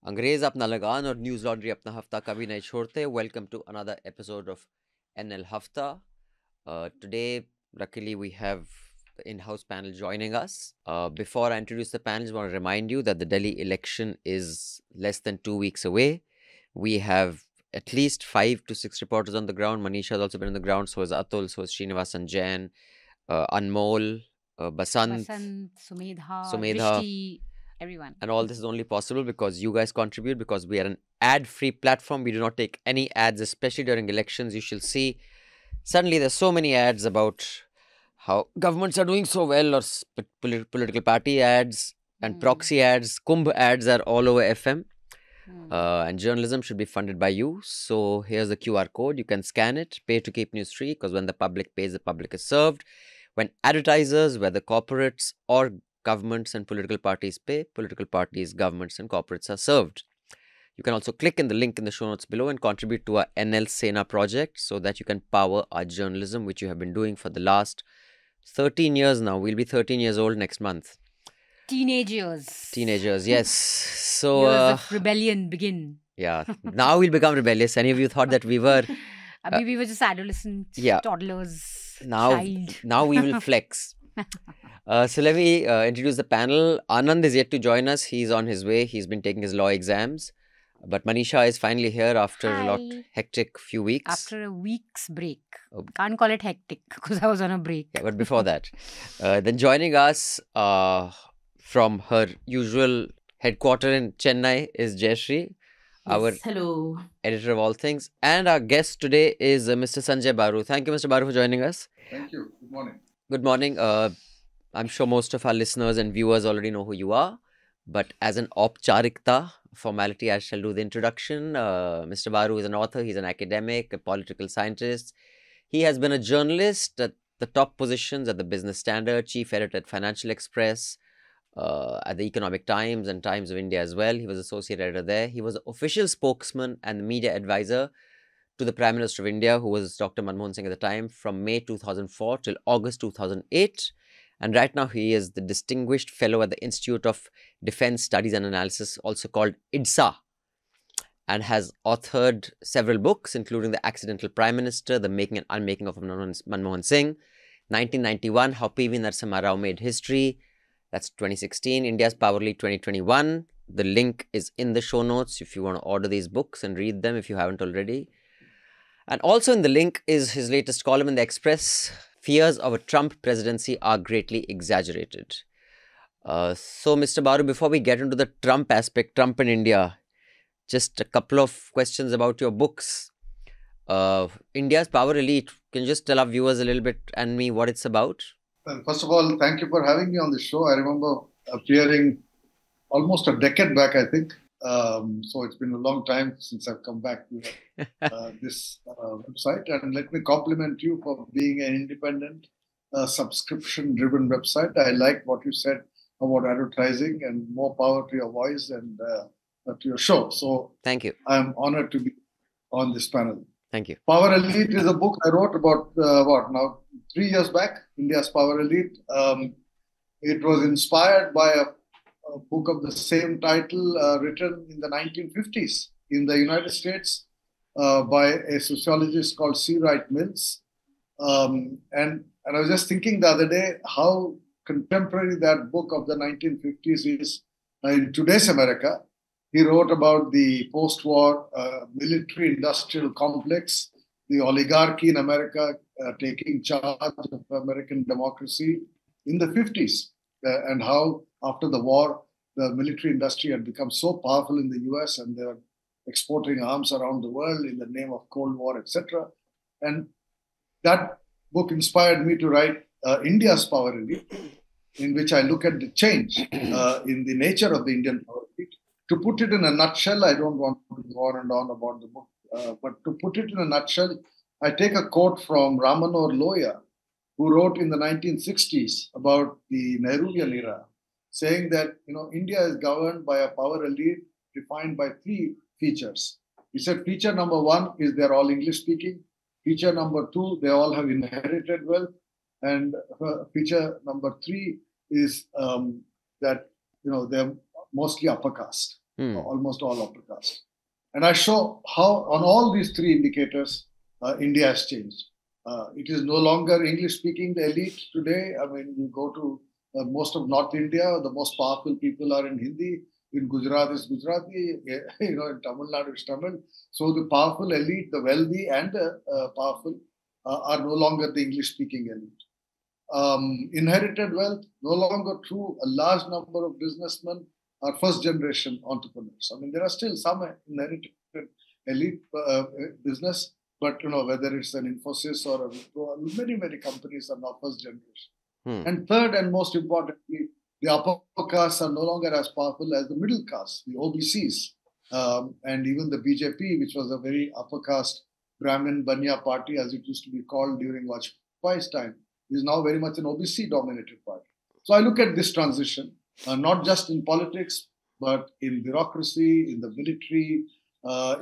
अंग्रेज अपना लगान और न्यूज लॉन्ड्री अपना हफ्ता कभी नहीं छोड़ते. Welcome to another episode of NL Hafta. Today, luckily, we have the in-house panel joining us. Before I introduce the panel, I want to remind you that the Delhi election is less than 2 weeks away. We have at least 5 to 6 reporters on the ground. Manisha has also been on the ground. So is Atul, so is Srinivasan Jain, Anmol, Basant, Sumedha. Vrishti, everyone. And all this is only possible because you guys contribute, because we are an ad-free platform. We do not take any ads, especially during elections. You shall see suddenly there's so many ads about how governments are doing so well, or political party ads and proxy ads. Kumbh ads are all over FM. And journalism should be funded by you. So here's the QR code. You can scan it, pay to keep news free, because when the public pays, the public is served. When advertisers, whether corporates or governments and political parties pay, political parties, governments and corporates are served. You can also click in the link in the show notes below and contribute to our NL Sena project so that you can power our journalism, which you have been doing for the last 13 years now. We'll be 13 years old next month. Teenagers, yes. So years of rebellion begin. Yeah, now we'll become rebellious. Any of you thought that we were? We were just adolescent, toddlers, Now we will flex. So let me introduce the panel. Anand is yet to join us. He's on his way. He's been taking his law exams. But Manisha is finally here after a lot hectic few weeks. After a week's break. Can't call it hectic because I was on a break. Yeah, but before that. Then joining us from her usual headquarter in Chennai is Jayashree. Our hello. editor of all things. And our guest today is Mr. Sanjaya Baru. Thank you, Mr. Baru, for joining us. Thank you. Good morning. Good morning. I'm sure most of our listeners and viewers already know who you are. But as an aupcharikta formality, I shall do the introduction. Mr. Baru is an author. He's an academic, a political scientist. He has been a journalist at the top positions at the Business Standard, chief editor at Financial Express, at the Economic Times and Times of India as well. He was associate editor there. He was the official spokesman and media advisor to the Prime Minister of India, who was Dr. Manmohan Singh at the time, from May 2004 till August 2008. And right now he is the distinguished fellow at the Institute of Defence Studies and Analysis, also called IDSA, and has authored several books, including The Accidental Prime Minister, The Making and Unmaking of Manmohan Singh, 1991, How P.V. Narasimha Rao Made History, that's 2016, India's Power Lead 2021. The link is in the show notes if you want to order these books and read them if you haven't already. And also in the link is his latest column in the Express, Fears of a Trump Presidency Are Greatly Exaggerated. So, Mr. Baru, before we get into the Trump aspect, Trump in India, just a couple of questions about your books. India's Power Elite, can you just tell our viewers a little bit and me what it's about? Well, first of all, thank you for having me on the show. I remember appearing almost a decade back, I think. So it's been a long time since I've come back to this website. And let me compliment you for being an independent, subscription-driven website. I like what you said about advertising, and more power to your voice and to your show. So thank you. I'm honored to be on this panel. Thank you. Power Elite is a book I wrote about 3 years back, India's Power Elite. It was inspired by a book of the same title written in the 1950s in the United States by a sociologist called C. Wright Mills. And I was just thinking the other day how contemporary that book of the 1950s is in today's America. He wrote about the post-war military-industrial complex, the oligarchy in America taking charge of American democracy in the 50s, and how after the war, the military industry had become so powerful in the US and they were exporting arms around the world in the name of Cold War, etc. And that book inspired me to write India's Power Elite, in which I look at the change in the nature of the Indian power elite. To put it in a nutshell, I don't want to go on and on about the book, but to put it in a nutshell, I take a quote from Ram Manohar Lohia, who wrote in the 1960s about the Nehruvian era, saying that India is governed by a power elite defined by 3 features. He said feature number 1 is they're all English speaking. Feature number 2, they all have inherited wealth. And feature number 3 is that they're mostly upper caste. almost all upper caste. And I show how on all these three indicators, India has changed. It is no longer English-speaking, the elite today. I mean, you go to most of North India, the most powerful people are in Hindi. In Gujarat is Gujarati, in Tamil Nadu is Tamil. So the powerful elite, the wealthy and the powerful are no longer the English-speaking elite. Inherited wealth, no longer true. A large number of businessmen are first-generation entrepreneurs. I mean, there are still some inherited elite business, but whether it's an Infosys or a Wipro, many companies are now first-generation. And third, and most importantly, the upper castes are no longer as powerful as the middle caste, the OBCs, and even the BJP, which was a very upper caste Brahmin Banya party, as it used to be called during Vajpayee's time, is now very much an OBC-dominated party. So I look at this transition, not just in politics, but in bureaucracy, in the military,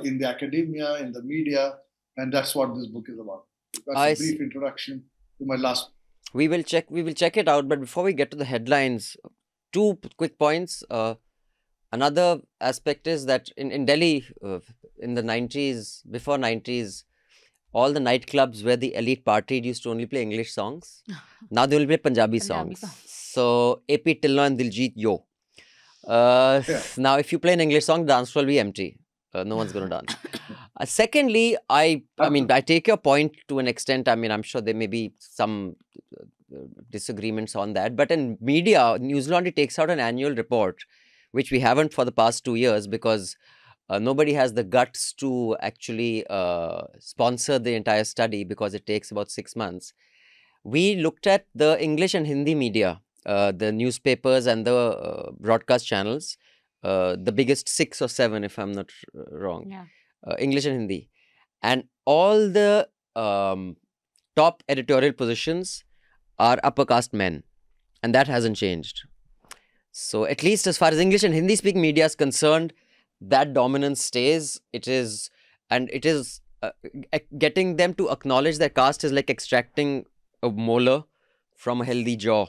in the academia, in the media, and that's what this book is about. That's a brief introduction to my last. We will check it out, but before we get to the headlines, two quick points. Another aspect is that in Delhi, in the 90s, before 90s, all the nightclubs where the elite partied used to only play English songs. Now they will play Punjabi songs. So AP Tillo and Diljit Yo. Now if you play an English song, the dance floor will be empty. No one's going to dance. Secondly, I take your point to an extent. I mean, I'm sure there may be some disagreements on that. But in media, Newslaundry takes out an annual report, which we haven't for the past 2 years because nobody has the guts to actually sponsor the entire study because it takes about 6 months. We looked at the English and Hindi media, the newspapers and the broadcast channels, the biggest 6 or 7, if I'm not wrong, English and Hindi. And all the top editorial positions are upper caste men. And that hasn't changed. So at least as far as English and Hindi speaking media is concerned, that dominance stays. It is getting them to acknowledge that caste is like extracting a molar from a healthy jaw.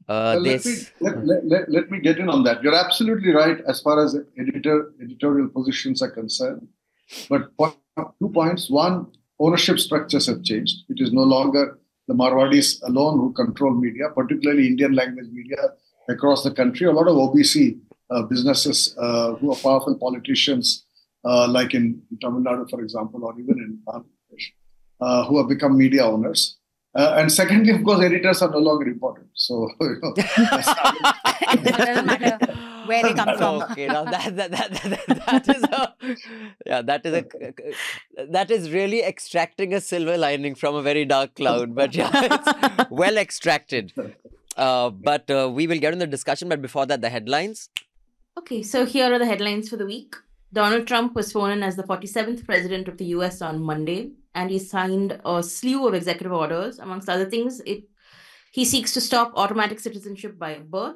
Let me get in on that. You're absolutely right as far as editorial positions are concerned. But 2 points. One, ownership structures have changed. It is no longer the Marwadis alone who control media, particularly Indian language media across the country. A lot of OBC businesses who are powerful politicians, like in Tamil Nadu, for example, or even in Bangladesh, who have become media owners. And secondly, of course, editors are no longer important. So, it doesn't matter where they come from. Okay, now that is really extracting a silver lining from a very dark cloud. But yeah, it's well extracted. But we will get in the discussion. But before that, the headlines. Okay, so here are the headlines for the week. Donald Trump was sworn in as the 47th president of the US on Monday, and he signed a slew of executive orders. Amongst other things, he seeks to stop automatic citizenship by birth.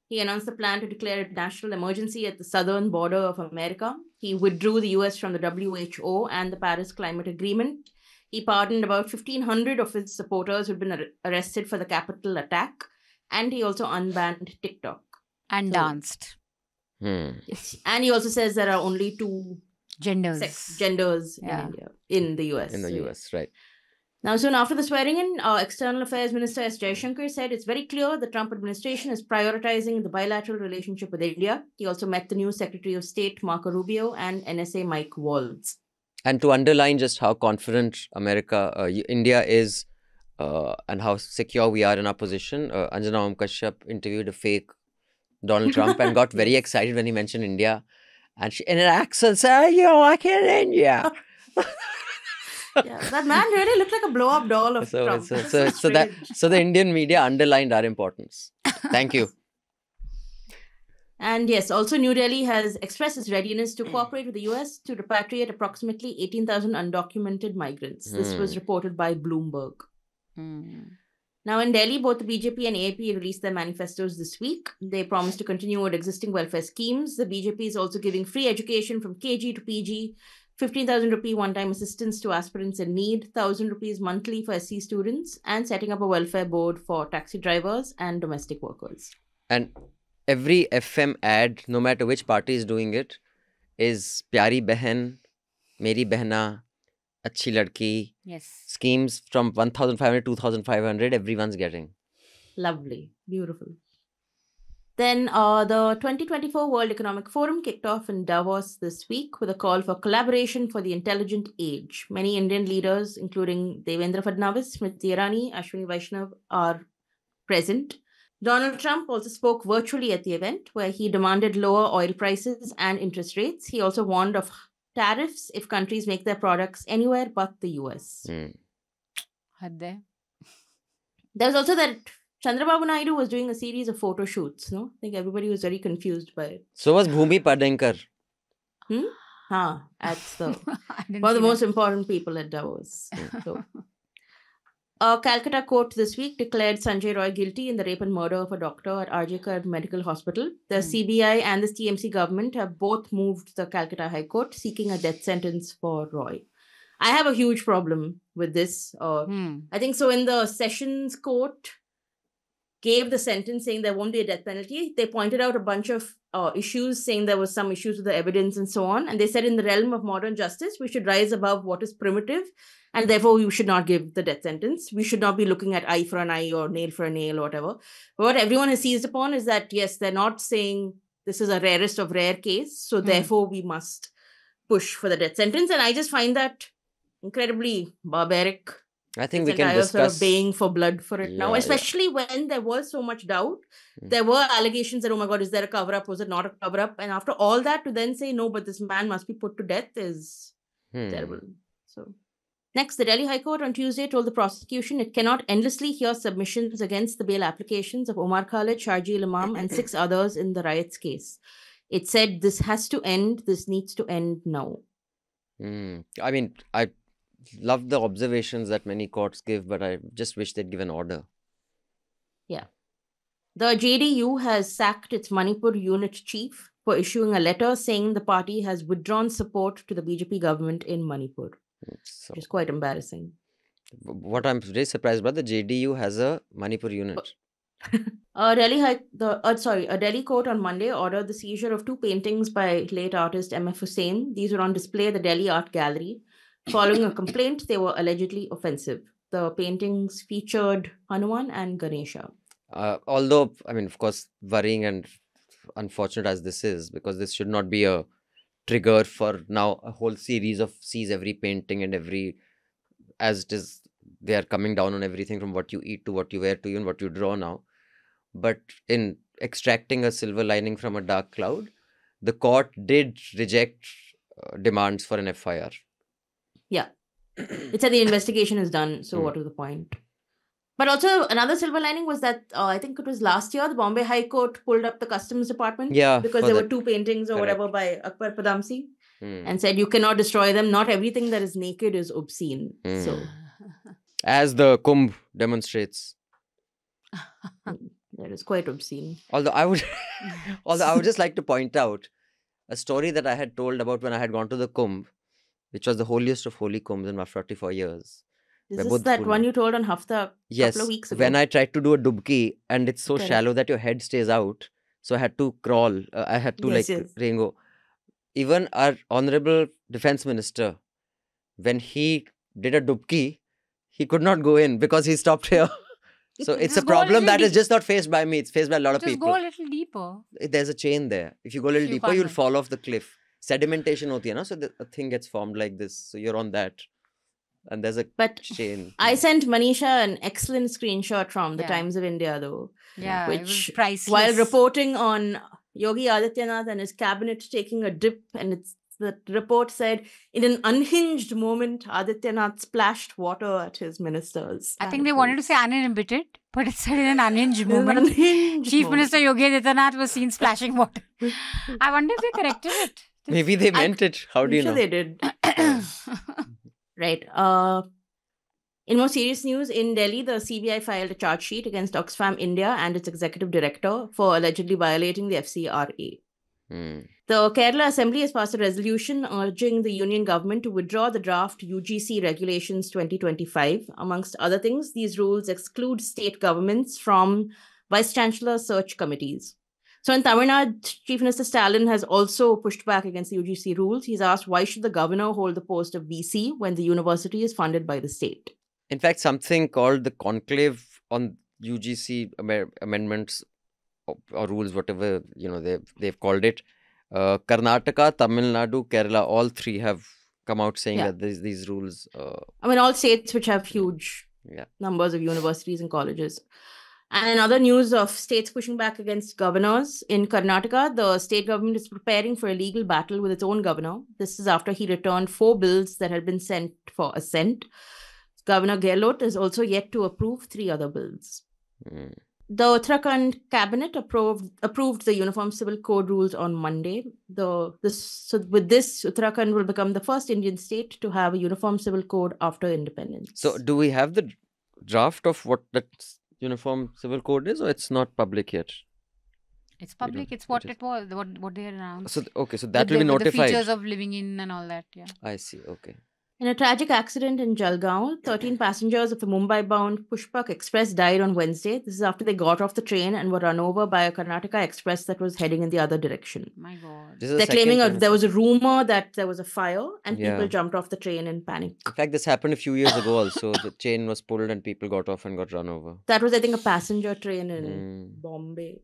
He announced the plan to declare a national emergency at the southern border of America. He withdrew the US from the WHO and the Paris Climate Agreement. He pardoned about 1,500 of his supporters who had been arrested for the Capitol attack. And he also unbanned TikTok. And danced. Yes. And he also says there are only 2 genders in India, in the US. In the US, right. Now, soon after the swearing-in, External Affairs Minister S Jaishankar said it's very clear the Trump administration is prioritizing the bilateral relationship with India. He also met the new Secretary of State, Marco Rubio, and NSA Mike Waltz. And to underline just how confident India is and how secure we are in our position, Anjana Om Kashyap interviewed a fake Donald Trump and got very excited when he mentioned India. And she, in an accent, said, "You like it in India." That man really looked like a blow-up doll of Trump. So the Indian media underlined our importance. Thank you. And yes, also New Delhi has expressed its readiness to cooperate with the US to repatriate approximately 18,000 undocumented migrants. This was reported by Bloomberg. Now in Delhi, both the BJP and AAP released their manifestos this week. They promised to continue with existing welfare schemes. The BJP is also giving free education from KG to PG, 15,000 rupee one-time assistance to aspirants in need, 1,000 rupees monthly for SC students, and setting up a welfare board for taxi drivers and domestic workers. And every FM ad, no matter which party is doing it, is Pyari Behan, Meri Behna, Achhi Ladki. Yes. Schemes from 1,500, 2,500, everyone's getting. Lovely. Beautiful. Then the 2024 World Economic Forum kicked off in Davos this week with a call for collaboration for the intelligent age. Many Indian leaders, including Devendra Fadnavis, Smriti Irani, Ashwini Vaishnav, are present. Donald Trump also spoke virtually at the event, where he demanded lower oil prices and interest rates. He also warned of tariffs if countries make their products anywhere but the US. Hadde. There's also that Chandrababu Naidu was doing a series of photo shoots, no? I think everybody was very confused by it. So was Bhumi Padenkar. That's the I didn't one of the see most that. important people at Davos. So, a Calcutta court this week declared Sanjay Roy guilty in the rape and murder of a doctor at RJ Medical Hospital. The CBI and the TMC government have both moved the Calcutta High Court seeking a death sentence for Roy. I have a huge problem with this. I think so in the Sessions Court gave the sentence saying there won't be a death penalty. They pointed out a bunch of issues, saying there was some issues with the evidence and so on. And they said in the realm of modern justice, we should rise above what is primitive. And therefore, we should not give the death sentence. We should not be looking at eye for an eye or nail for a nail or whatever. But what everyone has seized upon is that, yes, they're not saying this is a rarest of rare case. So therefore, we must push for the death sentence. And I just find that incredibly barbaric. I think This we can entire sort discuss. of baying for blood for it now, Yeah, especially when there was so much doubt. There were allegations that, oh my God, is there a cover-up? Was it not a cover-up? And after all that, to then say, no, but this man must be put to death is terrible. So, next, the Delhi High Court on Tuesday told the prosecution it cannot endlessly hear submissions against the bail applications of Omar Khalid, Sharjeel Imam, and 6 others in the riots case. It said this has to end. This needs to end now. I mean, I love the observations that many courts give, but I just wish they'd give an order. Yeah. The JDU has sacked its Manipur unit chief for issuing a letter saying the party has withdrawn support to the BJP government in Manipur, So, which is quite embarrassing. what I'm very surprised about, the JDU has a Manipur unit. A Delhi court on Monday ordered the seizure of 2 paintings by late artist M.F. Hussain. These were on display at the Delhi Art Gallery. Following a complaint, they were allegedly offensive. The paintings featured Hanuman and Ganesha. Although, I mean, of course, worrying and unfortunate as this is, because this should not be a trigger for now a whole series of seize every painting and every, as it is, they are coming down on everything from what you eat to what you wear to even what you draw now. But in extracting a silver lining from a dark cloud, the court did reject demands for an FIR. Yeah. It said the investigation is done, so what was the point? But also, another silver lining was that, I think it was last year, the Bombay High Court pulled up the Customs Department. Yeah, because for there were that. 2 paintings or Correct. whatever by Akbar Padamsi and said you cannot destroy them. Not everything that is naked is obscene. So, As the Kumbh demonstrates. that is quite obscene. Although I would just like to point out a story that I had told about when I had gone to the Kumbh, which was the holiest of holy Kumbhs in my 44 years. Is this that one you told on Hafta a couple of weeks ago? When I tried to do a dubki and it's so Correct. shallow that your head stays out. So I had to crawl. I had to Yes. Ringo. Even our honorable defense minister, when he did a dubki, he could not go in because he stopped here. So it's a Just go a problem little that is deep. just not faced by me. It's faced by a lot of Just people. go a little deeper. There's a chain there. If you go a little You deeper, can't you'll go. fall off the cliff. Sedimentation hoti hai na, so a thing gets formed like this. So you're on that. And there's a But chain. I sent Manisha an excellent screenshot from the Yeah. Times of India, though. Yeah, it was Which, priceless. while reporting on Yogi Adityanath and his cabinet taking a dip, and the report said, in an unhinged moment, Adityanath splashed water at his ministers. I think they wanted to say uninhibited, but it said in an unhinged In an moment. unhinged Chief moment. Minister Yogi Adityanath was seen splashing water. I wonder if they corrected it. Maybe they meant it. How do you I'm know? sure they did. Right. In more serious news, in Delhi, the CBI filed a charge sheet against Oxfam India and its executive director for allegedly violating the FCRA. The Kerala Assembly has passed a resolution urging the union government to withdraw the draft UGC Regulations 2025. Amongst other things, these rules exclude state governments from vice-chancellor search committees. So in Tamil Nadu, Chief Minister Stalin has also pushed back against the UGC rules. He's asked, why should the governor hold the post of VC when the university is funded by the state? In fact, something called the conclave on UGC amendments or rules, whatever they've called it. Karnataka, Tamil Nadu, Kerala, all three have come out saying that these rules. All states which have huge numbers of universities and colleges. And in other news of states pushing back against governors, in Karnataka, the state government is preparing for a legal battle with its own governor. This is after he returned 4 bills that had been sent for assent. Governor Gehlot is also yet to approve 3 other bills. The Uttarakhand cabinet approved the Uniform Civil Code rules on Monday. So with this, Uttarakhand will become the first Indian state to have a Uniform Civil Code after independence. So do we have the draft of what that Uniform Civil Code is, or it's not public yet? It's public. It's what it was, what they announced. So that will be notified. The features of living in and all that, I see, okay. In a tragic accident in Jalgaon, 13 passengers of the Mumbai-bound Pushpak Express died on Wednesday. This is after they got off the train and were run over by a Karnataka Express that was heading in the other direction. My God. They're claiming there was a rumor that there was a fire and people jumped off the train in panic. In fact, this happened a few years ago also. The chain was pulled and people got off and got run over. That was, I think, a passenger train in Bombay.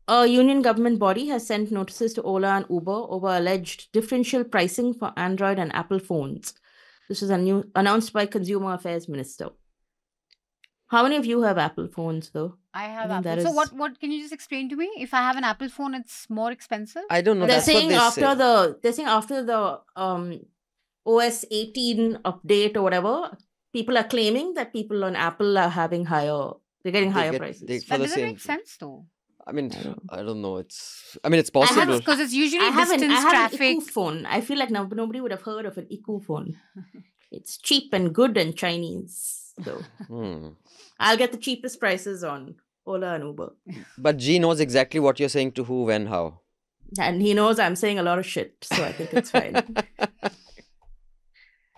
A union government body has sent notices to Ola and Uber over alleged differential pricing for Android and Apple phones. This was announced by Consumer Affairs Minister. How many of you have Apple phones, though? I have Apple. So what can you just explain to me? If I have an Apple phone, it's more expensive? I don't know. They're saying after the OS 18 update or whatever, people are claiming that people on Apple are having they're getting higher prices. That doesn't make sense, though. I don't know. It's possible. Because it's usually I have traffic. an IQ phone. I feel like nobody would have heard of an IQ phone. It's cheap and good and Chinese. So I'll get the cheapest prices on Ola and Uber. But G knows exactly what you're saying to who, when, how. And he knows I'm saying a lot of shit. So I think it's fine.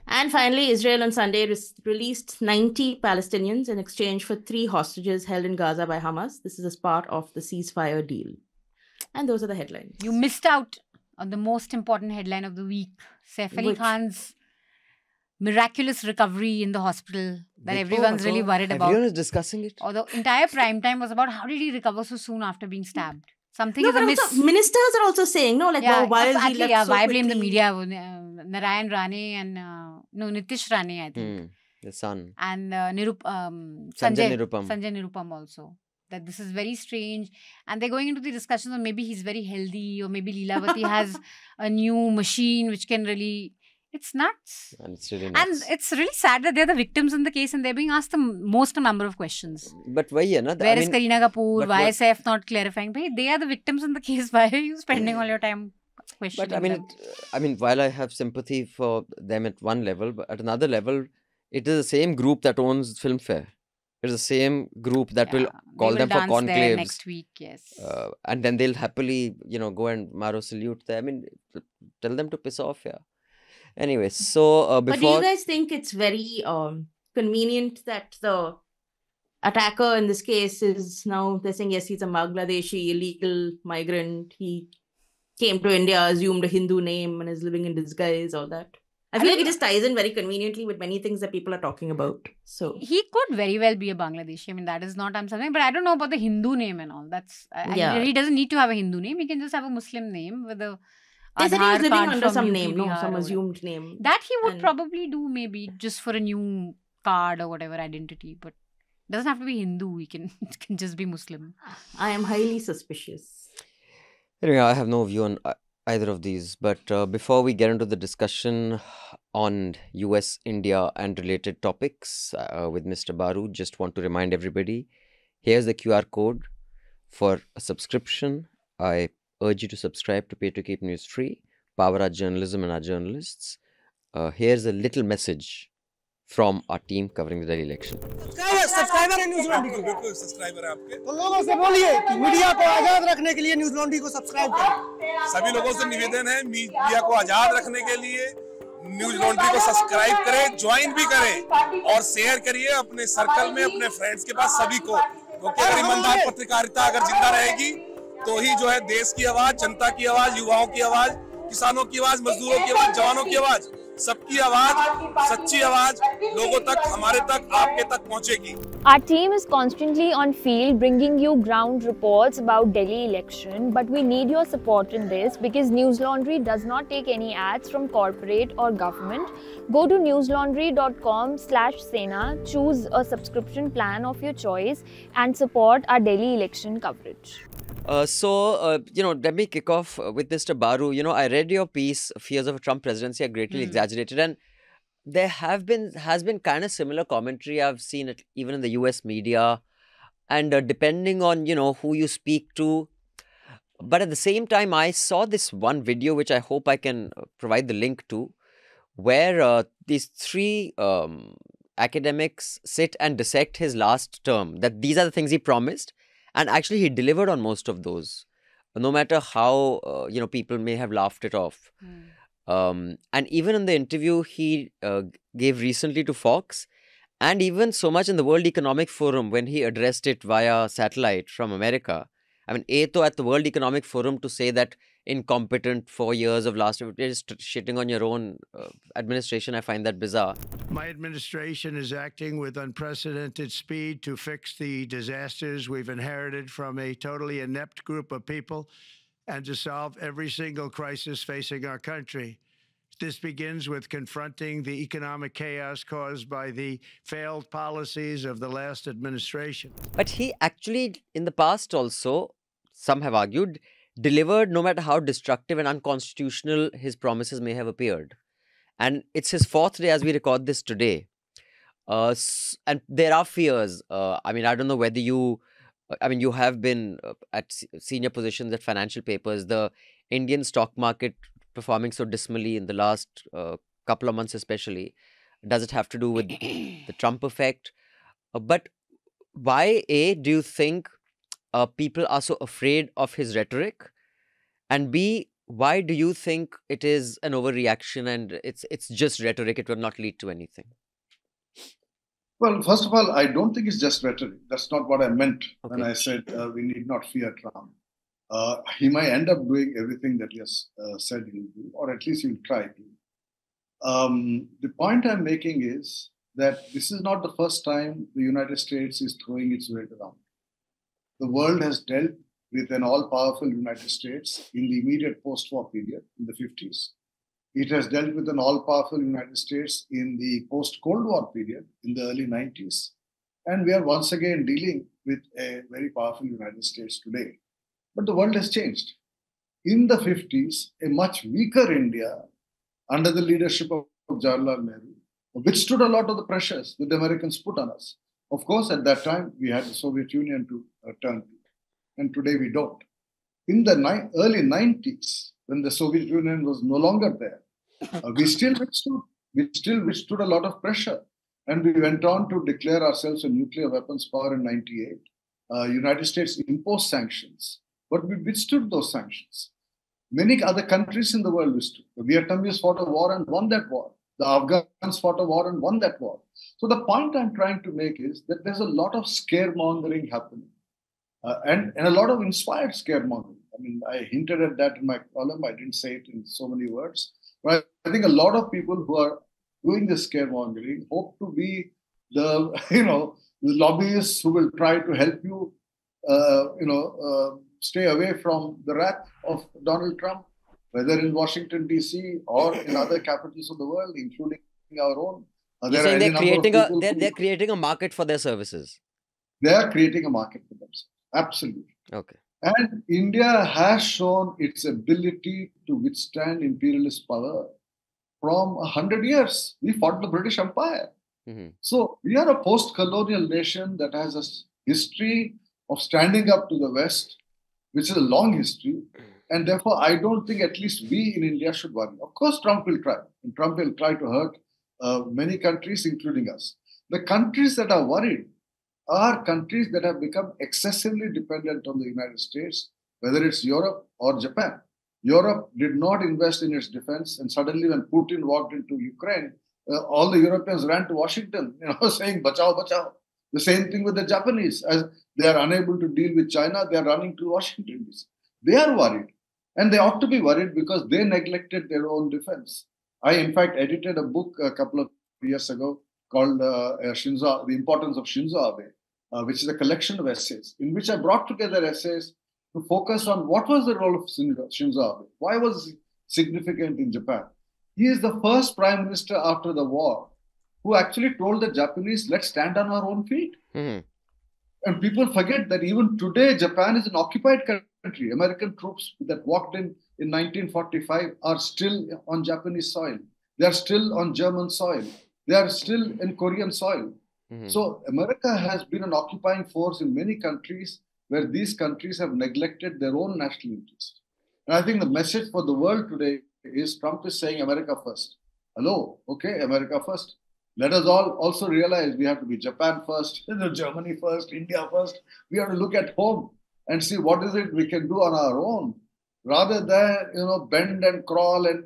And finally, Israel on Sunday released 90 Palestinians in exchange for 3 hostages held in Gaza by Hamas. This is as part of the ceasefire deal. And those are the headlines. You missed out on the most important headline of the week. Saif Ali Khan's miraculous recovery in the hospital that everyone's really worried about. Everyone is discussing it. Or the entire prime time was about how did he recover so soon after being stabbed. Something is amiss. Ministers are also saying, why is he left so why quickly? Blame the media? Narayan Rane and Nitish Rane, I think. The son. And Sanjay Nirupam also. That this is very strange. And they're going into the discussions on maybe he's very healthy or maybe Leelavati has a new machine which can really... It's nuts. And it's really nuts. And it's really sad that they're the victims in the case and they're being asked the most number of questions. But why, where is Kareena Kapoor? Why is Saif not clarifying? They are the victims in the case. Why are you spending all your time questioning them? While I have sympathy for them at one level, but at another level, it is the same group that owns Filmfare. It is the same group that will call them for conclaves. There next week, yes. And then they'll happily, go and Maro salute them. Tell them to piss off, Anyway, so before... But do you guys think it's very convenient that the attacker in this case is now, they're saying, yes, he's a Bangladeshi illegal migrant. He came to India, assumed a Hindu name and is living in disguise, all that. I feel like it just ties in very conveniently with many things that people are talking about. So he could very well be a Bangladeshi. That is not something, but I don't know about the Hindu name and all. He doesn't need to have a Hindu name. He can just have a Muslim name with a... They said he was living under some name, some assumed name. That he would probably do maybe just for a new card or whatever identity. But it doesn't have to be Hindu. It can just be Muslim. I am highly suspicious. Anyway, I have no view on either of these. But before we get into the discussion on US, India and related topics with Mr. Baru, just want to remind everybody, here's the QR code for a subscription. I urge you to subscribe to Pay to Keep News Free, power our journalism and our journalists. Here's a little message from our team covering the Delhi election. Subscriber है Newslaundry को, बिल्कुल subscriber है आपके। तो लोगों से बोलिए कि मीडिया को आजाद रखने के लिए न्यूज़लॉन्ड्री को सब्सक्राइब करें। सभी लोगों से निवेदन है मीडिया को आजाद रखने के लिए न्यूज़लॉन्ड्री को सब्सक्राइब करें, ज्वाइन भी करें और शेयर करिए अपने सर्कल में, अपने फ्रेंड्स के पास, सभी को क्योंकि अगर ईमानदार पत्रकारिता अगर जिंदा रहेगी तो ही जो है देश की आवाज, जनता की आवाज, युवाओं की आवाज, किसानों की आवाज, मजदूरों की आवाज, जवानों की आवाज, सबकी आवाज, सच्ची आवाज लोगों तक, हमारे तक, आपके तक पहुंचेगी. Our team is constantly on field bringing you ground reports about Delhi election, but we need your support in this because Newslaundry does not take any ads from corporate or government. Go to newslaundry.com/Sena, choose a subscription plan of your choice and support our Delhi election coverage. Let me kick off with Mr. Baru. I read your piece, Fears of a Trump Presidency Are Greatly Exaggerated, and there has been kind of similar commentary I've seen it even in the US media, and depending on, who you speak to. But at the same time, I saw this one video, which I hope I can provide the link to, where these three academics sit and dissect his last term, that these are the things he promised. And actually, he delivered on most of those, no matter how, people may have laughed it off. And even in the interview he gave recently to Fox, and even so much in the World Economic Forum when he addressed it via satellite from America. I mean, at the World Economic Forum to say that incompetent 4 years of last year, just shitting on your own administration, I find that bizarre. My administration is acting with unprecedented speed to fix the disasters we've inherited from a totally inept group of people and to solve every single crisis facing our country. This begins with confronting the economic chaos caused by the failed policies of the last administration. But he actually, in the past also, some have argued, delivered no matter how destructive and unconstitutional his promises may have appeared. And it's his fourth day as we record this today. And there are fears. I don't know whether you have been at senior positions at financial papers. The Indian stock market performing so dismally in the last couple of months especially. Does it have to do with the Trump effect? But why, do you think people are so afraid of his rhetoric? And B, why do you think it is an overreaction and it's just rhetoric, it will not lead to anything? Well, first of all, I don't think it's just rhetoric. That's not what I meant when I said we need not fear Trump. He might end up doing everything that he has said he will do, or at least he'll try to. The point I'm making is that this is not the first time the United States is throwing its weight around. The world has dealt with an all-powerful United States in the immediate post-war period in the 50s. It has dealt with an all-powerful United States in the post-Cold War period in the early 90s. And we are once again dealing with a very powerful United States today. But the world has changed. In the 50s, a much weaker India, under the leadership of Jawaharlal Nehru, withstood a lot of the pressures that the Americans put on us. Of course, at that time, we had the Soviet Union to turn to. And today we don't. In the early 90s, when the Soviet Union was no longer there, we still withstood a lot of pressure. And we went on to declare ourselves a nuclear weapons power in 98. United States imposed sanctions, but we withstood those sanctions. Many other countries in the world withstood. The Vietnamese fought a war and won that war. The Afghans fought a war and won that war. So the point I'm trying to make is that there's a lot of scaremongering happening. And a lot of inspired scaremongering. I mean, I hinted at that in my column. I didn't say it in so many words. But I think a lot of people who are doing this scaremongering hope to be the, the lobbyists who will try to help you, stay away from the wrath of Donald Trump, whether in Washington, D.C. or in other capitals of the world, including our own. They're creating a market for their services. They are creating a market for themselves. Absolutely. Okay. And India has shown its ability to withstand imperialist power from 100 years. We fought the British Empire. Mm-hmm. So we are a post-colonial nation that has a history of standing up to the West, which is a long history. And therefore, I don't think at least we in India should worry. Of course, Trump will try. And Trump will try to hurt many countries, including us. The countries that are worried are countries that have become excessively dependent on the United States, whether it's Europe or Japan. Europe did not invest in its defense, and suddenly when Putin walked into Ukraine, all the Europeans ran to Washington, saying, "Bachao, bachao." The same thing with the Japanese. As they are unable to deal with China, they are running to Washington, D.C. They are worried. And they ought to be worried because they neglected their own defense. I, in fact, edited a book a couple of years ago called The Importance of Shinzo Abe, which is a collection of essays, in which I brought together essays to focus on what was the role of Shinzo Abe. Why was he significant in Japan? He is the first prime minister after the war who actually told the Japanese, let's stand on our own feet. Mm-hmm. And people forget that even today, Japan is an occupied country. American troops that walked in 1945 are still on Japanese soil. They are still on German soil. They are still in Korean soil. Mm-hmm. So America has been an occupying force in many countries where these countries have neglected their own national interests. And I think the message for the world today is Trump is saying America first. Hello, okay, America first. Let us all also realize we have to be Japan first, Germany first, India first. We have to look at home and see what is it we can do on our own, rather than bend and crawl and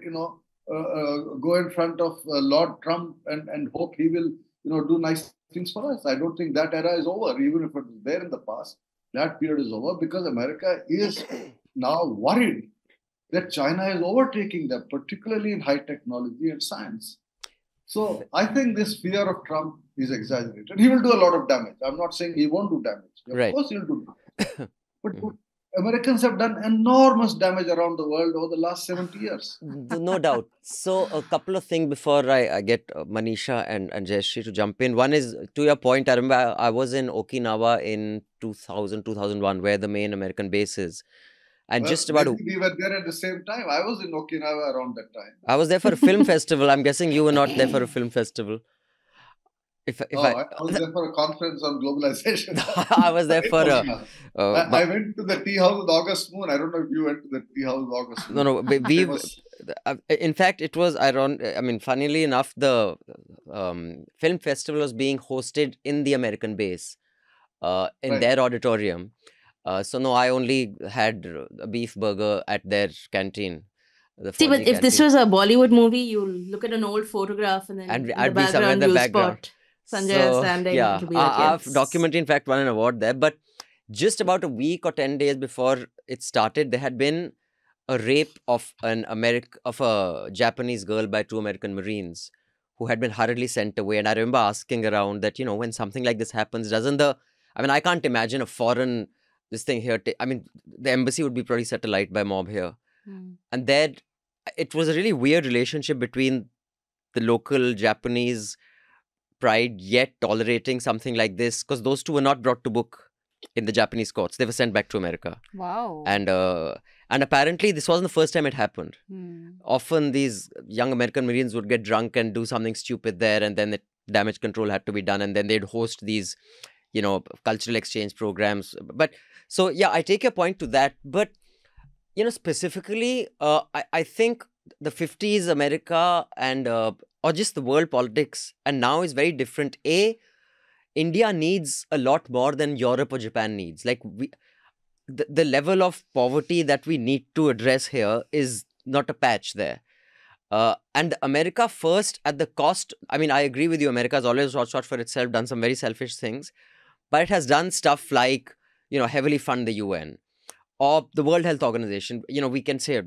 go in front of Lord Trump and hope he will do nice things for us. I don't think that era is over, even if it was there in the past. That period is over because America is now worried that China is overtaking them, particularly in high technology and science. So I think this fear of Trump is exaggerated. He will do a lot of damage. I'm not saying he won't do damage. Of course he'll do damage. But Americans have done enormous damage around the world over the last 70 years. No doubt. So a couple of things before I get Manisha and Jayashree to jump in. One is, to your point, I remember I was in Okinawa in 2000, 2001, where the main American base is. And just about we were there at the same time. I was in Okinawa around that time. I was there for a film festival. I'm guessing you were not there for a film festival. I was there for a conference on globalization. I was there for I went to the tea house with August Moon. I don't know if you went to the tea house with August Moon. No. In fact, it was ironic. I mean, funnily enough, the film festival was being hosted in the American base, in their auditorium. So no, I only had a beef burger at their canteen. See, but if this was a Bollywood movie, you'll look at an old photograph and then I'd be somewhere in the background. Sanjaya standing. Yeah, our documentary, in fact, won an award there. But just about a week or 10 days before it started, there had been a rape of a Japanese girl by 2 American Marines who had been hurriedly sent away. And I remember asking around that, when something like this happens, I can't imagine a foreign this thing here. The embassy would be pretty set alight by mob here. And then it was a really weird relationship between the local Japanese pride, yet tolerating something like this, because those two were not brought to book in the Japanese courts. They were sent back to America. Wow. And apparently this wasn't the first time it happened. Often these young American Marines would get drunk and do something stupid there, and then the damage control had to be done, and then they'd host these cultural exchange programs. But so, yeah, I take your point to that. But, specifically, I think the 50s America and, or just the world politics, and now is very different. India needs a lot more than Europe or Japan needs. Like, the level of poverty that we need to address here is not a patch there. And America first at the cost, I agree with you, America has always shot for itself, done some very selfish things. But it has done stuff like, heavily fund the UN or the World Health Organization. We can say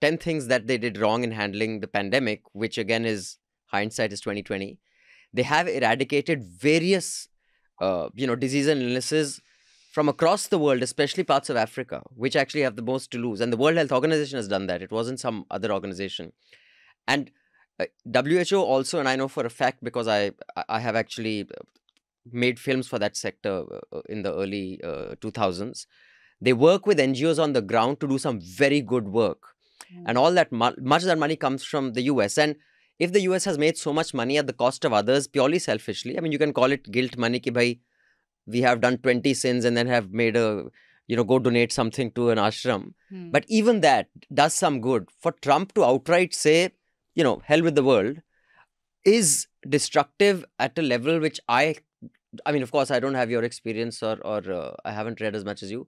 10 things that they did wrong in handling the pandemic, which again is hindsight is 2020. They have eradicated various, diseases and illnesses from across the world, especially parts of Africa, which actually have the most to lose. And the World Health Organization has done that. It wasn't some other organization. And WHO also, and I know for a fact because I have actually made films for that sector in the early 2000s. They work with NGOs on the ground to do some very good work. And all that, much of that money comes from the US. And if the US has made so much money at the cost of others, purely selfishly, you can call it guilt money, ki bhai, we have done 20 sins and then have made go donate something to an ashram. But even that does some good. For Trump to outright say, hell with the world, is destructive at a level which of course, I don't have your experience or I haven't read as much as you.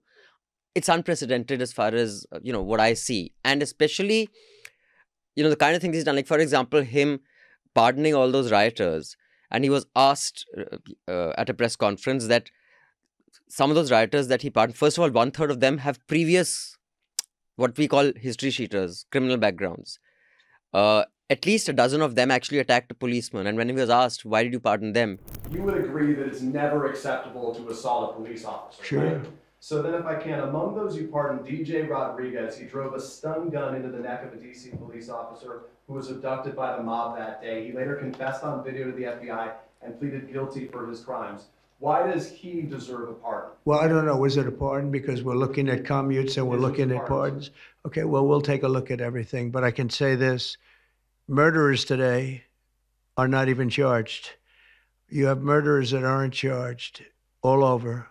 It's unprecedented as far as, what I see. And especially, the kind of things he's done, like, for example, him pardoning all those rioters and he was asked at a press conference that some of those rioters that he pardoned, first of all, 1/3 of them have previous, what we call history sheeters, criminal backgrounds. At least a dozen of them actually attacked a policeman. And when he was asked, why did you pardon them? You would agree that it's never acceptable to assault a police officer, Sure. right? So then if I can, among those you pardoned, DJ Rodriguez, he drove a stun gun into the neck of a DC police officer who was abducted by the mob that day. He later confessed on video to the FBI and pleaded guilty for his crimes. Why does he deserve a pardon? Well, I don't know. Was it a pardon? Because we're looking at commutes and we're looking at pardons. Okay, well, we'll take a look at everything. But I can say this. Murderers today are not even charged. You have murderers that aren't charged all over.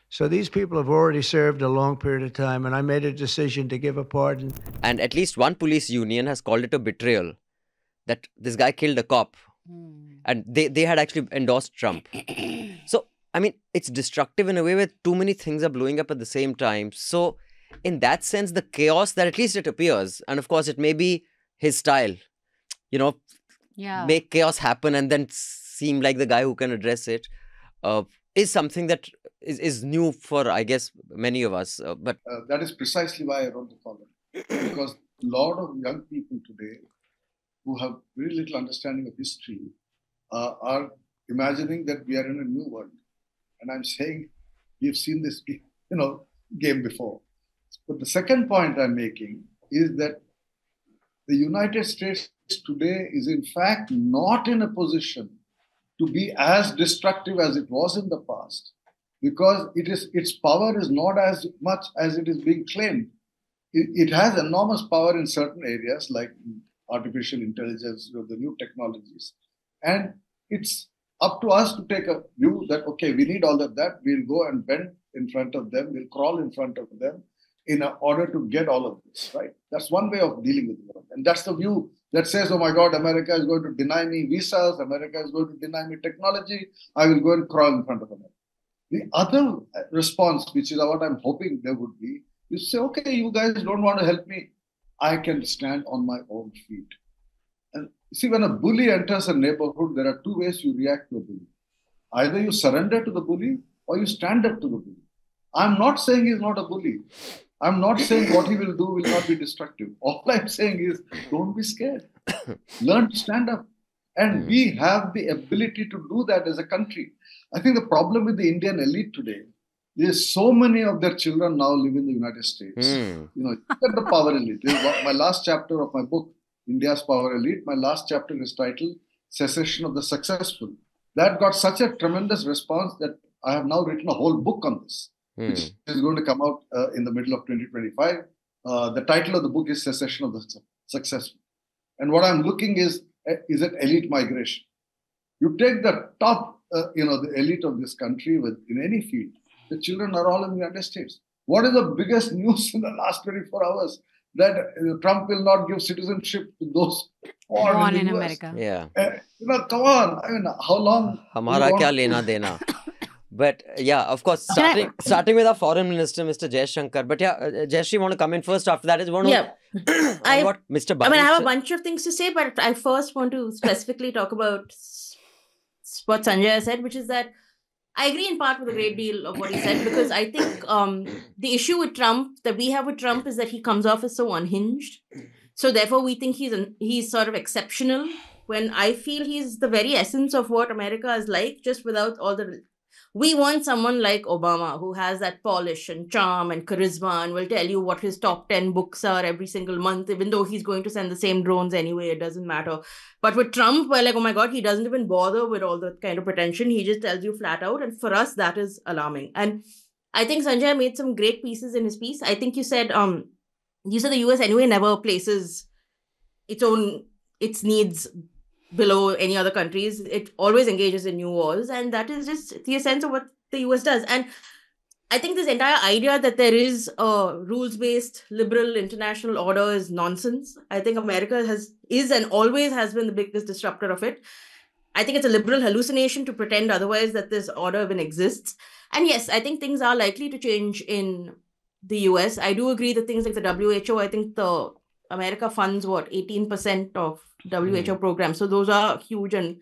So these people have already served a long period of time, and I made a decision to give a pardon. And at least one police union has called it a betrayal, that this guy killed a cop. And they had actually endorsed Trump. So, I mean, it's destructive in a way where too many things are blowing up at the same time. So, in that sense, the chaos that at least it appears, and of course, it may be his style, make chaos happen and then seem like the guy who can address it, is something that is new for, I guess, many of us. But that is precisely why I wrote the column. Because a lot of young people today who have very little understanding of history are imagining that we are in a new world. And I'm saying we've seen this game before. But the second point I'm making is that the United States today is in fact not in a position to be as destructive as it was in the past, because its power is not as much as it is being claimed. It has enormous power in certain areas like artificial intelligence, the new technologies. And it's up to us to take a view that, okay, we need all of that. We'll go and bend in front of them. We'll crawl in front of them in order to get all of this, right? That's one way of dealing with the world. And that's the view that says, oh my God, America is going to deny me visas. America is going to deny me technology. I will go and crawl in front of America. The other response, which is what I'm hoping there would be, is say, okay, you guys don't want to help me. I can stand on my own feet. And see, when a bully enters a neighborhood, there are two ways you react to a bully. Either you surrender to the bully or you stand up to the bully. I'm not saying he's not a bully. I'm not saying what he will do will not be destructive. All I'm saying is don't be scared. Learn to stand up. And we have the ability to do that as a country. I think the problem with the Indian elite today is so many of their children now live in the United States. Look at the power elite. This is my last chapter of my book, India's Power Elite. My last chapter is titled Secession of the Successful. That got such a tremendous response that I have now written a whole book on this, which is going to come out in the middle of 2025. The title of the book is Secession of the Successful. And what I'm looking is at elite migration. You take the top, the elite of this country in any field, the children are all in the United States. What is the biggest news in the last 24 hours? That Trump will not give citizenship to those born in America. Yeah. Come on. I mean, how long? Hamara kya lena dena? But yeah, of course, starting with our foreign minister, Mr. Jaishankar. But yeah, Jayashree, want to come in first? After that is one. Yeah. What Mr. Baru I have a bunch of things to say, but I first want to specifically talk about what Sanjaya said, which is that I agree in part with a great deal of what he said, because I think the issue with Trump that we have with Trump is that he comes off as so unhinged. So therefore, we think he's sort of exceptional, when I feel he's the very essence of what America is like, just without all the... We want someone like Obama who has that polish and charm and charisma and will tell you what his top 10 books are every single month, even though he's going to send the same drones anyway, it doesn't matter. But with Trump, we're like, oh my God, he doesn't even bother with all that kind of pretension. He just tells you flat out. And for us, that is alarming. And I think Sanjay made some great pieces in his piece. I think you said the US anyway never places its needs below any other countries. It always engages in new wars, and that is just the essence of what the US does. And I think this entire idea that there is a rules-based liberal international order is nonsense. I think America is and always has been the biggest disruptor of it. I think it's a liberal hallucination to pretend otherwise, that this order even exists. And yes, I think things are likely to change in the US. I do agree that things like the WHO, I think America funds 18% of WHO programs. So those are huge and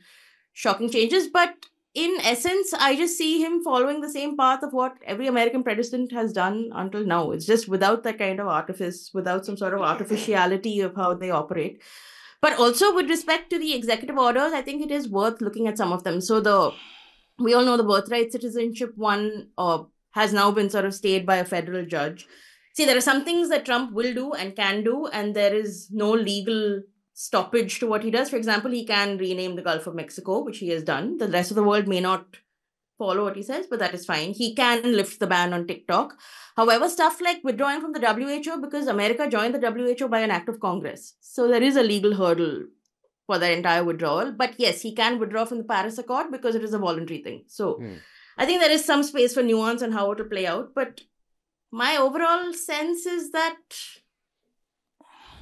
shocking changes. But in essence, I just see him following the same path of what every American president has done until now. It's just without that kind of artifice, without some sort of artificiality of how they operate. But also with respect to the executive orders, I think it is worth looking at some of them. So we all know the birthright citizenship one has now been sort of stayed by a federal judge. See, there are some things that Trump will do and can do, and there is no legal stoppage to what he does. For example, he can rename the Gulf of Mexico, which he has done. The rest of the world may not follow what he says, but that is fine. He can lift the ban on TikTok. However, stuff like withdrawing from the WHO, because America joined the WHO by an act of Congress. So there is a legal hurdle for the entire withdrawal. But yes, he can withdraw from the Paris Accord because it is a voluntary thing. So I think there is some space for nuance on how it will play out. But my overall sense is that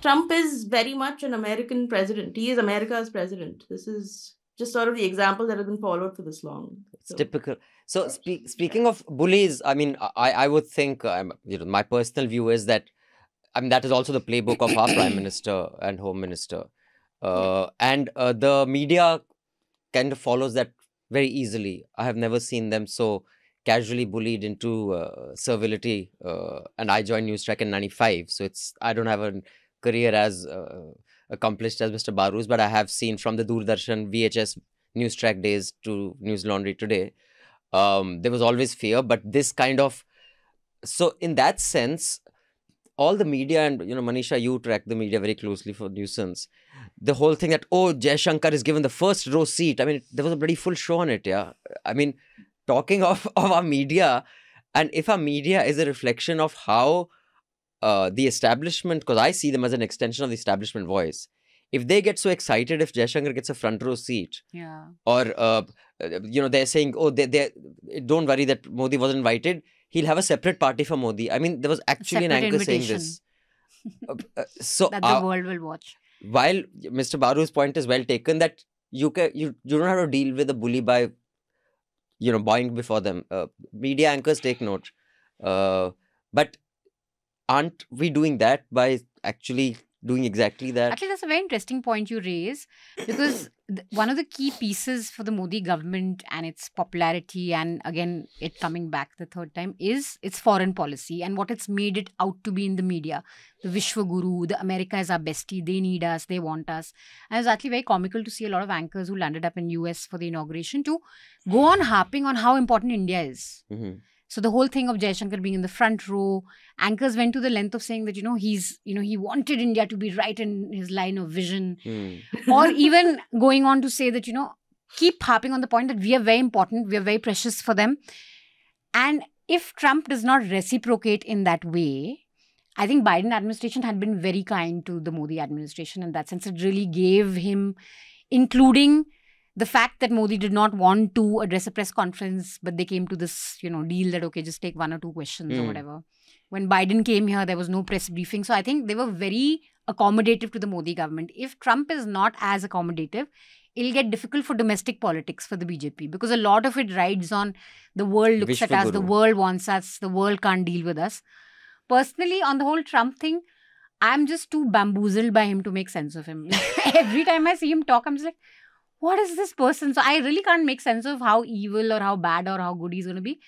Trump is very much an American president. He is America's president. This is just sort of the example that has been followed for this long. It's typical. So speaking of bullies, I mean, I would think, my personal view is that, I mean, that is also the playbook of our Prime Minister and Home Minister. And the media kind of follows that very easily. I have never seen them so casually bullied into servility. And I joined Newstrack in 95. So I don't have a career as accomplished as Mr. Baru's, but I have seen from the Doordarshan VHS Newstrack days to Newslaundry today. There was always fear, but this kind of... So in that sense, all the media, and Manisha, you track the media very closely for Nuisance. The whole thing that, Jaishankar is given the first row seat. I mean, there was a bloody full show on it, yeah. I mean, talking of our media, and if our media is a reflection of how the establishment, because I see them as an extension of the establishment voice. If they get so excited if Jaishankar gets a front row seat, or they're saying, don't worry that Modi was invited, he'll have a separate party for Modi. I mean, there was actually an anchor saying this. So that the world will watch. While Mr. Baru's point is well taken, that you don't have to deal with a bully by bowing before them. Media anchors take note, but aren't we doing that by actually doing exactly that? Actually, that's a very interesting point you raise, because one of the key pieces for the Modi government and its popularity, and again, it coming back the third time, is its foreign policy and what it's made it out to be in the media. The vishwaguru, the America is our bestie, they need us, they want us. And it's actually very comical to see a lot of anchors who landed up in US for the inauguration to go on harping on how important India is. So the whole thing of Jaishankar being in the front row, anchors went to the length of saying that, he wanted India to be right in his line of vision. Or even going on to say that, keep harping on the point that we are very important, we are very precious for them. And if Trump does not reciprocate in that way, I think Biden administration had been very kind to the Modi administration in that sense. It really gave him, including the fact that Modi did not want to address a press conference, but they came to this, deal that, okay, just take one or two questions or whatever. When Biden came here, there was no press briefing. So I think they were very accommodative to the Modi government. If Trump is not as accommodative, it'll get difficult for domestic politics for the BJP, because a lot of it rides on the world looks at us, the world wants us, the world can't deal with us. Personally, on the whole Trump thing, I'm just too bamboozled by him to make sense of him. Every time I see him talk, I'm just like, what is this person? So I really can't make sense of how evil or how bad or how good he's going to be.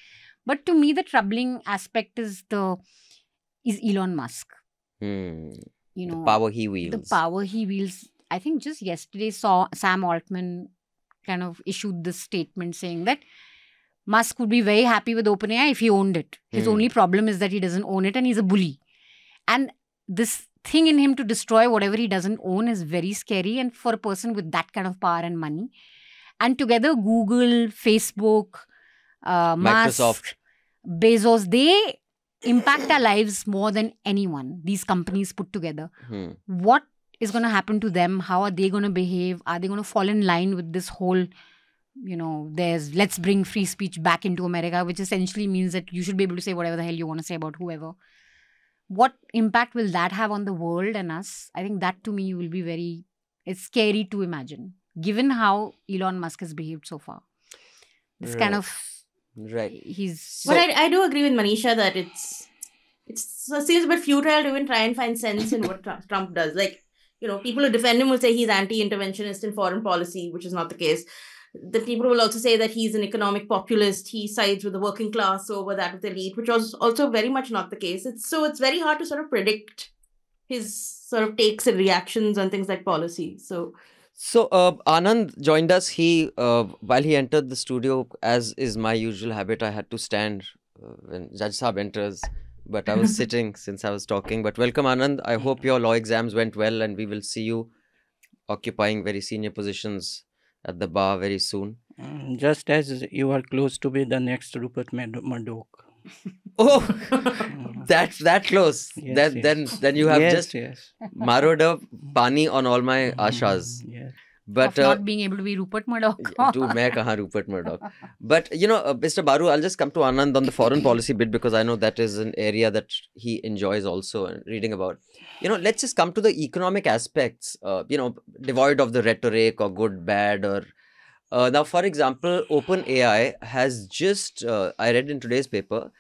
But to me, the troubling aspect is Elon Musk. The power he wields. The power he wields. I think just yesterday Sam Altman kind of issued this statement saying that Musk would be very happy with OpenAI if he owned it. His only problem is that he doesn't own it and he's a bully. And this thing in him to destroy whatever he doesn't own is very scary, and for a person with that kind of power and money. And together, Google, Facebook, Microsoft, Musk, Bezos, they impact our lives more than anyone, these companies put together. What is going to happen to them? How are they going to behave? Are they going to fall in line with this whole, there's let's bring free speech back into America, which essentially means that you should be able to say whatever the hell you want to say about whoever. What impact will that have on the world and us? I think that to me will be it's scary to imagine, given how Elon Musk has behaved so far. It's kind of... Right. But I do agree with Manisha that it seems a bit futile to even try and find sense in what Trump does. Like, people who defend him will say he's anti-interventionist in foreign policy, which is not the case. The people will also say that he's an economic populist. He sides with the working class over that of the elite, which was also very much not the case. It's very hard to sort of predict his sort of takes and reactions on things like policy. So Anand joined us. While he entered the studio, as is my usual habit, I had to stand when Judge Saab enters. But I was sitting since I was talking. But welcome, Anand. I hope your law exams went well, and we will see you occupying very senior positions at the bar very soon. Just as you are close to be the next Rupert Murdoch. Oh, that's that close. Yes, Then you have yes, just marrowed up pani on all my ashas. Yes. But of not being able to be Rupert Murdoch. Dude, main kahan Rupert Murdoch. But Mr. Baru, I'll just come to Anand on the foreign policy bit, because I know that is an area that he enjoys also reading about. Let's just come to the economic aspects. Devoid of the rhetoric or good, bad, or now, for example, OpenAI has just I read in today's paper.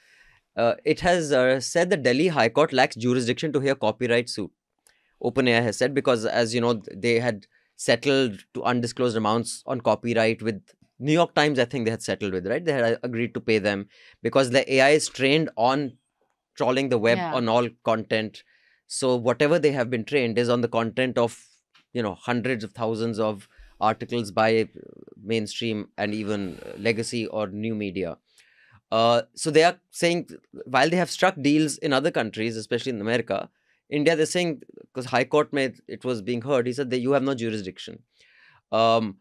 It has said that Delhi High Court lacks jurisdiction to hear copyright suit. OpenAI has said, because, as you know, they had settled to undisclosed amounts on copyright with New York Times. I think they had settled with, right? They had agreed to pay them because the AI is trained on trawling the web on all content. So whatever they have been trained is on the content of, hundreds of thousands of articles by mainstream and even legacy or new media. So they are saying, while they have struck deals in other countries, especially in America, India, they're saying, because High Court it was being heard, he said that you have no jurisdiction. Trump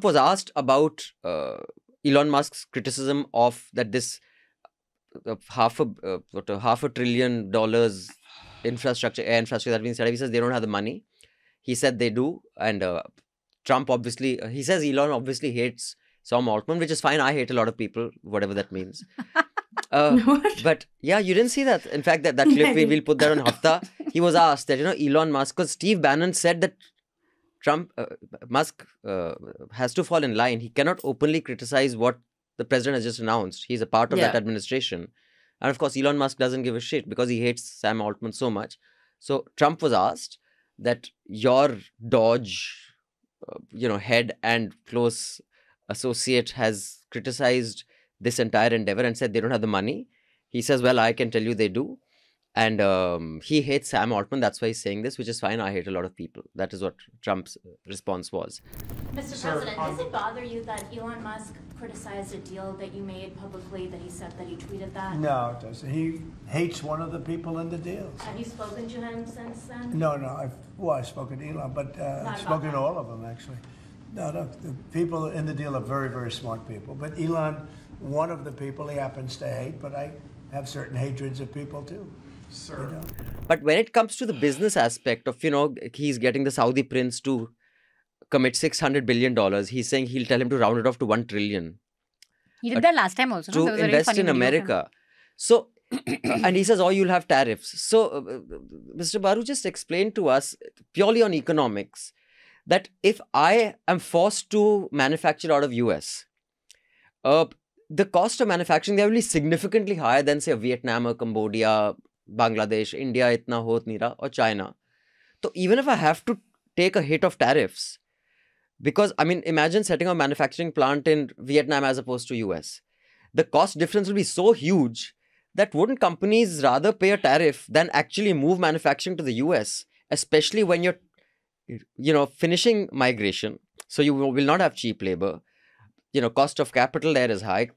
was asked about Elon Musk's criticism of that this half $500 billion infrastructure, air infrastructure that being set up. He says they don't have the money. He said they do. And Trump obviously, he says Elon obviously hates Sam Altman, which is fine. I hate a lot of people, whatever that means. But yeah, you didn't see that. In fact, that clip, we'll put that on Hafta. He was asked that, Elon Musk, because Steve Bannon said that Musk has to fall in line. He cannot openly criticize what the president has just announced. He's a part of that administration. And of course, Elon Musk doesn't give a shit because he hates Sam Altman so much. So Trump was asked that your Dodge, head and close associate has criticized this entire endeavor and said they don't have the money. He says, well, I can tell you they do. And he hates Sam Altman. That's why he's saying this, which is fine. I hate a lot of people. That is what Trump's response was. Mr. President, does it bother you that Elon Musk criticized a deal that you made publicly, that he said that he tweeted that? No, it doesn't. He hates one of the people in the deals. Have you spoken to him since then? No, I've spoken to Elon, but I've spoken to all of them, actually. No, the people in the deal are very, very smart people. But Elon, one of the people he happens to hate, but I have certain hatreds of people too. Sir. But when it comes to the business aspect of, he's getting the Saudi prince to commit $600 billion, he's saying he'll tell him to round it off to 1 trillion. He did that last time also. To invest in America. So, and he says, you'll have tariffs. So, Mr. Baru, just explain to us, purely on economics, that if I am forced to manufacture out of US, the cost of manufacturing there will be significantly higher than, say, Vietnam or Cambodia, Bangladesh, India, itna hot nahi raha, or China. So even if I have to take a hit of tariffs, because, imagine setting up a manufacturing plant in Vietnam as opposed to US. The cost difference will be so huge that wouldn't companies rather pay a tariff than actually move manufacturing to the US, especially when you're, finishing migration. So you will not have cheap labor. Cost of capital there is high.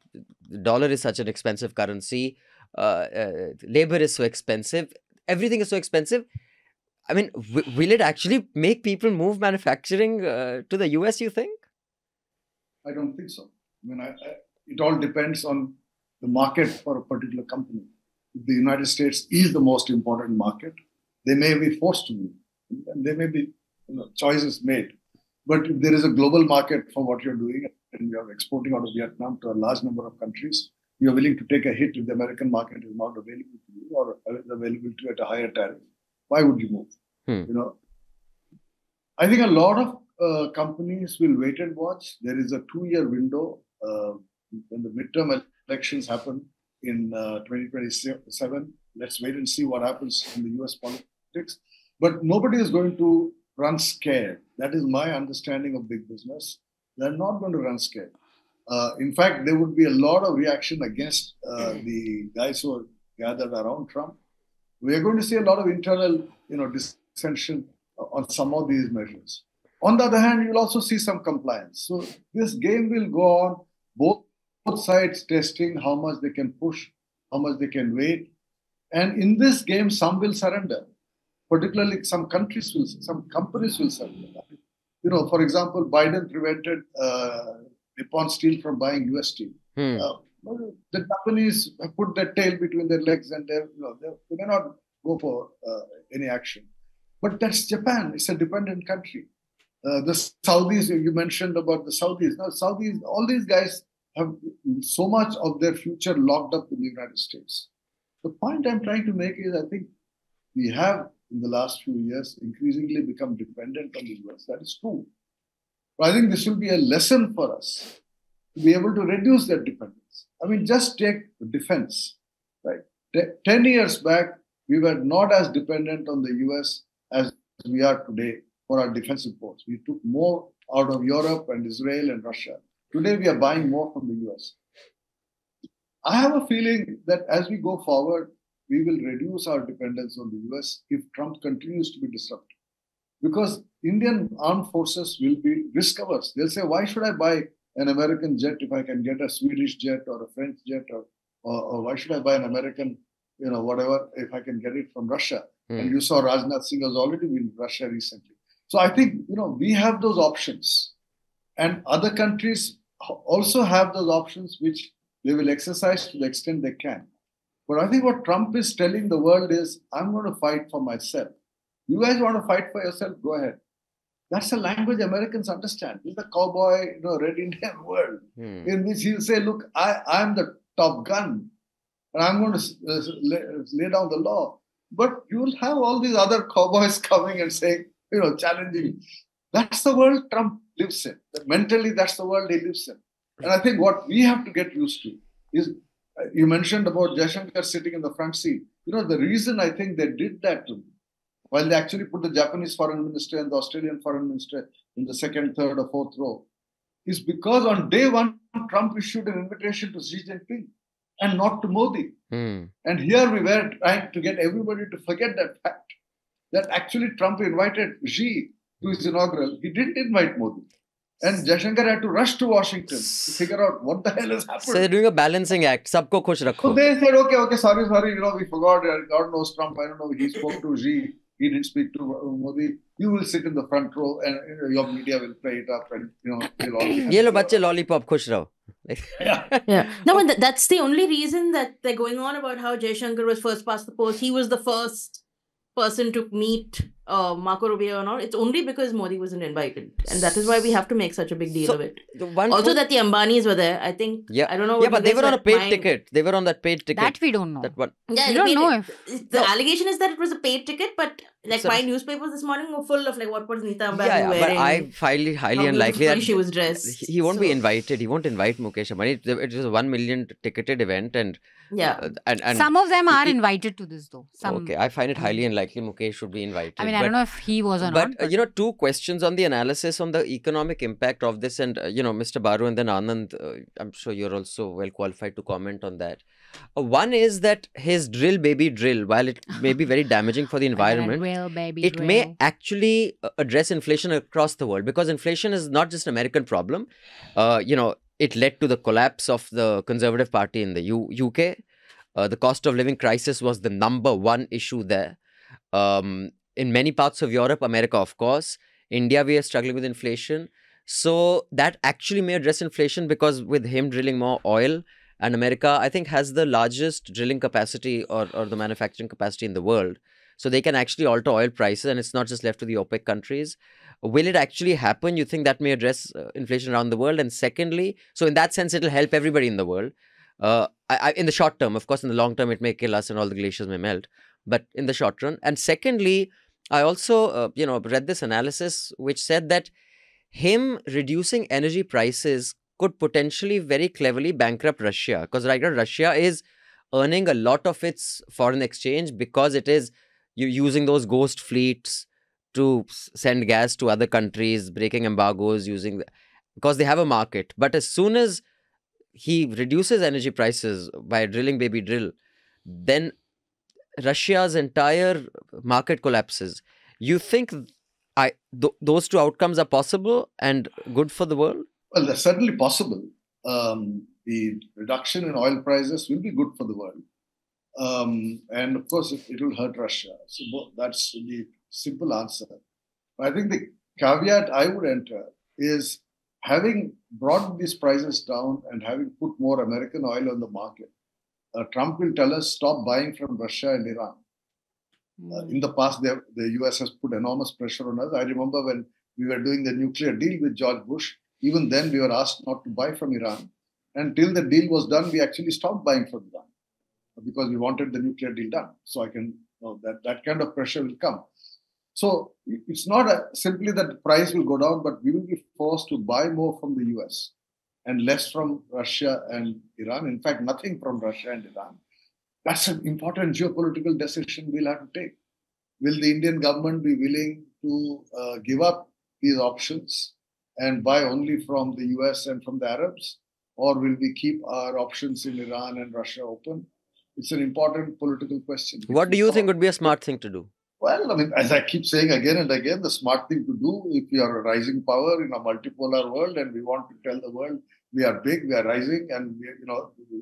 The dollar is such an expensive currency. Labor is so expensive. Everything is so expensive. Will it actually make people move manufacturing to the US, you think? I don't think so. It all depends on the market for a particular company. If the United States is the most important market, they may be forced to move. And there may be choices made. But if there is a global market for what you're doing, and you're exporting out of Vietnam to a large number of countries, you're willing to take a hit if the American market is not available to you or is available to you at a higher tariff. Why would you move? I think a lot of companies will wait and watch. There is a 2-year window when the midterm elections happen in 2027. Let's wait and see what happens in the US politics. But nobody is going to run scared. That is my understanding of big business. They're not going to run scared. In fact, there would be a lot of reaction against the guys who are gathered around Trump. We are going to see a lot of internal, dissension on some of these measures. On the other hand, you'll also see some compliance. So this game will go on, both sides testing how much they can push, how much they can wait. And in this game, some will surrender. Particularly, some companies will surrender. For example, Biden prevented Nippon Steel from buying US Steel. The companies have put their tail between their legs and they may not go for any action. But that's Japan. It's a dependent country. The Saudis, you mentioned about the Saudis. Now, Saudis, all these guys have so much of their future locked up in the United States. The point I'm trying to make is I think we have, in the last few years, increasingly become dependent on the US. That is true. But I think this will be a lesson for us to be able to reduce that dependence. I mean, just take defense. Right? 10 years back, we were not as dependent on the US as we are today for our defense imports. We took more out of Europe and Israel and Russia. Today, we are buying more from the US. I have a feeling that as we go forward, we will reduce our dependence on the US if Trump continues to be disruptive. Because Indian armed forces will be risk averse. They'll say, why should I buy an American jet if I can get a Swedish jet or a French jet, or why should I buy an American, whatever, if I can get it from Russia? And you saw Rajnath Singh has already been in Russia recently. So I think, we have those options. And other countries also have those options, which they will exercise to the extent they can. But I think what Trump is telling the world is, I'm going to fight for myself. You guys want to fight for yourself? Go ahead. That's a language Americans understand. It's the cowboy, Red Indian world, in which he'll say, look, I'm the top gun, and I'm going to lay down the law. But you'll have all these other cowboys coming and saying, challenging. That's the world Trump lives in. Mentally, that's the world he lives in. And I think what we have to get used to is, you mentioned about Jaishankar sitting in the front seat. The reason I think they did that to me, while they actually put the Japanese foreign minister and the Australian foreign minister in the second, third, or fourth row, is because on day one, Trump issued an invitation to Xi Jinping and not to Modi. And here we were trying to get everybody to forget that fact, that actually Trump invited Xi to his inaugural. He didn't invite Modi. And Jaishankar had to rush to Washington to figure out what the hell has happened. So they're doing a balancing act. Sabko khush rakho. So they said, okay, sorry, we forgot. God knows Trump. I don't know. He spoke to Xi. He didn't speak to Modi. You will sit in the front row and your media will play it up and, you'll all be Ye lo bacche lollipop khush raho. Yeah. No, but that's the only reason that they're going on about how Jaishankar was first past the post. He was the first person to meet Marco Rubio and all. It's only because Modi wasn't invited. And that is why we have to make such a big deal of it. Also that the Ambanis were there, I think. Yeah. I don't know. Yeah, but they were on a paid ticket. They were on that paid ticket. That we don't know. That one. Yeah, we don't know if... The allegation is that it was a paid ticket, but my newspapers this morning were full of what was Nita Ambani wearing. But I find highly unlikely that she was dressed. He won't be invited. He won't invite Mukesh Ambani. It was a 1 million ticketed event and and some of them are invited to this though. Okay, I find it highly unlikely Mukesh should be invited. I mean, I don't know if he was or not. But 2 questions on the analysis on the economic impact of this, and Mr. Baru and then Anand, I'm sure you're also well qualified to comment on that. One is that his drill baby drill, while it may be very damaging for the environment, may actually address inflation across the world, because inflation is not just an American problem. It led to the collapse of the Conservative Party in the UK. The cost of living crisis was the number one issue there. In many parts of Europe, America, of course, India, we are struggling with inflation. So that actually may address inflation, because with him drilling more oil, and America, I think, has the largest drilling capacity or the manufacturing capacity in the world. So they can actually alter oil prices, and it's not just left to the OPEC countries. Will it actually happen? You think that may address inflation around the world? And secondly, so in that sense, it'll help everybody in the world. In the short term, of course, in the long term, it may kill us and all the glaciers may melt. But in the short run. And secondly, I also, read this analysis which said that him reducing energy prices could potentially very cleverly bankrupt Russia. Because right now, Russia is earning a lot of its foreign exchange because it is using those ghost fleets to send gas to other countries, breaking embargoes, because they have a market. But as soon as he reduces energy prices by drilling baby drill, then Russia's entire market collapses. You think those two outcomes are possible and good for the world? Well, that's certainly possible. The reduction in oil prices will be good for the world. And of course, it will hurt Russia. So that's the simple answer. I think the caveat I would enter is having brought these prices down and having put more American oil on the market, Trump will tell us stop buying from Russia and Iran. In the past, the US has put enormous pressure on us. I remember when we were doing the nuclear deal with George Bush, even then we were asked not to buy from Iran. And till the deal was done, we actually stopped buying from Iran because we wanted the nuclear deal done. So I can know that kind of pressure will come. So it's not simply that the price will go down, but we will be forced to buy more from the US and less from Russia and Iran. In fact, nothing from Russia and Iran. That's an important geopolitical decision we'll have to take. Will the Indian government be willing to give up these options and buy only from the US and from the Arabs? Or will we keep our options in Iran and Russia open? It's an important political question. What do you think would be a smart thing to do? Well, I mean, as I keep saying again and again, the smart thing to do if we are a rising power in a multipolar world and we want to tell the world we are big, we are rising, and we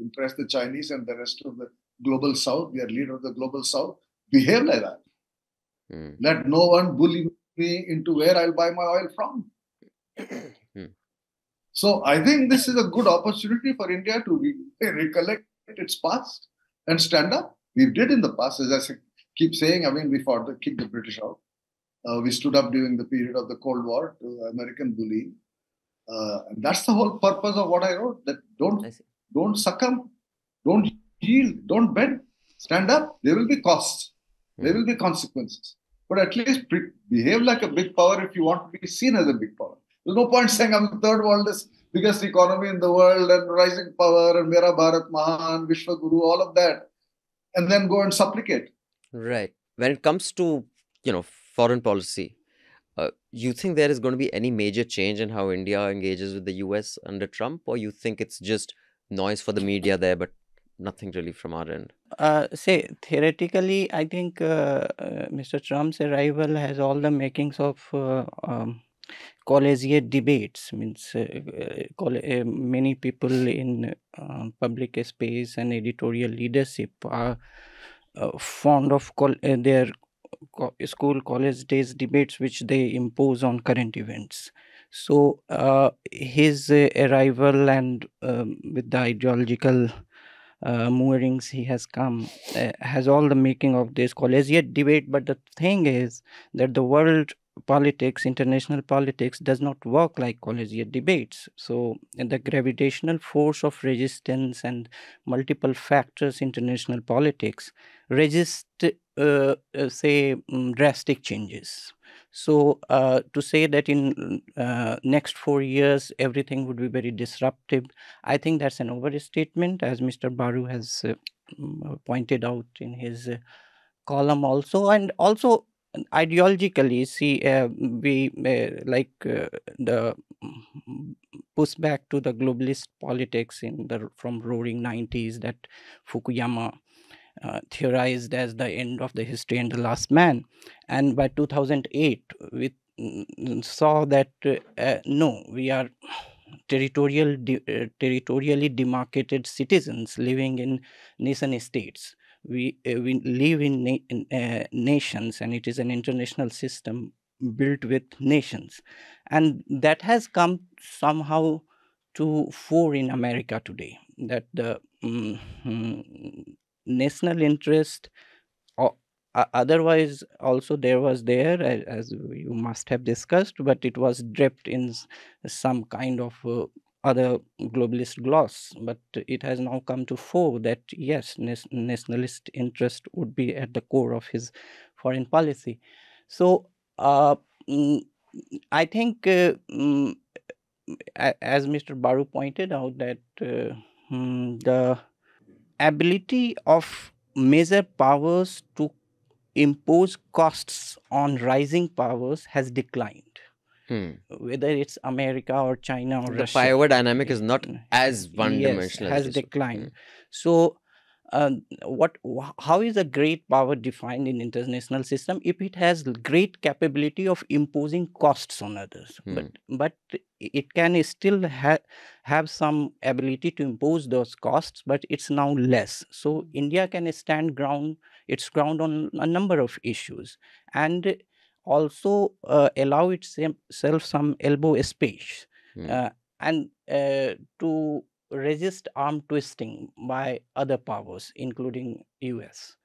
impress the Chinese and the rest of the global South, we are leader of the global South, behave like that. Let no one bully me into where I'll buy my oil from. So I think this is a good opportunity for India to recollect its past and stand up. We did in the past, as I keep saying. I mean, we fought to kick the British out. We stood up during the period of the Cold War to American bullying. And that's the whole purpose of what I wrote, that don't succumb, don't yield, don't bend, stand up. There will be costs. There will be consequences. But at least behave like a big power if you want to be seen as a big power. There's no point saying I'm the third world's biggest economy in the world and rising power and Mera Bharat Mahan, Vishwaguru, all of that, and then go and supplicate. Right. When it comes to, foreign policy, you think there is going to be any major change in how India engages with the US under Trump, or you think it's just noise for the media there, but nothing really from our end? Theoretically, I think Mr. Trump's arrival has all the makings of collegiate debates. Means many people in public space and editorial leadership are fond of their school college days debates, which they impose on current events. So his arrival and with the ideological moorings he has come has all the making of this collegiate debate. But the thing is that the world politics, international politics, does not work like collegiate debates. So the gravitational force of resistance and multiple factors international politics resist drastic changes. So to say that in next 4 years everything would be very disruptive, I think that's an overstatement, as Mr. Baru has pointed out in his column also. And also ideologically, we like the pushback to the globalist politics from roaring 90s that Fukuyama theorized as the end of the history and the last man. And by 2008, we saw that no, we are territorially demarcated citizens living in nation states. We live in nations, and it is an international system built with nations. And that has come somehow to fore in America today, that the national interest, otherwise also there was there, as you must have discussed, but it was draped in some kind of other globalist gloss. But it has now come to fore that yes, nationalist interest would be at the core of his foreign policy. So I think as Mr. Baru pointed out, that the ability of major powers to impose costs on rising powers has declined. whether it's America or China or The Russia. power dynamic is not as Yes, one-dimensional as has it used to be. declined. So, how is a great power defined in international system? If it has great capability of imposing costs on others, but it can still have some ability to impose those costs, but it's now less. So India can stand its ground on a number of issues, and also allow itself some elbow space, and to resist arm twisting by other powers, including US.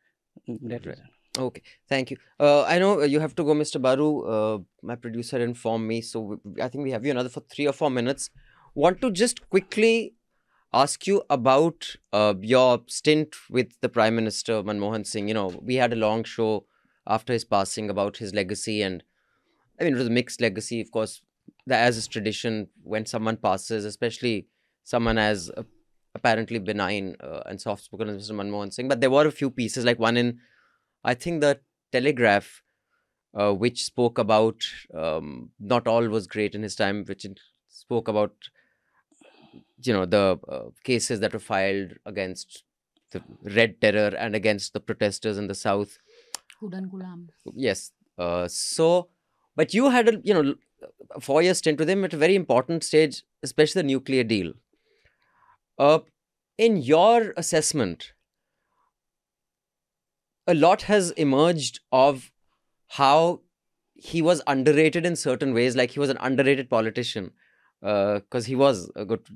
That is. Okay, thank you. I know you have to go, Mr. Baru. My producer informed me, so I think we have you another for 3 or 4 minutes. Want to just quickly ask you about your stint with the Prime Minister Manmohan Singh. You know, we had a long show after his passing about his legacy, and I mean, it was a mixed legacy, of course. As is tradition, when someone passes, especially someone as apparently benign and soft-spoken as Mr. Manmohan Singh, but there were a few pieces, like one in, I think, the Telegraph, which spoke about not all was great in his time, which spoke about, you know, the cases that were filed against the Red Terror and against the protesters in the South. Hudan Gulam. Yes. But you had a, 4-year stint with him at a very important stage, especially the nuclear deal. In your assessment, a lot has emerged of how he was underrated in certain ways, like he was an underrated politician, because he was a good,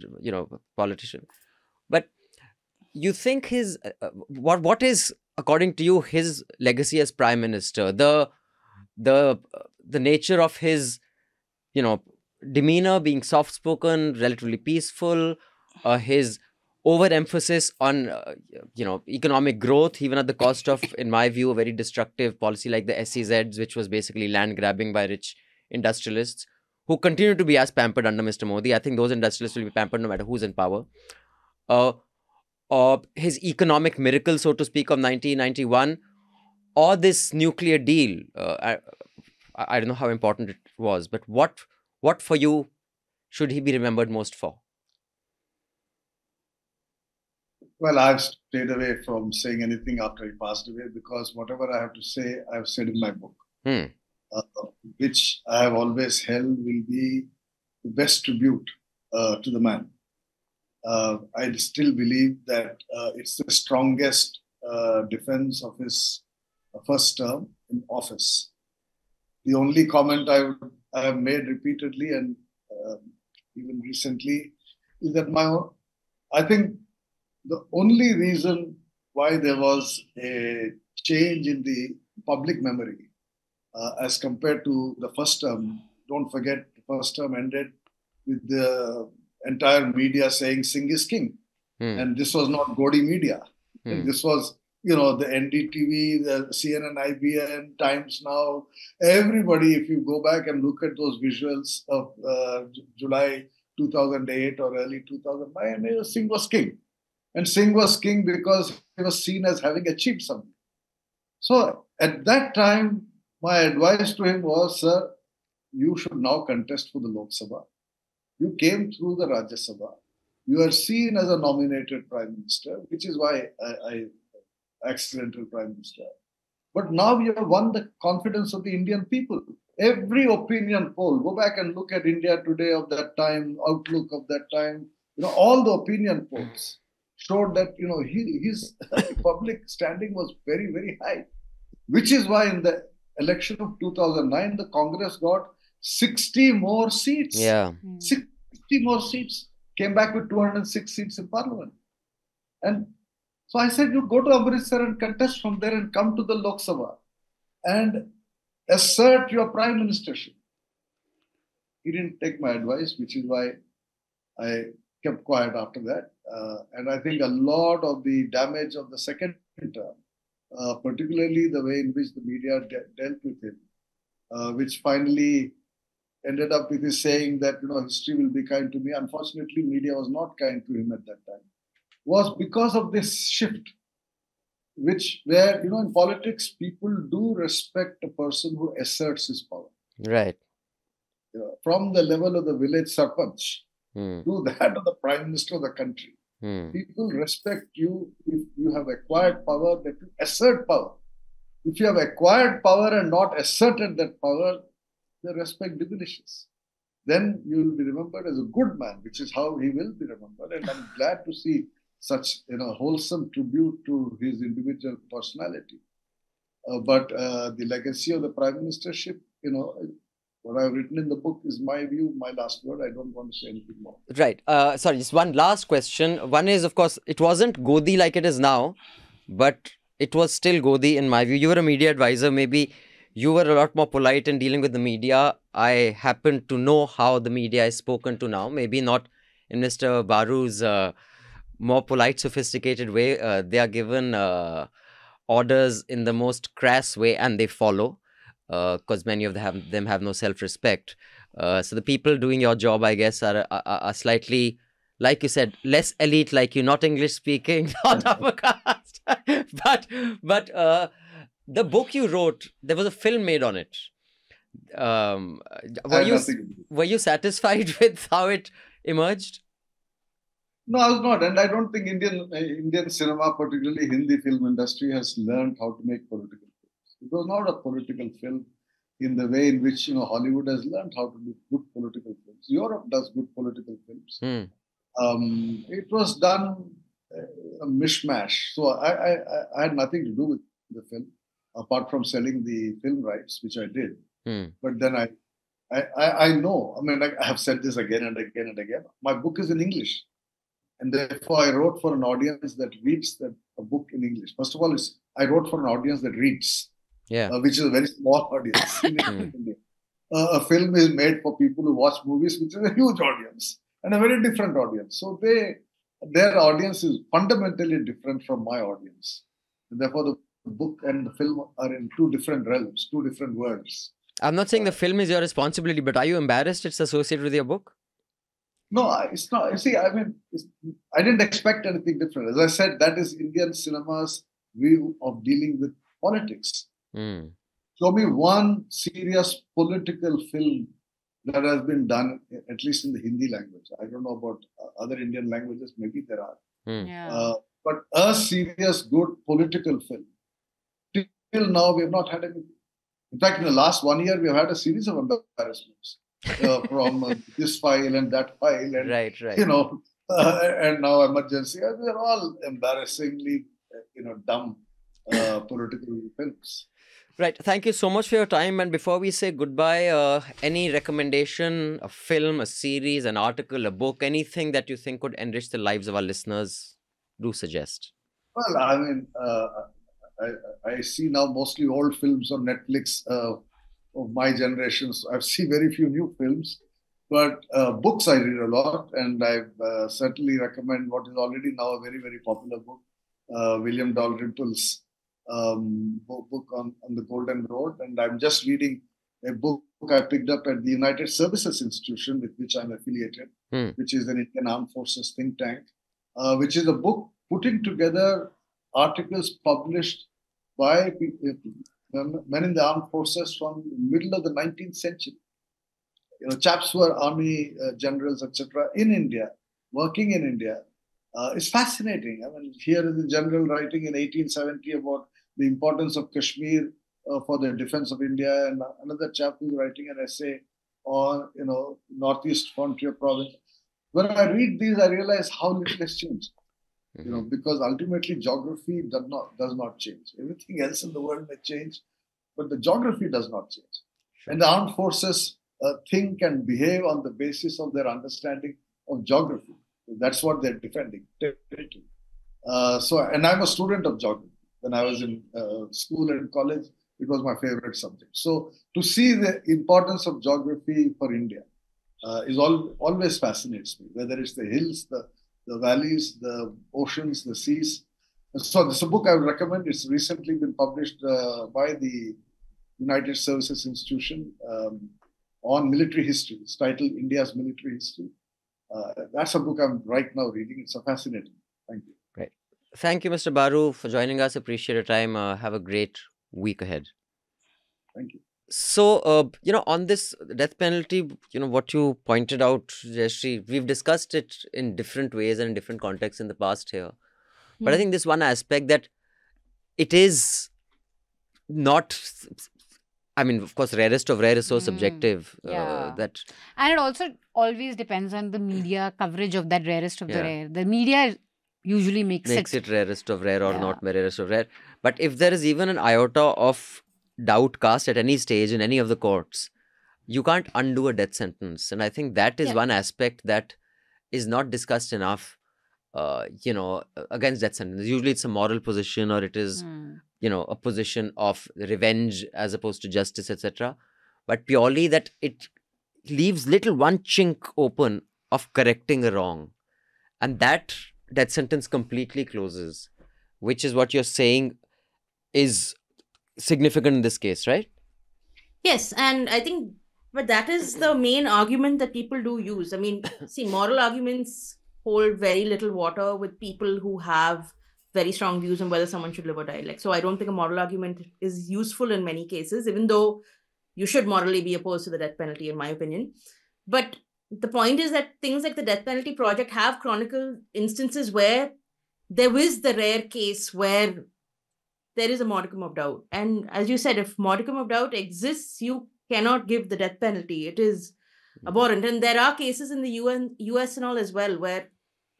politician. But you think his, what is, according to you, his legacy as Prime Minister? The nature of his, demeanor, being soft-spoken, relatively peaceful, his overemphasis on, economic growth, even at the cost of, in my view, a very destructive policy like the SEZs, which was basically land grabbing by rich industrialists, who continue to be as pampered under Mr. Modi. I think those industrialists will be pampered no matter who's in power. His economic miracle, so to speak, of 1991, or this nuclear deal. I don't know how important it was, but what for you should he be remembered most for? Well, I've stayed away from saying anything after he passed away, because whatever I have to say, I've said in my book, which I have always held will be the best tribute to the man. I still believe that it's the strongest defense of his first term in office. The only comment I have made repeatedly and even recently is that I think the only reason why there was a change in the public memory as compared to the first term, don't forget the first term ended with the entire media saying Singh is king. And this was not gaudy media. And this was, the NDTV, the CNN, IBN, Times Now, everybody, if you go back and look at those visuals of July 2008 or early 2009, Singh was king. And Singh was king because he was seen as having achieved something. So at that time, my advice to him was, sir, you should now contest for the Lok Sabha. You came through the Rajya Sabha. You are seen as a nominated Prime Minister, which is why I accidental Prime Minister. But now you have won the confidence of the Indian people. Every opinion poll, go back and look at India Today of that time, Outlook of that time, all the opinion polls showed that, his public standing was very, very high, which is why in the election of 2009, the Congress got 60 more seats. Yeah. 60 more seats. Came back with 206 seats in Parliament. And so I said, you go to Amritsar and contest from there and come to the Lok Sabha and assert your prime ministership. He didn't take my advice, which is why I kept quiet after that. And I think a lot of the damage of the second term, particularly the way in which the media dealt with him, which finally ended up with his saying that, history will be kind to me. Unfortunately, media was not kind to him at that time. Was because of this shift, where, in politics, people do respect a person who asserts his power. Right. from the level of the village sarpanch Hmm. to that of the Prime Minister of the country. Hmm. People respect you if you have acquired power, that you assert power. If you have acquired power and not asserted that power, the respect diminishes. Then you will be remembered as a good man, which is how he will be remembered. And I'm glad to see such wholesome tribute to his individual personality. But the legacy of the Prime Ministership, what I've written in the book is my view, my last word. I don't want to say anything more. Right. Sorry, just one last question. One is, of course, it wasn't Godi like it is now, but it was still Godi in my view. You were a media advisor. Maybe you were a lot more polite in dealing with the media. I happen to know how the media is spoken to now. Maybe not in Mr. Baru's more polite, sophisticated way. They are given orders in the most crass way and they follow, because many of them have no self-respect. So the people doing your job, I guess, are slightly, like you said, less elite like you, not English speaking, not upper caste. but the book you wrote, there was a film made on it. Were you satisfied with how it emerged? No, I was not. And I don't think Indian cinema, particularly Hindi film industry, has learned how to make political films. It was not a political film in the way in which Hollywood has learned how to do good political films. Europe does good political films. It was done a mishmash. So I had nothing to do with the film, apart from selling the film rights, which I did. But then I know, I have said this again and again and again. My book is in English. And therefore, I wrote for an audience that reads a book in English. First of all, I wrote for an audience that reads, which is a very small audience in India. A film is made for people who watch movies, which is a huge audience and a very different audience. So their audience is fundamentally different from my audience. And therefore, the book and the film are in two different realms, two different worlds. I'm not saying the film is your responsibility, but are you embarrassed it's associated with your book? No, it's not. You see, I didn't expect anything different. As I said, that is Indian cinema's view of dealing with politics. Show me one serious political film that has been done, at least in the Hindi language. I don't know about other Indian languages. Maybe there are. But a serious, good political film. Till now, we have not had anything. In fact, in the last 1 year, we have had a series of embarrassments. From this file and that file, and right. And now emergency. They're all embarrassingly, dumb political films. Right. Thank you so much for your time. And before we say goodbye, any recommendation, a film, a series, an article, a book, anything that you think could enrich the lives of our listeners, do suggest. Well, I see now mostly old films on Netflix. Of my generation, so I've seen very few new films, but books I read a lot, and I certainly recommend what is already now a very, very popular book, William Dalrymple's book on the Golden Road. And I'm just reading a book I picked up at the United Services Institution, with which I'm affiliated, which is an Indian Armed Forces think tank, which is a book putting together articles published by men in the armed forces from the middle of the 19th century. Chaps who are army generals, etc., in India, working in India. It's fascinating. Here is the general writing in 1870 about the importance of Kashmir for the defense of India, and another chap who's writing an essay on, Northeast Frontier Province. When I read these, I realize how little has changed. Because ultimately geography does not change. Everything else in the world may change, but the geography does not change. And the armed forces think and behave on the basis of their understanding of geography. That's what they're defending. And I'm a student of geography. When I was in school and college, it was my favorite subject. So to see the importance of geography for India always fascinates me, whether it's the hills, the valleys, the oceans, the seas. So this is a book I would recommend. It's recently been published by the United Services Institution on military history. It's titled India's Military History. That's a book I'm right now reading. It's fascinating. Thank you. Great. Thank you, Mr. Baru, for joining us. Appreciate your time. Have a great week ahead. Thank you. So, on this death penalty, what you pointed out, Jayashree, we've discussed it in different ways and in different contexts in the past here. But I think this one aspect that it is not, I mean, of course, rarest of rare is so subjective Yeah. that. And it also always depends on the media coverage of that rarest of the Yeah. rare. The media usually makes it rarest of rare or Yeah. not rarest of rare. But if there is even an iota of doubt cast at any stage in any of the courts, you can't undo a death sentence. And I think that is Yeah. one aspect that is not discussed enough, against death sentence. Usually it's a moral position, or it is, a position of revenge as opposed to justice, etc. But purely that it leaves little one chink open of correcting a wrong. And that death sentence completely closes, which is what you're saying is significant in this case, right? Yes, and I think, but that is the main argument that people do use. I mean, see, moral arguments hold very little water with people who have very strong views on whether someone should live or die. So I don't think a moral argument is useful in many cases, even though you should morally be opposed to the death penalty, in my opinion. But the point is that things like the death penalty project have chronicled instances where there is the rare case where there is a modicum of doubt. And as you said, if modicum of doubt exists, you cannot give the death penalty. It is abhorrent. And there are cases in the US and all as well, where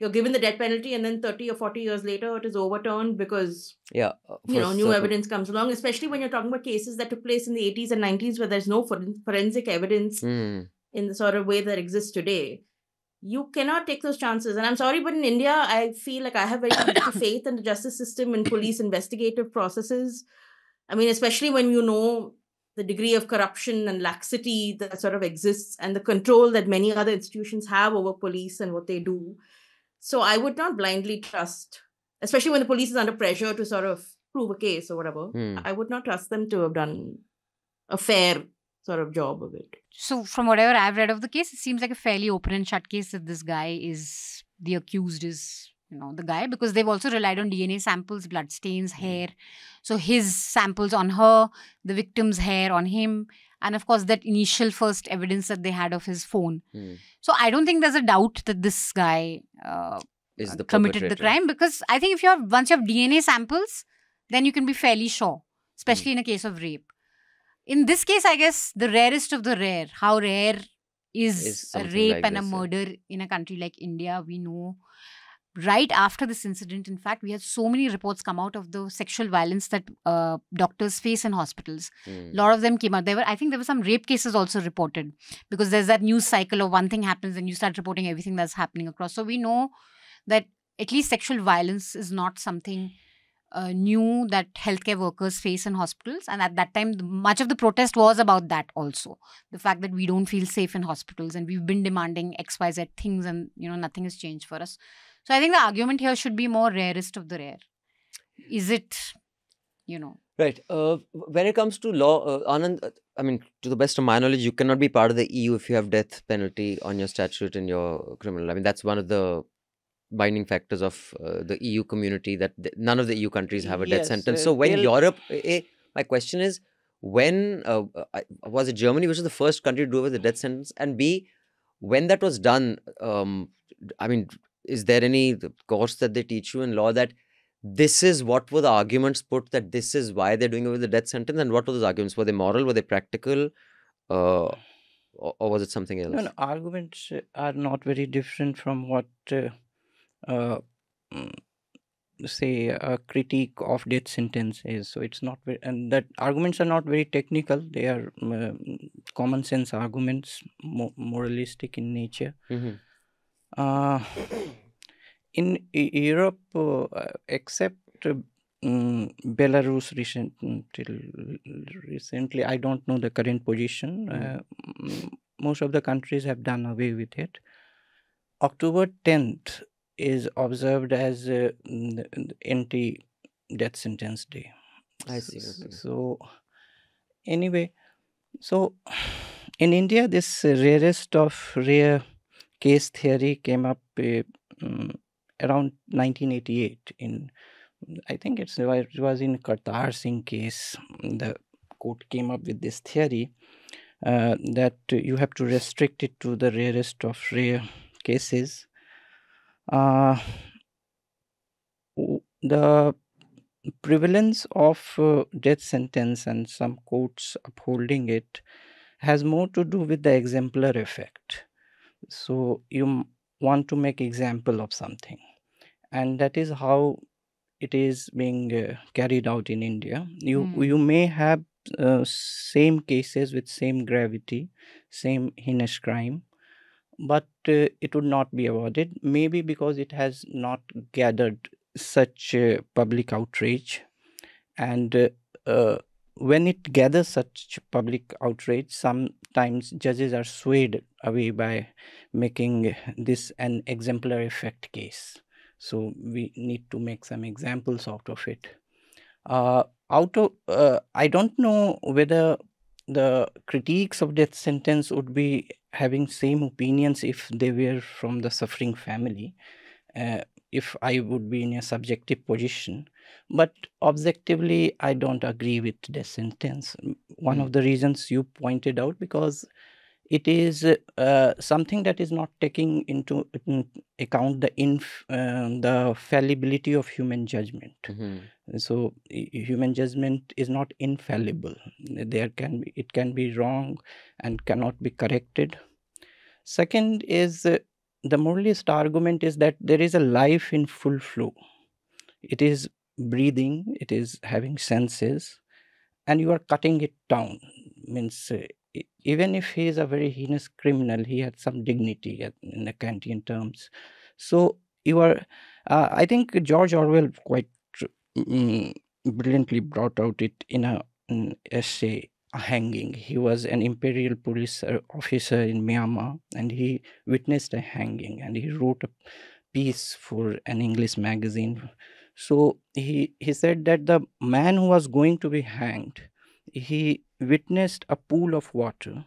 you're given the death penalty and then 30 or 40 years later, it is overturned because, new evidence comes along, especially when you're talking about cases that took place in the 80s and 90s where there's no forensic evidence in the sort of way that exists today. You cannot take those chances. And I'm sorry, but in India, I feel like I have very little faith in the justice system and police investigative processes. I mean, especially when you know the degree of corruption and laxity that sort of exists and the control that many other institutions have over police and what they do. So I would not blindly trust, especially when the police is under pressure to sort of prove a case or whatever. I would not trust them to have done a fair sort of job of it. So from whatever I've read of the case, it seems like a fairly open and shut case that this guy is, the accused is, the guy, because they've also relied on DNA samples, blood stains, hair. So his samples on her, the victim's hair on him, and of course that initial first evidence that they had of his phone. So I don't think there's a doubt that this guy is the committed the crime, because I think once you have DNA samples, then you can be fairly sure, especially in a case of rape. In this case, I guess the rarest of the rare, how rare is a rape like and this, a murder in a country like India? We know right after this incident, in fact, we had so many reports come out of the sexual violence that doctors face in hospitals. A lot of them came out. I think there were some rape cases also reported, because there's that news cycle of one thing happens and you start reporting everything that's happening across. So we know that at least sexual violence is not something new that healthcare workers face in hospitals. And at that time, much of the protest was about that also. The fact that we don't feel safe in hospitals and we've been demanding XYZ things and, nothing has changed for us. So I think the argument here should be more rarest of the rare. Is it, Right. When it comes to law, Anand, I mean, to the best of my knowledge, you cannot be part of the EU if you have death penalty on your statute in your criminal. I mean, that's one of the binding factors of the EU community, that none of the EU countries have a death sentence. So when Europe, my question is, when was it Germany, which was the first country to do with the death sentence? And B, when that was done, I mean, is there any course that they teach you in law that this is what were the arguments put, that this is why they're doing it with the death sentence? And what were those arguments? Were they moral? Were they practical? Or was it something else? No, arguments are not very different from what say a critique of death sentence is. So it's not very, and that arguments are not very technical. They are common sense arguments, moralistic in nature. In Europe, except Belarus recently, I don't know the current position. Most of the countries have done away with it. October 10th is observed as anti-death sentence day. I see. Okay. So anyway, so in India, this rarest of rare case theory came up around 1988. I think it was in Kartar Singh case. The court came up with this theory that you have to restrict it to the rarest of rare cases. The prevalence of death sentence and some courts upholding it has more to do with the exemplar effect. So you want to make example of something, and that is how it is being carried out in India. You may have same cases with same gravity, same heinous crime, but it would not be awarded, maybe because it has not gathered such public outrage. And when it gathers such public outrage, sometimes judges are swayed away by making this an exemplar effect case. So we need to make some examples out of it. I don't know whether the critiques of death sentence would be having same opinions if they were from the suffering family, if I would be in a subjective position. But objectively, I don't agree with death sentence. One of the reasons you pointed out, because it is something that is not taking into account the fallibility of human judgment. So human judgment is not infallible. It can be wrong and cannot be corrected. Second is the moralist argument is that there is a life in full flow. It is breathing, it is having senses, and you are cutting it down. Means even if he is a very heinous criminal, he had some dignity in the Kantian terms. So you are, I think George Orwell quite brilliantly brought out it in an essay, A Hanging. He was an imperial police officer in Myanmar, and he witnessed a hanging, and he wrote a piece for an English magazine. So he said that the man who was going to be hanged, he witnessed a pool of water,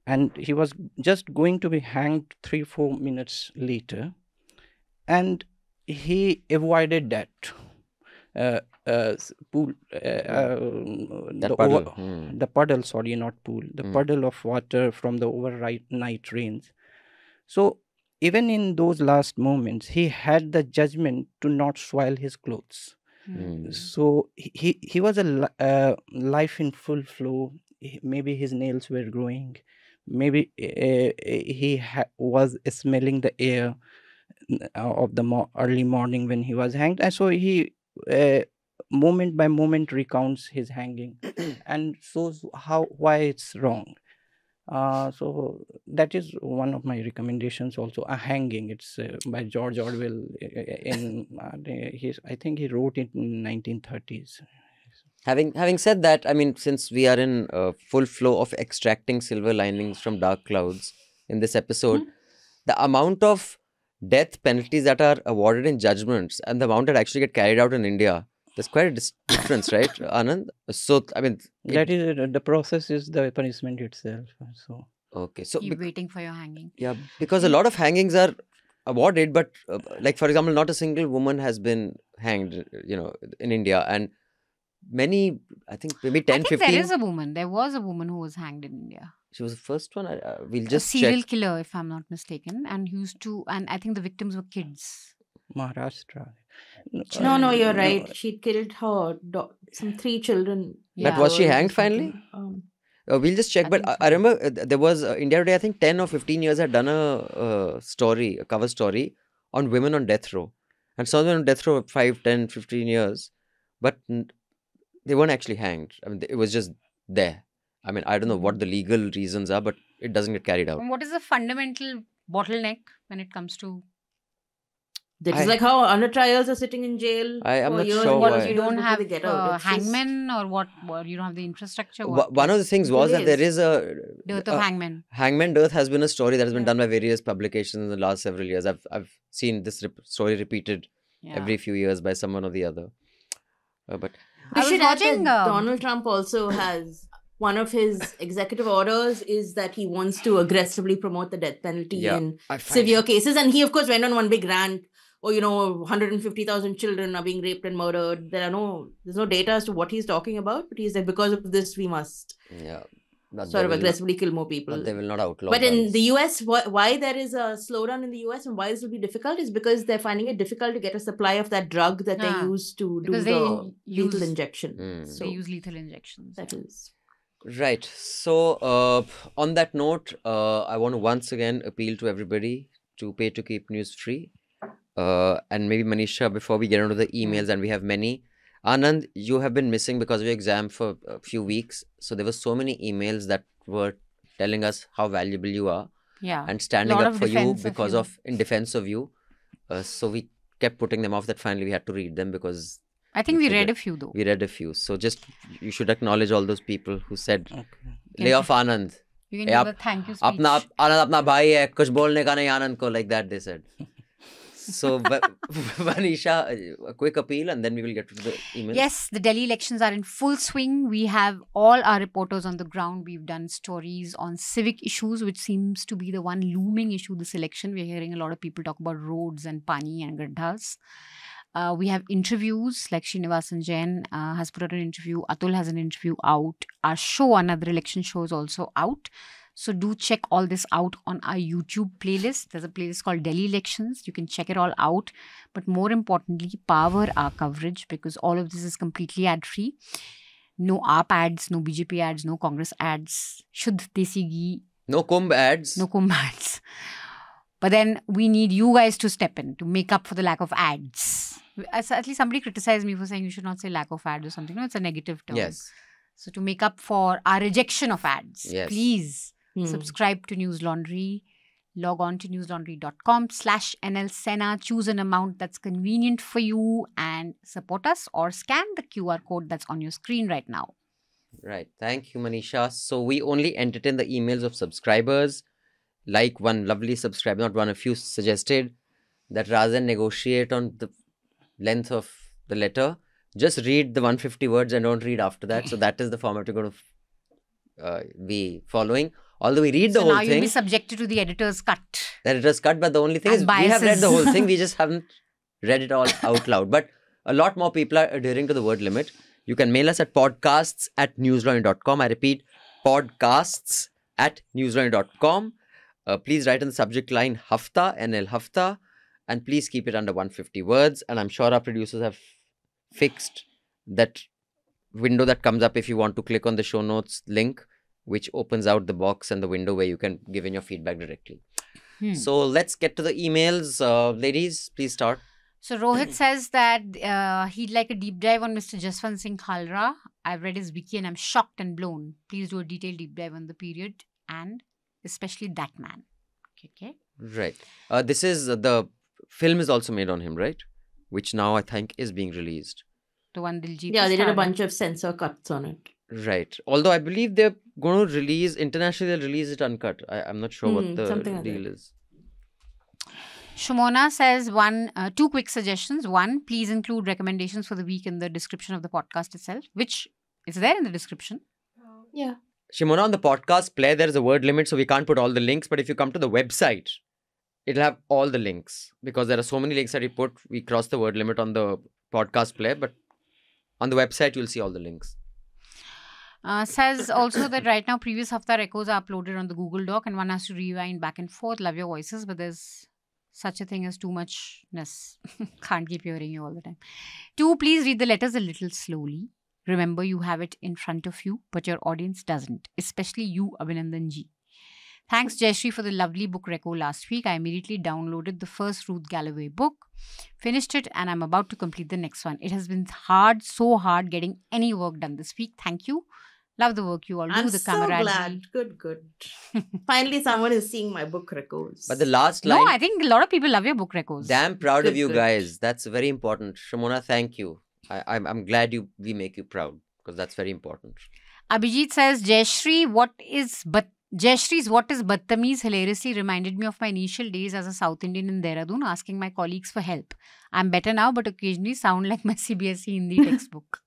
and he was just going to be hanged 3-4 minutes later, and he avoided that pool, the puddle, sorry, not pool, the puddle of water from the overnight rains. So even in those last moments, he had the judgment to not soil his clothes. So he was a life in full flow. Maybe his nails were growing. Maybe he was smelling the air of the early morning when he was hanged. And so he moment by moment recounts his hanging and shows why it's wrong. So that is one of my recommendations also, A Hanging. It's by George Orwell. I think he wrote it in 1930s. Having said that, I mean, since we are in full flow of extracting silver linings from dark clouds in this episode, the amount of death penalties that are awarded in judgments and the amount that actually get carried out in India, there's quite a difference, right, Anand? So, I mean... That is, the process is the punishment itself. So okay, so... Keep waiting for your hanging. Yeah, because a lot of hangings are awarded, but like, for example, not a single woman has been hanged, in India. And many, I think maybe 10, 15... There was a woman who was hanged in India. She was the first one. We'll just a serial killer, if I'm not mistaken. And I think the victims were kids. Maharashtra. No, you're right. She killed some 3 children. But was she hanged finally? We'll just check. But I remember there was India Today, I think 10 or 15 years had done a cover story on women on death row. And some of them on death row 5, 10, 15 years. But they weren't actually hanged. I mean, it was just there. I mean, I don't know what the legal reasons are, but it doesn't get carried out. And what is the fundamental bottleneck when it comes to... That is like how under trials are sitting in jail. I'm not sure why. You don't have hangmen or what? You don't have the infrastructure? One of the things was that there is a... dearth of hangmen. Hangman dearth has been a story that has been done by various publications in the last several years. I've seen this story repeated every few years by someone or the other. But we should add that Donald Trump also has... One of his executive orders is that he wants to aggressively promote the death penalty in severe cases. And he, of course, went on one big rant or, 150,000 children are being raped and murdered. There's no data as to what he's talking about, but he said because of this, we must sort of aggressively kill more people. But they will not outlaw But guns. in the US, why there is a slowdown in the US and why this will be difficult is because they're finding it difficult to get a supply of that drug that they use to do the lethal injection. So they use lethal injections. That is. Right. So, on that note, I want to once again appeal to everybody to pay to keep news free. And maybe Manisha, before we get into the emails, and we have many. Anand, you have been missing because of your exam for a few weeks. So there were so many emails that were telling us how valuable you are. Yeah. And standing up for you because of in defense of you. So we kept putting them off that finally we had to read them because I think we read a few though. We read a few. So just you should acknowledge all those people who said, lay off Anand. You can do the thank you speech. Anand apna bhai hai, kuch bolne ka nahi Anand ko, like that they said. So, Manisha, a quick appeal and then we will get to the email. Yes, the Delhi elections are in full swing. We have all our reporters on the ground. We've done stories on civic issues, which seems to be the one looming issue this election. We're hearing a lot of people talk about roads and pani and gaddhas. We have interviews like Srinivasan Jain has put out an interview. Atul has an interview out. Our show, another election show, is also out. So do check all this out on our YouTube playlist. There's a playlist called Delhi Elections. You can check it all out. But more importantly, power our coverage because all of this is completely ad-free. No AAP ads, no BJP ads, no Congress ads. Shuddh Desi Ghee. No Kumbh ads. No Kumbh ads. But then we need you guys to step in to make up for the lack of ads. At least somebody criticized me for saying you should not say lack of ads or something. No, it's a negative term. Yes. So to make up for our rejection of ads, please subscribe to Newslaundry. Log on to newslaundry.com/NLSena. Choose an amount that's convenient for you and support us or scan the QR code that's on your screen right now. Right. Thank you, Manisha. So we only entertain the emails of subscribers. Like one lovely subscriber, not one, a few suggested that rather than negotiate on the length of the letter, just read the 150 words and don't read after that. So that is the format we're going to be following. Although we read the whole thing. So now you'll be subjected to the editor's cut. The editor's cut, but the only thing is we have read the whole thing. We just haven't read it all out loud. But a lot more people are adhering to the word limit. You can mail us at podcasts@newslaundry.com. I repeat, podcasts@newslaundry.com. Please write in the subject line Hafta, NL Hafta. And please keep it under 150 words. And I'm sure our producers have fixed that window that comes up if you want to click on the show notes link, which opens out the box and the window where you can give in your feedback directly. So let's get to the emails. Ladies, please start. So Rohit says that he'd like a deep dive on Mr. Jaswant Singh Khalra. I've read his wiki and I'm shocked and blown. Please do a detailed deep dive on the period and especially that man. Okay. Right. This is the film is also made on him, right? Which now I think is being released. The one Diljit. Yeah, they did a bunch of censor cuts on it. Right. Although I believe they're going to release, internationally they'll release it uncut. I'm not sure what the deal is. Shimona says two quick suggestions. One, please include recommendations for the week in the description of the podcast itself, which is there in the description. Yeah. Shimona, on the podcast player, there is a word limit, so we can't put all the links. But if you come to the website, it'll have all the links because there are so many links that we cross the word limit on the podcast player. But on the website, you'll see all the links. Says also that right now previous Hafta records are uploaded on the Google Doc and one has to rewind back and forth. Love your voices, but there's such a thing as too muchness. Can't keep hearing you all the time. 2, please read the letters a little slowly. Remember, you have it in front of you, but your audience doesn't. Especially you, Abhinandan ji. Thanks, Jayashree, for the lovely book reco last week. I immediately downloaded the first Ruth Galloway book, finished it, and I'm about to complete the next one. It has been so hard getting any work done this week. Thank you. Love the work you all do. I'm the so camaraderie. glad. Good. Finally, someone is seeing my book recos. But the last line... No, I think a lot of people love your book recos. Damn proud of you guys. That's very important. Shimona, thank you. I'm glad we make you proud because that's very important. Abhijit says, Jayashree, Jayashree's What is Badtameez hilariously reminded me of my initial days as a South Indian in Dehradun, asking my colleagues for help. I'm better now, but occasionally sound like my CBSE Hindi textbook.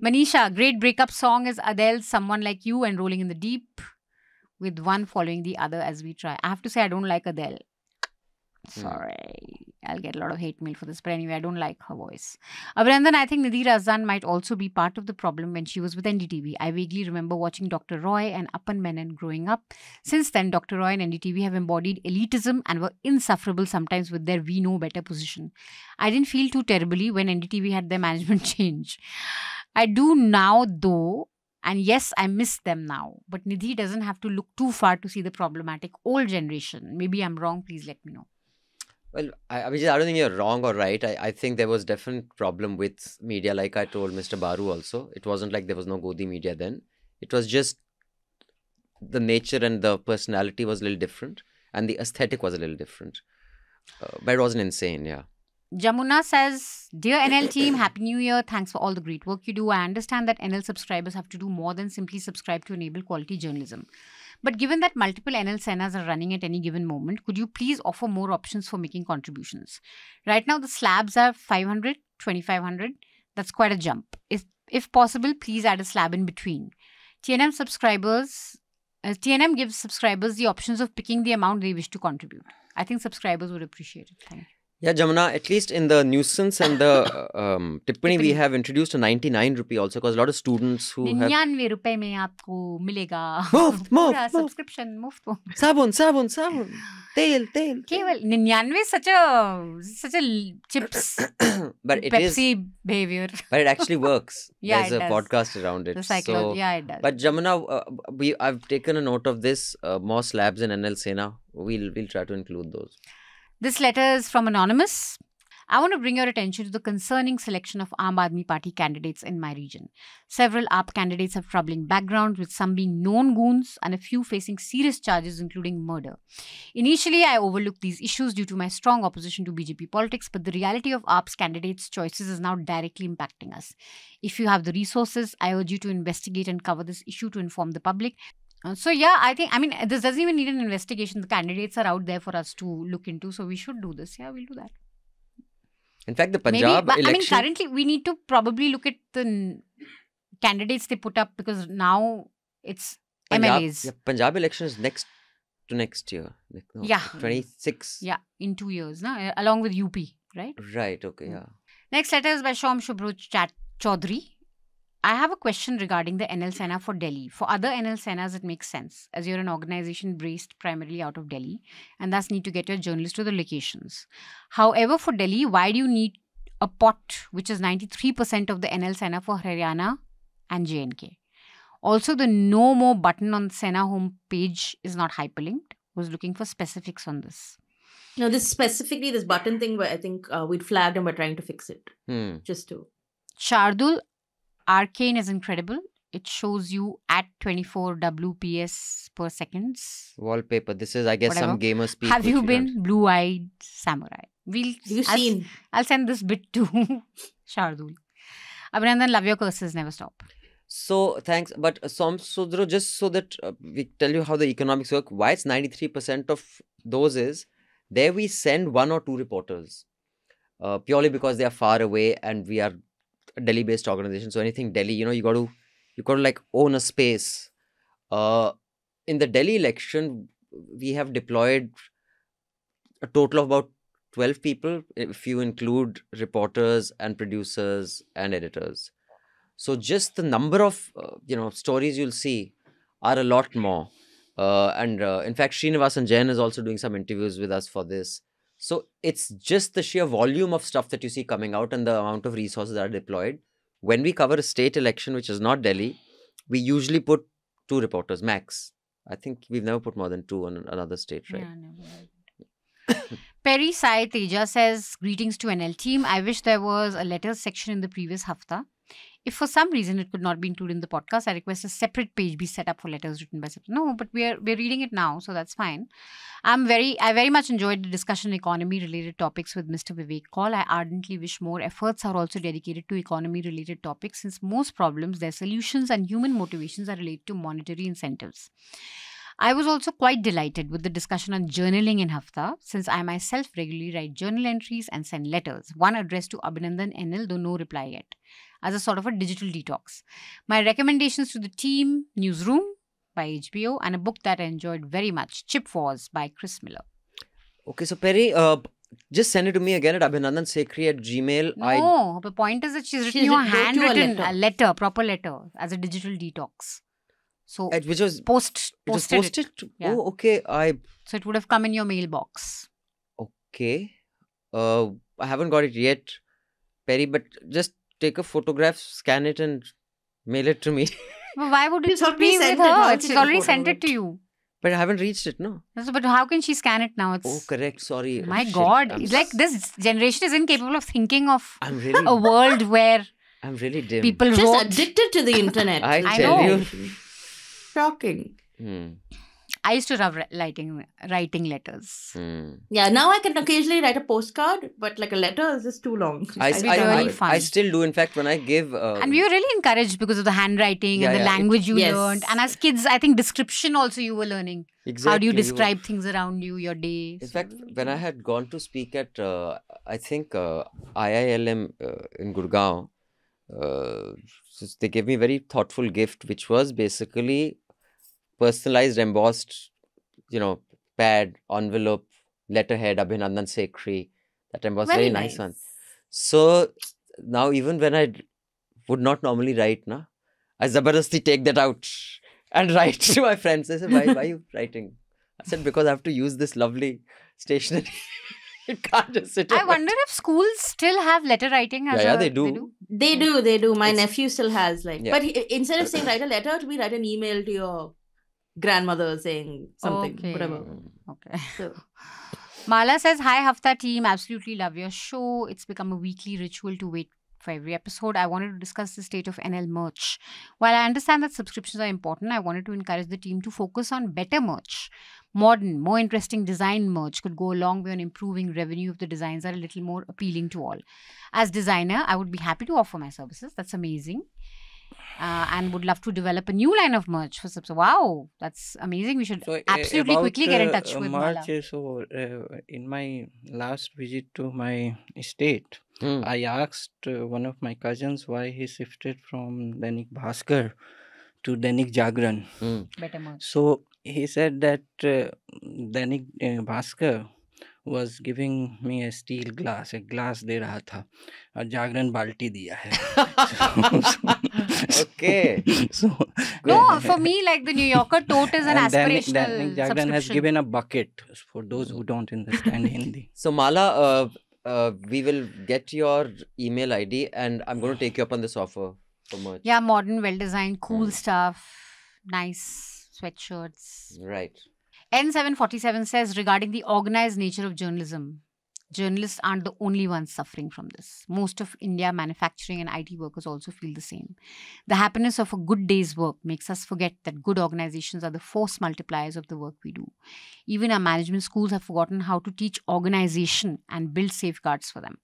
Manisha, great breakup song is Adele's Someone Like You and Rolling in the Deep, with one following the other as we try. I have to say, I don't like Adele. Sorry, I'll get a lot of hate mail for this. But anyway, I don't like her voice. Abhinandan, I think Nidhi Razdan might also be part of the problem when she was with NDTV. I vaguely remember watching Dr. Roy and Appan Menon growing up. Since then, Dr. Roy and NDTV have embodied elitism and were insufferable sometimes with their we know better position. I didn't feel too terribly when NDTV had their management change. I do now though. And yes, I miss them now. But Nidhi doesn't have to look too far to see the problematic old generation. Maybe I'm wrong. Please let me know. Well, Abhijit, I don't think you're wrong or right. I think there was definite problem with media, like I told Mr. Baru also. It wasn't like there was no Godi media then. It was just the nature and the personality was a little different and the aesthetic was a little different. But it wasn't insane, yeah. Jamuna says, Dear NL team, Happy New Year. Thanks for all the great work you do. I understand that NL subscribers have to do more than simply subscribe to enable quality journalism. But given that multiple NL Senas are running at any given moment, could you please offer more options for making contributions? Right now, the slabs are 500, 2500. That's quite a jump. If possible, please add a slab in between. TNM gives subscribers the options of picking the amount they wish to contribute. I think subscribers would appreciate it. Thank you. Yeah, Jamuna, at least in the nuisance and the tippani, we have introduced a 99 rupee also because a lot of students who have... 99 रुपए में आपको मिलेगा Muft. subscription मुफ्त. Sabun, tail. केवल 99 such a chips But it Pepsi behavior. But it actually works. Yeah, There's it a does. podcast around it. The psychology, yeah, it does. But Jamuna, I've taken a note of this. More slabs in NL Sena. We'll try to include those. This letter is from Anonymous. I want to bring your attention to the concerning selection of Aam Aadmi Party candidates in my region. Several AAP candidates have troubling backgrounds, with some being known goons and a few facing serious charges, including murder. Initially, I overlooked these issues due to my strong opposition to BJP politics, but the reality of AAP's candidates' choices is now directly impacting us. If you have the resources, I urge you to investigate and cover this issue to inform the public. So yeah, this doesn't even need an investigation. The candidates are out there for us to look into. So we should do this. Yeah, we'll do that. In fact, the Punjab election... currently we need to probably look at the candidates they put up because now it's MLAs. Yeah, Punjab election is next year. No, Yeah. 26. Yeah, in 2 years, no? Along with UP, right? Right, okay, yeah. Next letter is by Shom Shubhro Chaudhary. I have a question regarding the NL Sena for Delhi. For other NL Senas, it makes sense, as you're an organization based primarily out of Delhi and thus need to get your journalists to the locations. However, for Delhi, why do you need a pot, which is 93% of the NL Sena for Haryana and JNK? Also, the no more button on the Sena homepage is not hyperlinked. I was looking for specifics on this. No, this button thing where I think we'd flagged and we're trying to fix it. Just to... Shardul, Arcane is incredible. It shows you at 24 WPS per seconds. Wallpaper. This is, I guess, Whatever. some gamer speak. Have you been blue-eyed samurai? I'll send this bit to Shardul. Abhinandan, love your curses, never stop. So, thanks. But Sudro, just so that we tell you how the economics work, why it's 93% of those is, there we send 1 or 2 reporters. Purely because they are far away and we are a Delhi-based organization. So anything Delhi, you got to like own a space. In the Delhi election, we have deployed a total of about 12 people, if you include reporters and producers and editors. So just the number of, stories you'll see are a lot more. And in fact, Srinivasan Jain is also doing some interviews with us for this. So it's just the sheer volume of stuff that you see coming out and the amount of resources that are deployed. When we cover a state election, which is not Delhi, we usually put 2 reporters max. I think we've never put more than 2 on another state, right? Yeah, never. Perry Sai Teja says, greetings to NL team. I wish there was a letters section in the previous Hafta. If for some reason it could not be included in the podcast, I request a separate page be set up for letters written by separate. No, but we're reading it now, so that's fine. I very much enjoyed the discussion on economy-related topics with Mr. Vivek Kaul. I ardently wish more efforts are also dedicated to economy-related topics, since most problems, their solutions and human motivations are related to monetary incentives. I was also quite delighted with the discussion on journaling in Hafta, since I myself regularly write journal entries and send letters, one addressed to Abhinandan NL, though no reply yet, as a sort of a digital detox. My recommendations to the team, Newsroom by HBO, and a book that I enjoyed very much, Chip Wars by Chris Miller. Okay, so Perry, just send it to me again at abhinandansekhri@gmail. No, the point is that she's written She's you a wrote you a handwritten letter. letter, proper letter, as a digital detox. So Which was posted posted. Yeah. Oh, okay. So it would have come in your mailbox. Okay. I haven't got it yet, Perry. But just take a photograph, scan it, and mail it to me. But why would it She's already be with sent it. How her? would she She's take a already photo sent of it it? to you. But I haven't reached it, no. So, but how can she scan it now? It's Oh, correct. Sorry. my Shit, God. I'm It's like this generation is incapable of thinking of I'm really, a world where I'm really dim. people Just wrote. addicted to the internet. I I tell know. you. Shocking. I used to love writing letters. Yeah, now I can occasionally write a postcard, but like a letter is just too long. That'd be really fun. I still do. In fact, when I give... And we were really encouraged because of the handwriting and Yeah, the yeah, language you yes. learned. And as kids, I think description also you were learning. exactly, How do you were- describe things around you, your day? In fact, when I had gone to speak at, I think, IILM in Gurgaon, they gave me a very thoughtful gift, which was basically personalized, embossed, pad, envelope, letterhead, Abhinandan Sekhri. That embossed, very nice one. So now even when I would not normally write, I zabarasti take that out and write to my friends. They said, why are you writing? I said, because I have to use this lovely stationery. You can't just sit I on wonder if schools still have letter writing as Yeah, a... they do. They do. My It's- nephew still has Yeah. but instead of saying write a letter, we write an email to your grandmother saying something, Okay. whatever. Okay. So, Mala says, hi Hafta team, absolutely love your show. It's become a weekly ritual to wait for every episode. I wanted to discuss the state of NL merch. While I understand that subscriptions are important, I wanted to encourage the team to focus on better merch. Modern, more interesting design merch could go a long way on improving revenue if the designs are a little more appealing to all. As designer, I would be happy to offer my services. That's amazing. And would love to develop a new line of merch for subs. Wow, that's amazing. We should absolutely about, quickly get in touch with Mala. merch. So in my last visit to my estate, I asked one of my cousins why he shifted from Dainik Bhaskar to Dainik Jagran. Better merch. So he said that Dainik Bhaskar was giving me a steel glass, एक glass दे रहा था और जागरण बाल्टी दिया है. Okay. So No, for me, like the New Yorker tote is an and aspirational Dainik Jagran has subscription. given a bucket for those who don't understand Hindi. So Mala, we will get your email ID and I'm going to take you up on this offer for merch. Yeah, modern, well-designed, cool stuff. Nice sweatshirts. Right. N747 says, regarding the organized nature of journalism, journalists aren't the only ones suffering from this. Most of India manufacturing and IT workers also feel the same. The happiness of a good day's work makes us forget that good organizations are the force multipliers of the work we do. Even our management schools have forgotten how to teach organization and build safeguards for them.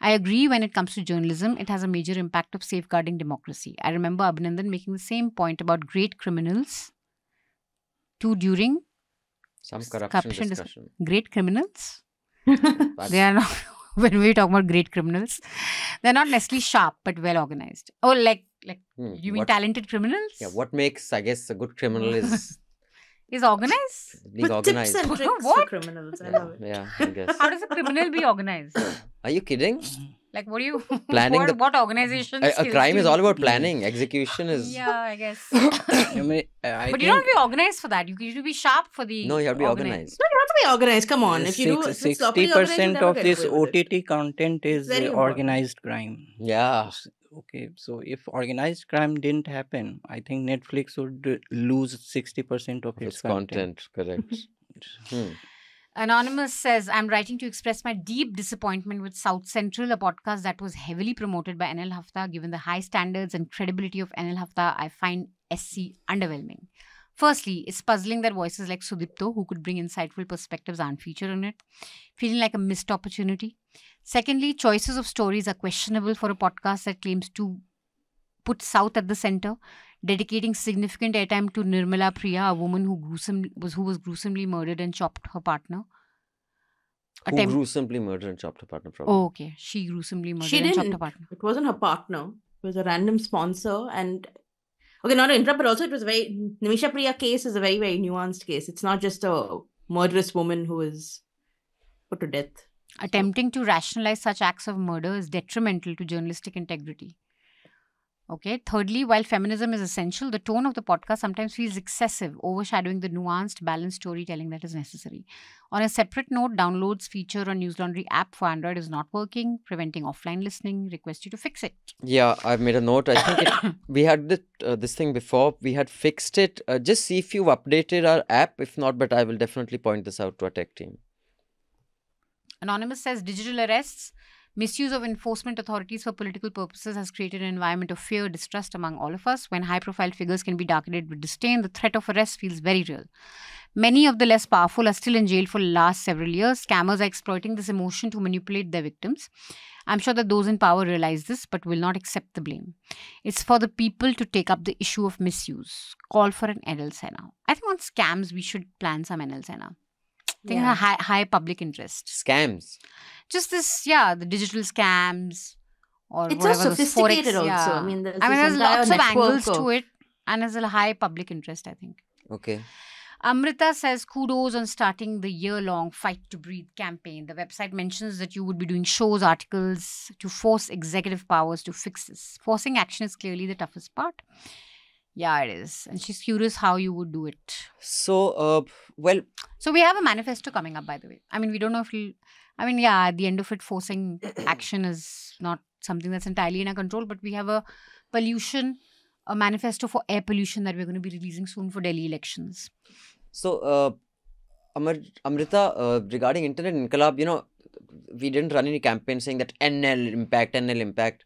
I agree when it comes to journalism, it has a major impact of safeguarding democracy. I remember Abhinandan making the same point about great criminals too during Some corruption discussion. Great criminals? They are not, when we talk about great criminals, they're not necessarily sharp, but well organized. Oh, like you mean talented criminals? Yeah, what makes, I guess, a good criminal is organized? being with organized. tips and tricks for What? criminals. I love it. Yeah, I guess. How does a criminal be organized? Are you kidding? Like, what do you... Planning what organization A skills crime do is you- all about planning. Execution is... Yeah, I guess. I mean, I But think you don't have to be organized for that. You need to be sharp for the... No, you have to be organized. No, you have to be organized. Come on. If you do if it's sloppily organized, you'll 60% never of get this away with it. OTT content is Very important. organized crime. Yeah. Okay, so if organized crime didn't happen, I think Netflix would lose 60% of its It's content, correct. Anonymous says, I'm writing to express my deep disappointment with South Central, a podcast that was heavily promoted by NL Hafta. Given the high standards and credibility of NL Hafta, I find SC underwhelming. Firstly, it's puzzling that voices like Sudipto, who could bring insightful perspectives, aren't featured in it, feeling like a missed opportunity. Secondly, choices of stories are questionable for a podcast that claims to put South at the center, dedicating significant airtime to Nirmala Priya, a woman who was gruesomely murdered and chopped her partner. Who gruesomely murdered and chopped her partner, probably. Oh, okay. She gruesomely murdered She and chopped didn't. her partner. It wasn't her partner. It was a random sponsor. And okay, not to interrupt, but also it was Manisha Priya case is a very, very nuanced case. It's not just a murderous woman who is put to death. Attempting to rationalize such acts of murder is detrimental to journalistic integrity. Okay. Thirdly, while feminism is essential, the tone of the podcast sometimes feels excessive, overshadowing the nuanced, balanced storytelling that is necessary. On a separate note, downloads feature on Newslaundry app for Android is not working, preventing offline listening. Request you to fix it. Yeah, I've made a note. I think we had this thing before. We had fixed it. Just see if you've updated our app. If not, but I will definitely point this out to our tech team. Anonymous says digital arrests, misuse of enforcement authorities for political purposes has created an environment of fear, distrust among all of us. When high-profile figures can be targeted with disdain, the threat of arrest feels very real. Many of the less powerful are still in jail for the last several years. Scammers are exploiting this emotion to manipulate their victims. I'm sure that those in power realize this, but will not accept the blame. It's for the people to take up the issue of misuse. Call for an NL Sena. I think on scams, we should plan some NL Sena. I think a high public interest. Scams. Just this, the digital scams or It's so whatever, sophisticated Forex, also. I mean, there's lots of angles to it and there's a high public interest, I think. Okay. Amrita says, kudos on starting the year-long Fight to Breathe campaign. The website mentions that you would be doing shows, articles to force executive powers to fix this. Forcing action is clearly the toughest part. Yeah, it is. And she's curious how you would do it. So, So we have a manifesto coming up, by the way. I mean, we don't know if at the end of it, forcing action is not something that's entirely in our control, but we have a manifesto for air pollution that we're going to be releasing soon for Delhi elections. So, Amrita, regarding Internet Inqilab, we didn't run any campaign saying that NL impact.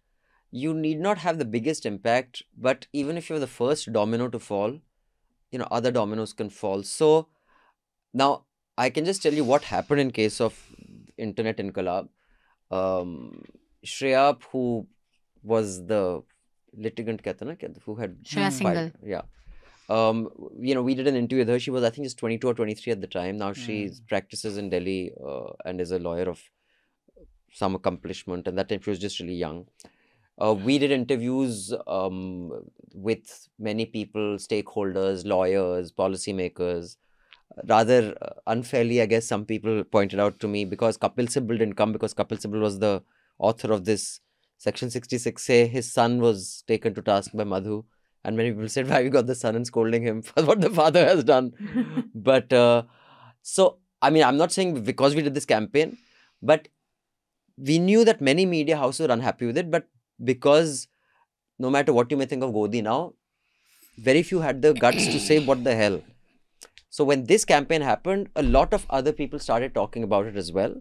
You need not have the biggest impact, but even if you're the first domino to fall, other dominoes can fall. So, now I can just tell you what happened in case of Internet Inqilab. Shreya, who was the litigant, who had Shreya Singhal. Yeah. We did an interview with her. She was, I think, just 22 or 23 at the time. Now she practices in Delhi and is a lawyer of some accomplishment. And that time she was just really young. We did interviews with many people, stakeholders, lawyers, policymakers. Rather unfairly, I guess some people pointed out to me because Kapil Sibal didn't come because Kapil Sibal was the author of this Section 66A. His son was taken to task by Madhu. And many people said, why have you got the son and scolding him for what the father has done? But I'm not saying because we did this campaign, but we knew that many media houses were unhappy with it. But because no matter what you may think of Godi now, very few had the guts to say what the hell. So when this campaign happened, a lot of other people started talking about it as well.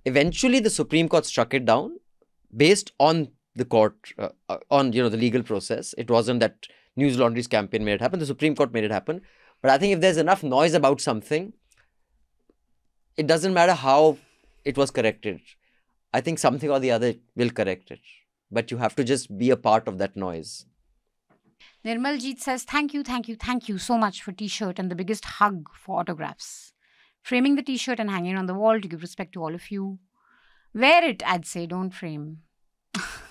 Eventually, the Supreme Court struck it down based on the court, the legal process. It wasn't that Newslaundry's campaign made it happen. The Supreme Court made it happen. But I think if there's enough noise about something, it doesn't matter how it was corrected. I think something or the other will correct it. But you have to just be a part of that noise. Nirmaljeet says, thank you so much for t-shirt and the biggest hug for autographs. Framing the t-shirt and hanging it on the wall to give respect to all of you. Wear it, I'd say, don't frame.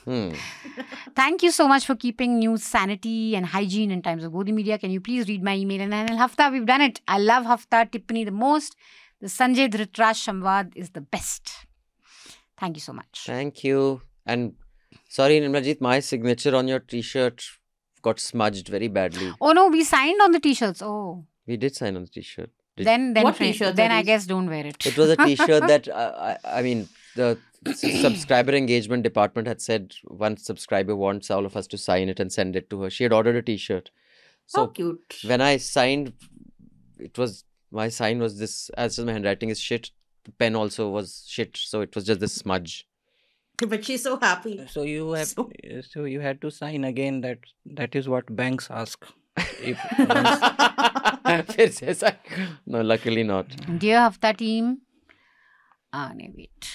Thank you so much for keeping news sanity and hygiene in times of Godi media. Can you please read my email? And Hafta, we've done it. I love Hafta Tippani the most. The Sanjay Dhritarashtra Samvad is the best. Thank you so much. Thank you. And sorry, Nirmaljeet, my signature on your t-shirt got smudged very badly. Oh no, we signed on the t-shirts. Oh. We did sign on the t-shirt. Then what t-shirt? Then I guess don't wear it. It was a t-shirt that, the subscriber engagement department had said one subscriber wants all of us to sign it and send it to her. She had ordered a t-shirt. So how cute. When I signed, my sign was this, as my handwriting is shit, the pen also was shit. So it was just this smudge. But she's so happy. So you had to sign again. That is what banks ask. No, luckily not. Dear Hafta team. Wait.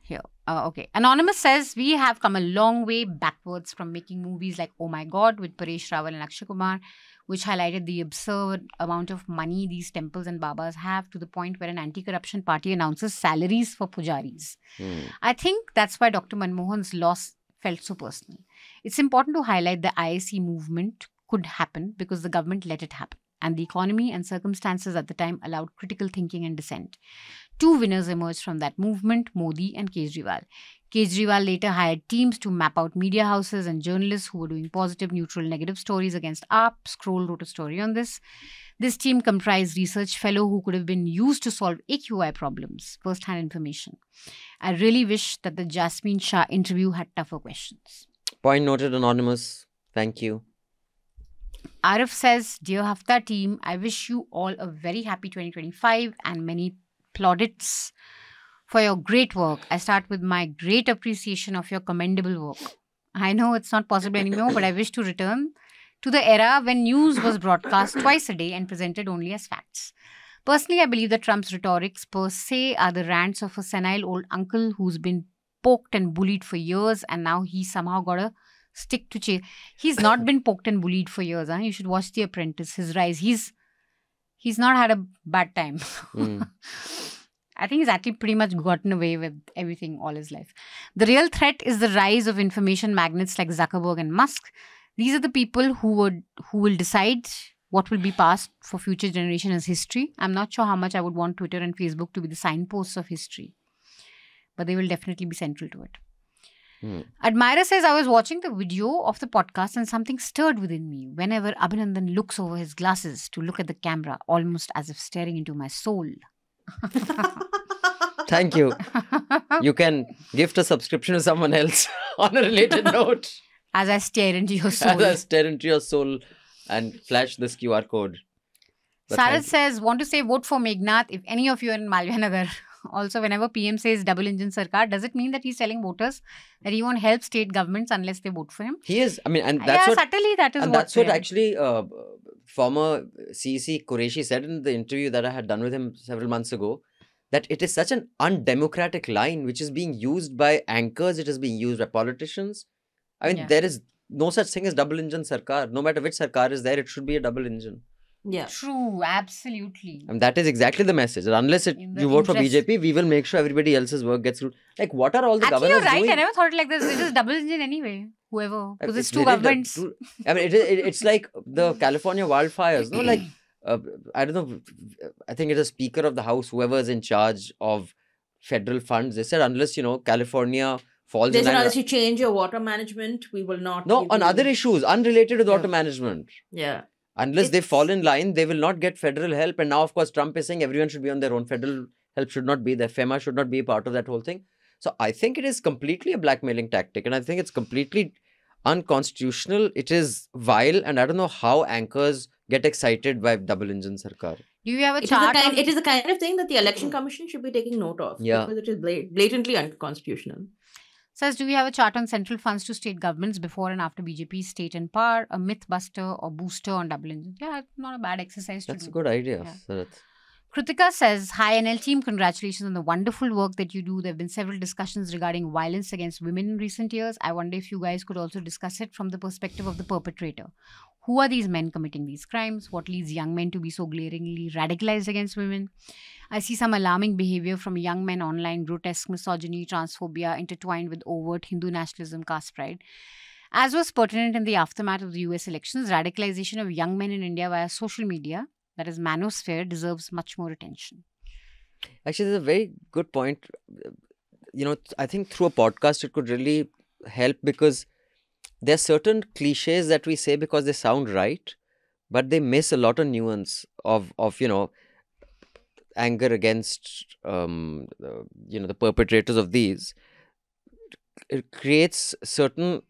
Here. Okay. Anonymous says, we have come a long way backwards from making movies like Oh My God with Paresh Rawal and Akshay Kumar, which highlighted the absurd amount of money these temples and babas have, to the point where an anti-corruption party announces salaries for pujaris. I think that's why Dr. Manmohan's loss felt so personal. It's important to highlight the IAC movement could happen because the government let it happen. and the economy and circumstances at the time allowed critical thinking and dissent. Two winners emerged from that movement, Modi and Kejriwal. Kejriwal later hired teams to map out media houses and journalists who were doing positive, neutral, negative stories against AAP. Scroll wrote a story on this. This team comprised research fellow who could have been used to solve AQI problems, first-hand information. I really wish that the Jasmine Shah interview had tougher questions. Point noted, Anonymous. Thank you. Arif says, Dear Hafta team, I wish you all a very happy 2025 and many plaudits for your great work. I start with my great appreciation of your commendable work. I know it's not possible anymore, but I wish to return to the era when news was broadcast twice a day and presented only as facts. Personally, I believe that Trump's rhetorics per se are the rants of a senile old uncle who's been poked and bullied for years and now he somehow got a stick to chase. He's not been poked and bullied for years. Huh? You should watch The Apprentice, his rise. He's not had a bad time. I think he's actually pretty much gotten away with everything all his life. The real threat is the rise of information magnates like Zuckerberg and Musk. These are the people who will decide what will be passed for future generations as history. I'm not sure how much I would want Twitter and Facebook to be the signposts of history, but they will definitely be central to it. Admirer says, I was watching the video of the podcast and something stirred within me whenever Abhinandan looks over his glasses to look at the camera, almost as if staring into my soul. Thank you. You can gift a subscription to someone else on a related note. As I stare into your soul. As I stare into your soul and flash this QR code. Sarad says, want to say vote for Meghnad if any of you are in Malviya Nagar. Also, whenever PM says double engine sarkar, does it mean that he's telling voters that he won't help state governments unless they vote for him? He is. I mean, and that's what, subtly that is. And that's what actually former CEC Qureshi said in the interview that I had done with him several months ago, that it is such an undemocratic line which is being used by anchors, it is being used by politicians. I mean, there is no such thing as double engine sarkar. No matter which sarkar is there, it should be a double engine. Yeah. True, absolutely. And that is exactly the message. Unless you vote for BJP, we will make sure everybody else's work gets through. Like, what are all the governors you're right. doing? I never thought it like this. It is double engine anyway. Whoever. Because it's two governments. I mean, it's like the California wildfires. No, like, I don't know. I think it is Speaker of the House, whoever is in charge of federal funds. They said, unless, California falls in line. Unless you change your water management, we will not. No, on other issues, unrelated with water management. Yeah. Unless they fall in line, they will not get federal help. And now, of course, Trump is saying everyone should be on their own. Federal help should not be there. FEMA should not be a part of that whole thing. So I think it is completely a blackmailing tactic. And I think it's completely unconstitutional. It is vile. And I don't know how anchors get excited by double engine sarkar. Do you have a chart? It is the kind of thing that the election commission should be taking note of. Yeah. Because it is blatantly unconstitutional. Says, do we have a chart on central funds to state governments before and after BJP's state and power, a myth buster or booster on double engine? Yeah, not a bad exercise to do. That's a good idea, Sarath. Kritika says, hi NL team, congratulations on the wonderful work that you do. There have been several discussions regarding violence against women in recent years. I wonder if you guys could also discuss it from the perspective of the perpetrator. Who are these men committing these crimes? What leads young men to be so glaringly radicalized against women? I see some alarming behavior from young men online, grotesque misogyny, transphobia, intertwined with overt Hindu nationalism, caste pride. As was pertinent in the aftermath of the US elections, radicalization of young men in India via social media, that is manosphere, deserves much more attention. Actually, there's a very good point. I think through a podcast, it could really help because there are certain cliches that we say because they sound right, but they miss a lot of nuance of anger against, the perpetrators of these. It creates certain,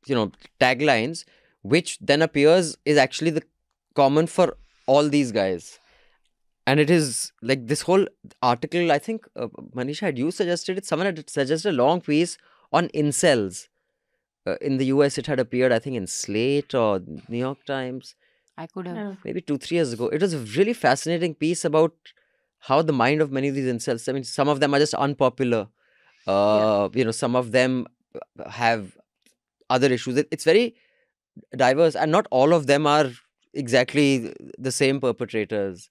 taglines, which then appears is actually the common for all these guys. And it is like this whole article, I think, Manisha, had you suggested it? Someone had suggested a long piece on incels. In the US, it had appeared, I think, in Slate or New York Times. I could have. Maybe 2-3 years ago. It was a really fascinating piece about how the mind of many of these incels, I mean, some of them are just unpopular. Some of them have other issues. It's very diverse and not all of them are exactly the same perpetrators.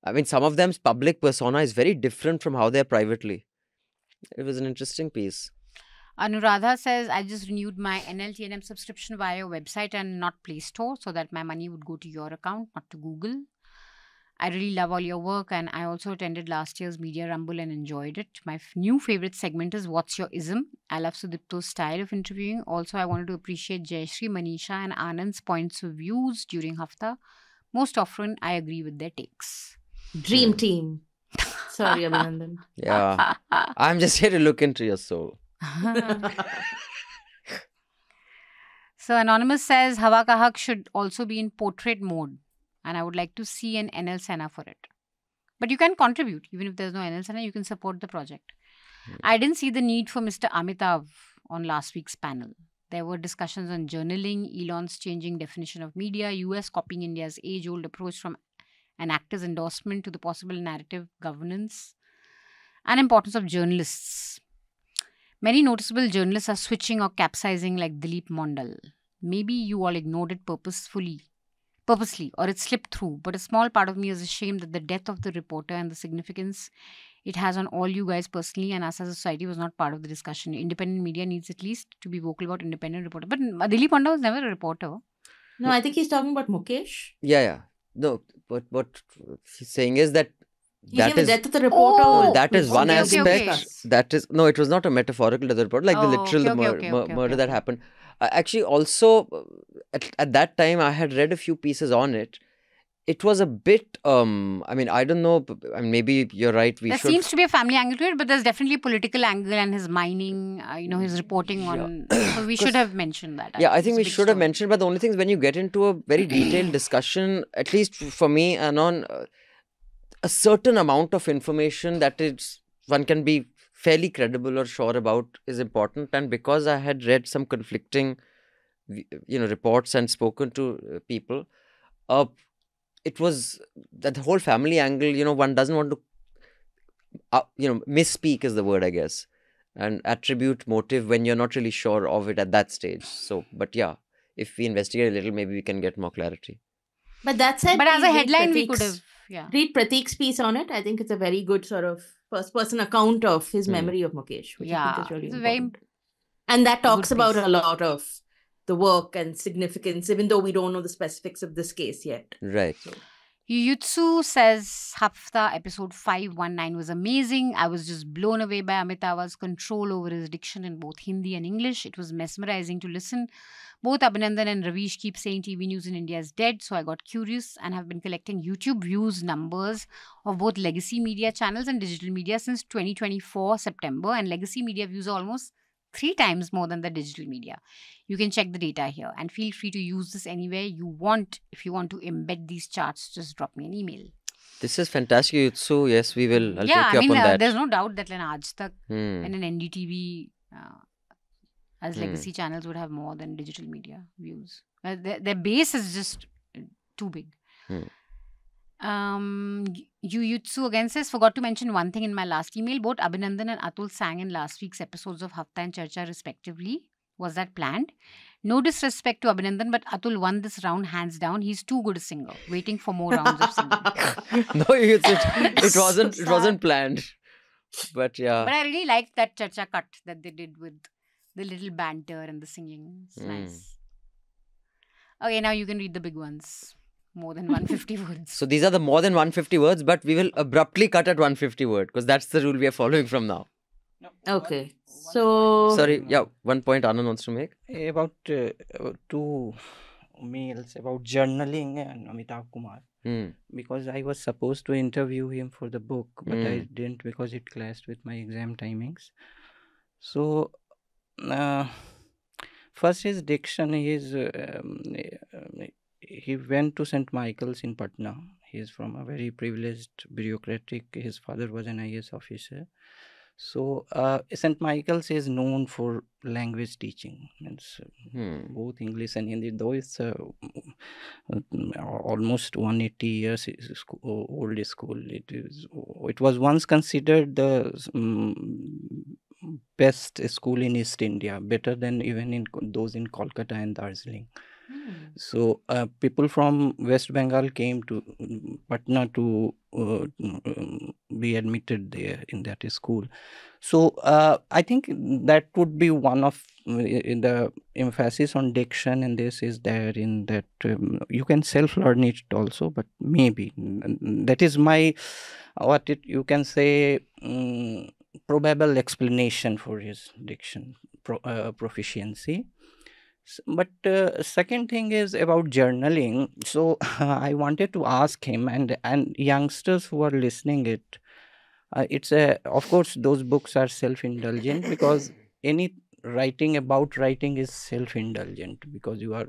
I mean, some of them's public persona is very different from how they're privately. It was an interesting piece. Anuradha says, I just renewed my NLTNM subscription via your website and not Play Store so that my money would go to your account, not to Google. I really love all your work and I also attended last year's Media Rumble and enjoyed it. My new favorite segment is What's Your Ism? I love Sudipto's style of interviewing. Also, I wanted to appreciate Jayashree, Manisha and Anand's points of views during Hafta. Most often, I agree with their takes. Dream team. Sorry, Abhinandan. Yeah. I'm just here to look into your soul. So Anonymous says Hawa Ka Haq should also be in portrait mode and I would like to see an NL Sena for it. But you can contribute. Even if there's no NL Sena, you can support the project. I didn't see the need for Mr. Amitav on last week's panel. There were discussions on journaling, Elon's changing definition of media, US copying India's age-old approach from an actor's endorsement to the possible narrative governance, and importance of journalists. Many noticeable journalists are switching or capsizing like Dilip Mondal. Maybe you all ignored it purposely, or it slipped through, but a small part of me is ashamed that the death of the reporter and the significance it has on all you guys personally and us as a society was not part of the discussion. Independent media needs at least to be vocal about independent reporter. But Dilip Mondal was never a reporter. No, I think he's talking about Mukesh. Yeah. No, but what he's saying is that The death of the reporter. Oh, that is one aspect. okay. That is no, it was not a metaphorical death report, like the literal murder that happened. Actually, also at that time, I had read a few pieces on it. It was a bit. I mean, I don't know. Maybe you're right. There seems to be a family angle to it, but there's definitely a political angle and his mining. His reporting on. So we should have mentioned that. Yeah, I think we should have mentioned. But the only thing is, when you get into a very detailed discussion, at least for me, and on a certain amount of information that is one can be fairly credible or sure about is important. And because I had read some conflicting, reports and spoken to people, it was that the whole family angle. One doesn't want to, misspeak is the word, I guess, and attribute motive when you're not really sure of it at that stage. So, but yeah, if we investigate a little, maybe we can get more clarity. But that said, but as a headline, we could have. Yeah. Read Prateek's piece on it. I think it's a very good sort of first-person account of his memory of Mukesh, which I think is really important. And that talks about a lot of the work and significance, even though we don't know the specifics of this case yet. Right. So. Yuyutsu says Hafta episode 519 was amazing. I was just blown away by Amitava's control over his diction in both Hindi and English. It was mesmerizing to listen. Both Abhinandan and Ravish keep saying TV news in India is dead, so I got curious and have been collecting YouTube views numbers of both legacy media channels and digital media since 2024 September, and legacy media views are almost 3 times more than the digital media. You can check the data here and feel free to use this anywhere you want. If you want to embed these charts, just drop me an email. This is fantastic, Yutsu. Yes, we will. I'll take you up on that. There's no doubt that Aaj Tak and an NDTV as legacy channels would have more than digital media views. Their base is just too big. Yuyutsu again says, forgot to mention one thing in my last email. Both Abhinandan and Atul sang in last week's episodes of Hafta and Charcha respectively. Was that planned? No disrespect to Abhinandan, but Atul won this round hands down. He's too good a singer. Waiting for more rounds of singing. No, it wasn't planned. But yeah. But I really liked that Charcha cut that they did with the little banter and the singing. It's nice. Okay, now you can read the big ones. More than 150 words. So these are the more than 150 words, but we will abruptly cut at 150 words because that's the rule we are following from now. Okay. So... Sorry, yeah, one point Anand wants to make. About 2 mails about journaling and Amitav Kumar. Because I was supposed to interview him for the book, but I didn't because it clashed with my exam timings. So... first, his diction, he went to St. Michael's in Patna. He is from a very privileged bureaucratic. His father was an IAS officer. So, St. Michael's is known for language teaching. It's both English and Hindi, though it's almost 180 years old school. It was once considered the best school in East India, better than even in those in Kolkata and Darjeeling. So people from West Bengal came to Patna to be admitted there in that school. So I think that would be one of the emphasis on diction, and this is there in that you can self-learn it also, but maybe that is my you can say probable explanation for his diction proficiency. But second thing is about journaling. So I wanted to ask him and youngsters who are listening it. It's of course those books are self-indulgent because any writing about writing is self-indulgent because you are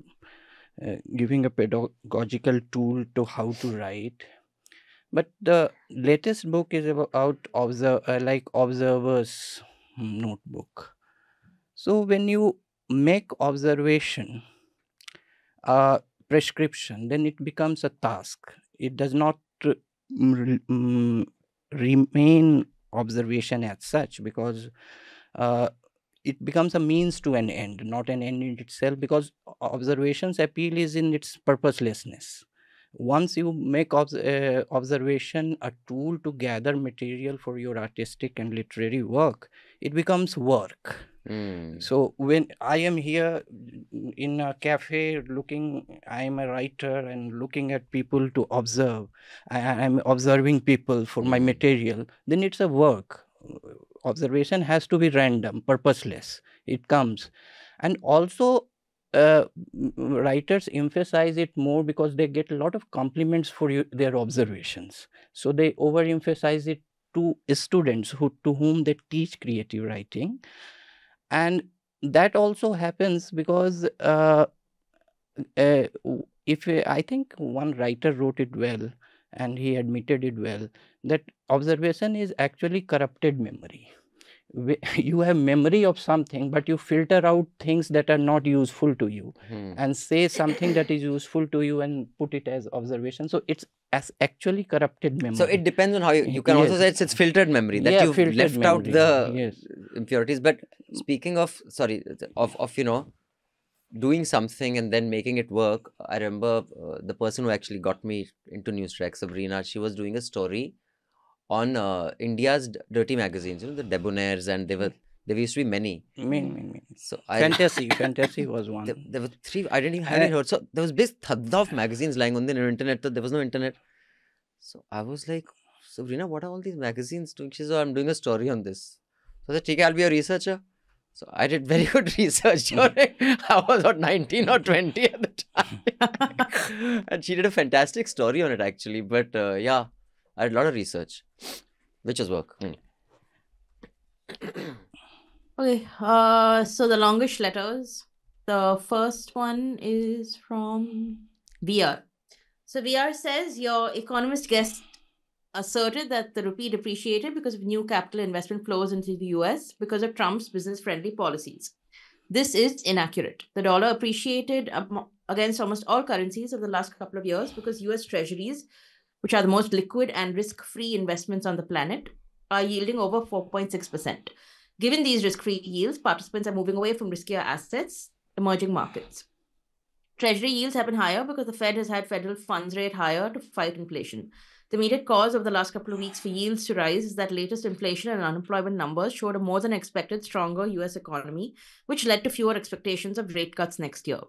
giving a pedagogical tool to how to write. But the latest book is about observers notebook. So when you make observation prescription, then it becomes a task. It does not remain observation as such, because it becomes a means to an end, not an end in itself, because observation's appeal is in its purposelessness. Once you make observation a tool to gather material for your artistic and literary work, it becomes work. So when I am here in a cafe I am a writer and looking at people to observe, I'm observing people for my material, then it's a work. Observation has to be random, purposeless. It comes. And also writers emphasize it more because they get a lot of compliments for their observations. So they overemphasize it to students to whom they teach creative writing. And that also happens because I think one writer wrote it well, and he admitted it well, that observation is actually corrupted memory. You have memory of something, but you filter out things that are not useful to you and say something that is useful to you and put it as observation. So it's as actually corrupted memory. So it depends on how you can also say it's filtered memory, that you've left memory out the impurities. But speaking of, doing something and then making it work, I remember the person who actually got me into Newstrack, Sabrina, she was doing a story on India's dirty magazines, the Debonaires, and there used to be many. So Fantasy was one. There were 3. I didn't even have heard. So there was this thud of magazines lying on the internet. There was no internet. So I was like, Sabrina, what are all these magazines doing? She said, I'm doing a story on this. So I said, okay, I'll be a researcher. So I did very good research on it. I was about 19 or 20 at the time. And she did a fantastic story on it, actually. But yeah, I did a lot of research, which was work. Okay, so the longish letters. The first one is from VR. So VR says, your economist guest asserted that the rupee depreciated because of new capital investment flows into the US because of Trump's business-friendly policies. This is inaccurate. The dollar appreciated against almost all currencies over the last couple of years because US treasuries, which are the most liquid and risk-free investments on the planet, are yielding over 4.6%. Given these risk-free yields, participants are moving away from riskier assets, emerging markets. Treasury yields have been higher because the Fed has had federal funds rate higher to fight inflation. The immediate cause of the last couple of weeks for yields to rise is that latest inflation and unemployment numbers showed a more than expected stronger US economy, which led to fewer expectations of rate cuts next year.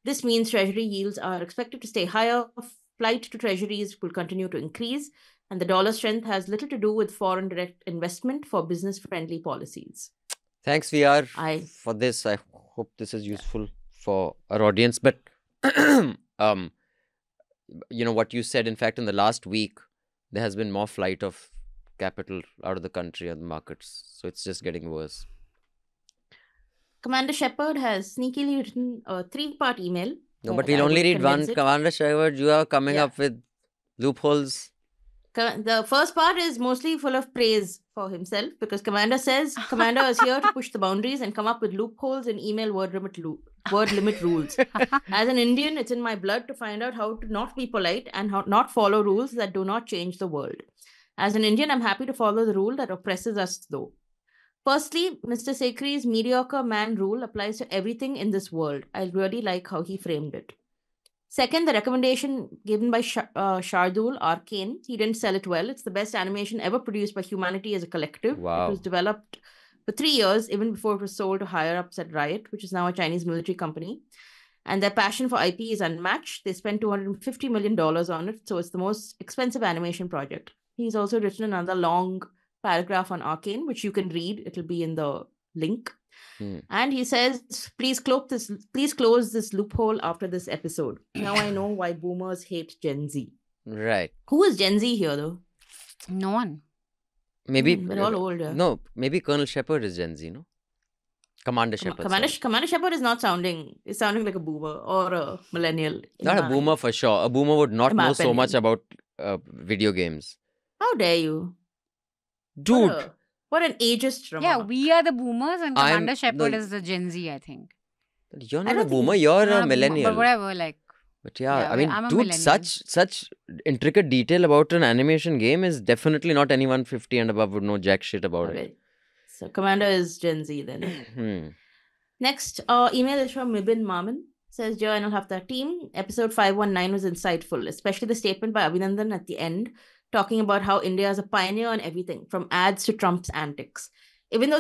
This means Treasury yields are expected to stay higher, flight to Treasuries will continue to increase, and the dollar strength has little to do with foreign direct investment for business-friendly policies. Thanks, VR, for this. I hope this is useful for our audience. But what you said, in fact, in the last week, there has been more flight of capital out of the country and the markets. So it's just getting worse. Commander Shepard has sneakily written a 3-part email. No, but we'll only read one. Commander Shepard, you are coming up with loopholes. The first part is mostly full of praise for himself because Commander says, Commander is here to push the boundaries and come up with loopholes in email word limit rules. As an Indian, it's in my blood to find out how to not be polite and how not follow rules that do not change the world. As an Indian, I'm happy to follow the rule that oppresses us though. Firstly, Mr. Sekhri's mediocre man rule applies to everything in this world. I really like how he framed it. Second, the recommendation given by Shardul, Arcane. He didn't sell it well. It's the best animation ever produced by humanity as a collective. Wow. It was developed for 3 years, even before it was sold to higher-ups at Riot, which is now a Chinese military company. And their passion for IP is unmatched. They spent $250 million on it, so it's the most expensive animation project. He's also written another long paragraph on Arcane, which you can read. It'll be in the link. And he says, please close this loophole after this episode. Now I know why boomers hate Gen Z. Right. Who is Gen Z here, though? No one. Maybe... They're all old. Yeah. No, maybe Colonel Shepard is Gen Z, no? Commander Shepard. Commander Shepard is not sounding... It's sounding like a boomer or a millennial. Not a boomer for sure. A boomer would not know so much about video games. How dare you? Dude. What an ageist remark. Yeah, we are the boomers and Commander Shepard is the Gen Z, I think. You're not a boomer, you're a millennial. But whatever, like... But yeah, I mean, dude, such intricate detail about an animation game is definitely not anyone 50 and above would know jack shit about it. So Commander is Gen Z then. Next, email is from Mibin Maman. Says, Dear Hafta team, episode 519 was insightful, especially the statement by Abhinandan at the end, talking about how India is a pioneer on everything, from ads to Trump's antics. Even though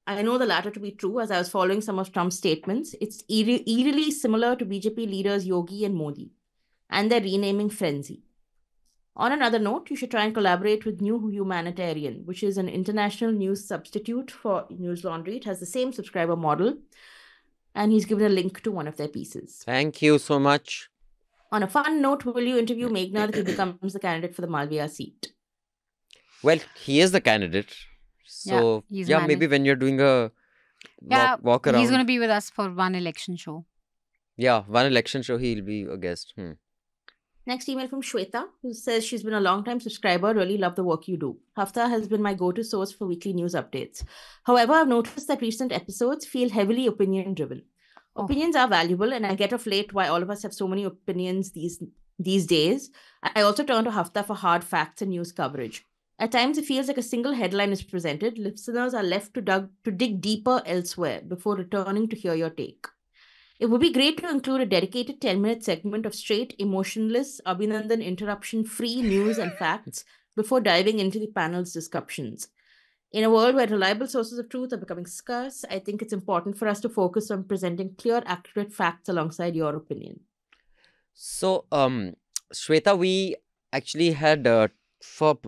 I know the latter to be true, as I was following some of Trump's statements, it's eerily similar to BJP leaders Yogi and Modi, and their renaming frenzy. On another note, you should try and collaborate with New Humanitarian, which is an international news substitute for Newslaundry. It has the same subscriber model, and he's given a link to one of their pieces. Thank you so much. On a fun note, will you interview Meghna that he becomes the candidate for the Malviya seat? Well, he is the candidate. So, maybe when you're doing a walk around. He's going to be with us for one election show. Yeah, one election show, he'll be a guest. Next email from Shweta, who says she's been a long-time subscriber, really love the work you do. Hafta has been my go-to source for weekly news updates. However, I've noticed that recent episodes feel heavily opinion-driven. Opinions are valuable, and I get of late why all of us have so many opinions these days. I also turn to Hafta for hard facts and news coverage. At times, it feels like a single headline is presented. Listeners are left to dig deeper elsewhere before returning to hear your take. It would be great to include a dedicated 10-minute segment of straight, emotionless, Abhinandan interruption-free news and facts before diving into the panel's discussions. In a world where reliable sources of truth are becoming scarce, I think it's important for us to focus on presenting clear, accurate facts alongside your opinion. So, Shweta, we actually had, for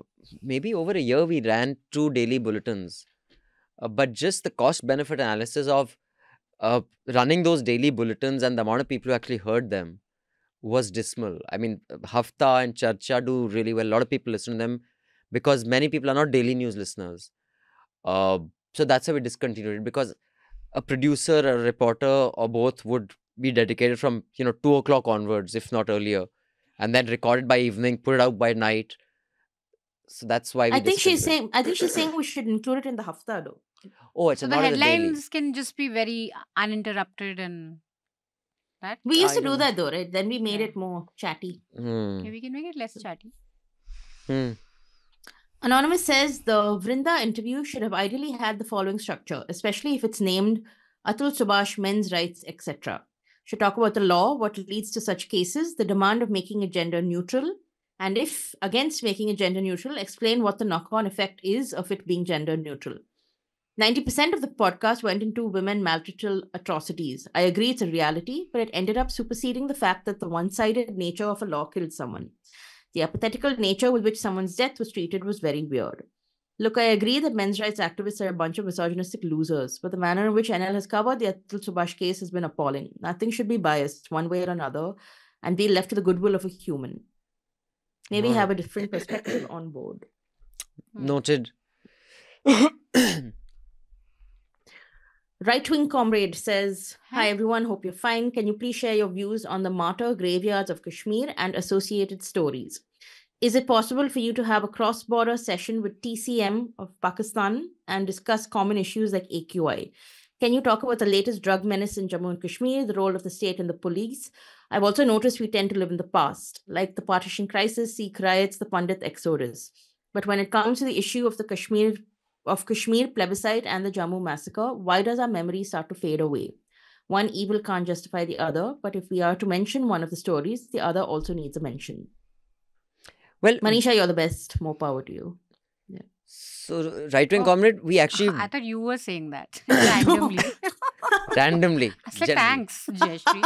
maybe over a year, we ran 2 daily bulletins. But just the cost-benefit analysis of running those daily bulletins and the amount of people who actually heard them was dismal. I mean, Hafta and Charcha do really well. A lot of people listen to them because many people are not daily news listeners. So that's how we discontinued it, because a producer, a reporter, or both would be dedicated from 2 o'clock onwards, if not earlier, and then recorded by evening, put it out by night. So that's why I think she's saying we should include it in the Hafta though. Oh, it's so not the in the daily. headlines can just be very uninterrupted and that. We used to do that though, right? Then we made it more chatty. Okay, we can make it less chatty. Anonymous says the Vrinda interview should have ideally had the following structure, especially if it's named Atul Subhash, men's rights, etc. Should talk about the law, what leads to such cases, the demand of making it gender neutral, and if against making it gender neutral, explain what the knock-on effect is of it being gender neutral. 90% of the podcast went into women maltreatment atrocities. I agree it's a reality, but it ended up superseding the fact that the one-sided nature of a law killed someone. The apathetical nature with which someone's death was treated was very weird. Look, I agree that men's rights activists are a bunch of misogynistic losers, but the manner in which NL has covered the Atul Subhash case has been appalling. Nothing should be biased one way or another and be left to the goodwill of a human. Maybe have a different perspective on board. Noted. Right-wing comrade says, Hi everyone, hope you're fine. Can you please share your views on the martyr graveyards of Kashmir and associated stories? Is it possible for you to have a cross-border session with TCM of Pakistan and discuss common issues like AQI? Can you talk about the latest drug menace in Jammu and Kashmir, the role of the state and the police? I've also noticed we tend to live in the past, like the partition crisis, Sikh riots, the Pandit exodus. But when it comes to the issue of the Kashmir plebiscite and the Jammu massacre, why does our memory start to fade away? One evil can't justify the other, but if we are to mention one of the stories, the other also needs a mention. Well, Manisha, you're the best. More power to you. So, right-wing comrade, we actually... I thought you were saying that randomly. Randomly. I was like, thanks, Jayashree.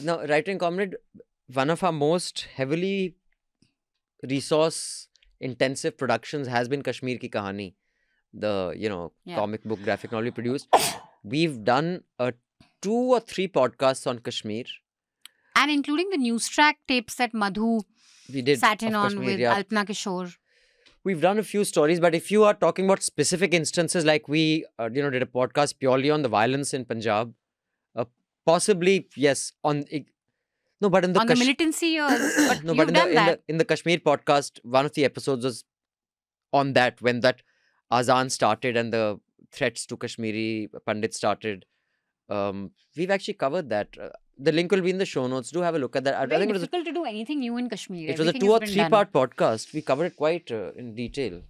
No, right-wing comrade, one of our most heavily resource-intensive productions has been Kashmir Ki Kahani, the, comic book graphic novel we produced. We've done 2 or 3 podcasts on Kashmir. And including the news track tapes that Madhu sat in on Kashmir, with Alpana Kishore. We've done a few stories, but if you are talking about specific instances, like we, did a podcast purely on the violence in Punjab, possibly, yes, but in the militancy, but no, but in the Kashmir podcast, one of the episodes was on that, when that Azan started and the threats to Kashmiri Pandits started. We've actually covered that. The link will be in the show notes. Do have a look at that. Very difficult to do anything new in Kashmir. It was a 2 or 3 part podcast. We covered it quite in detail.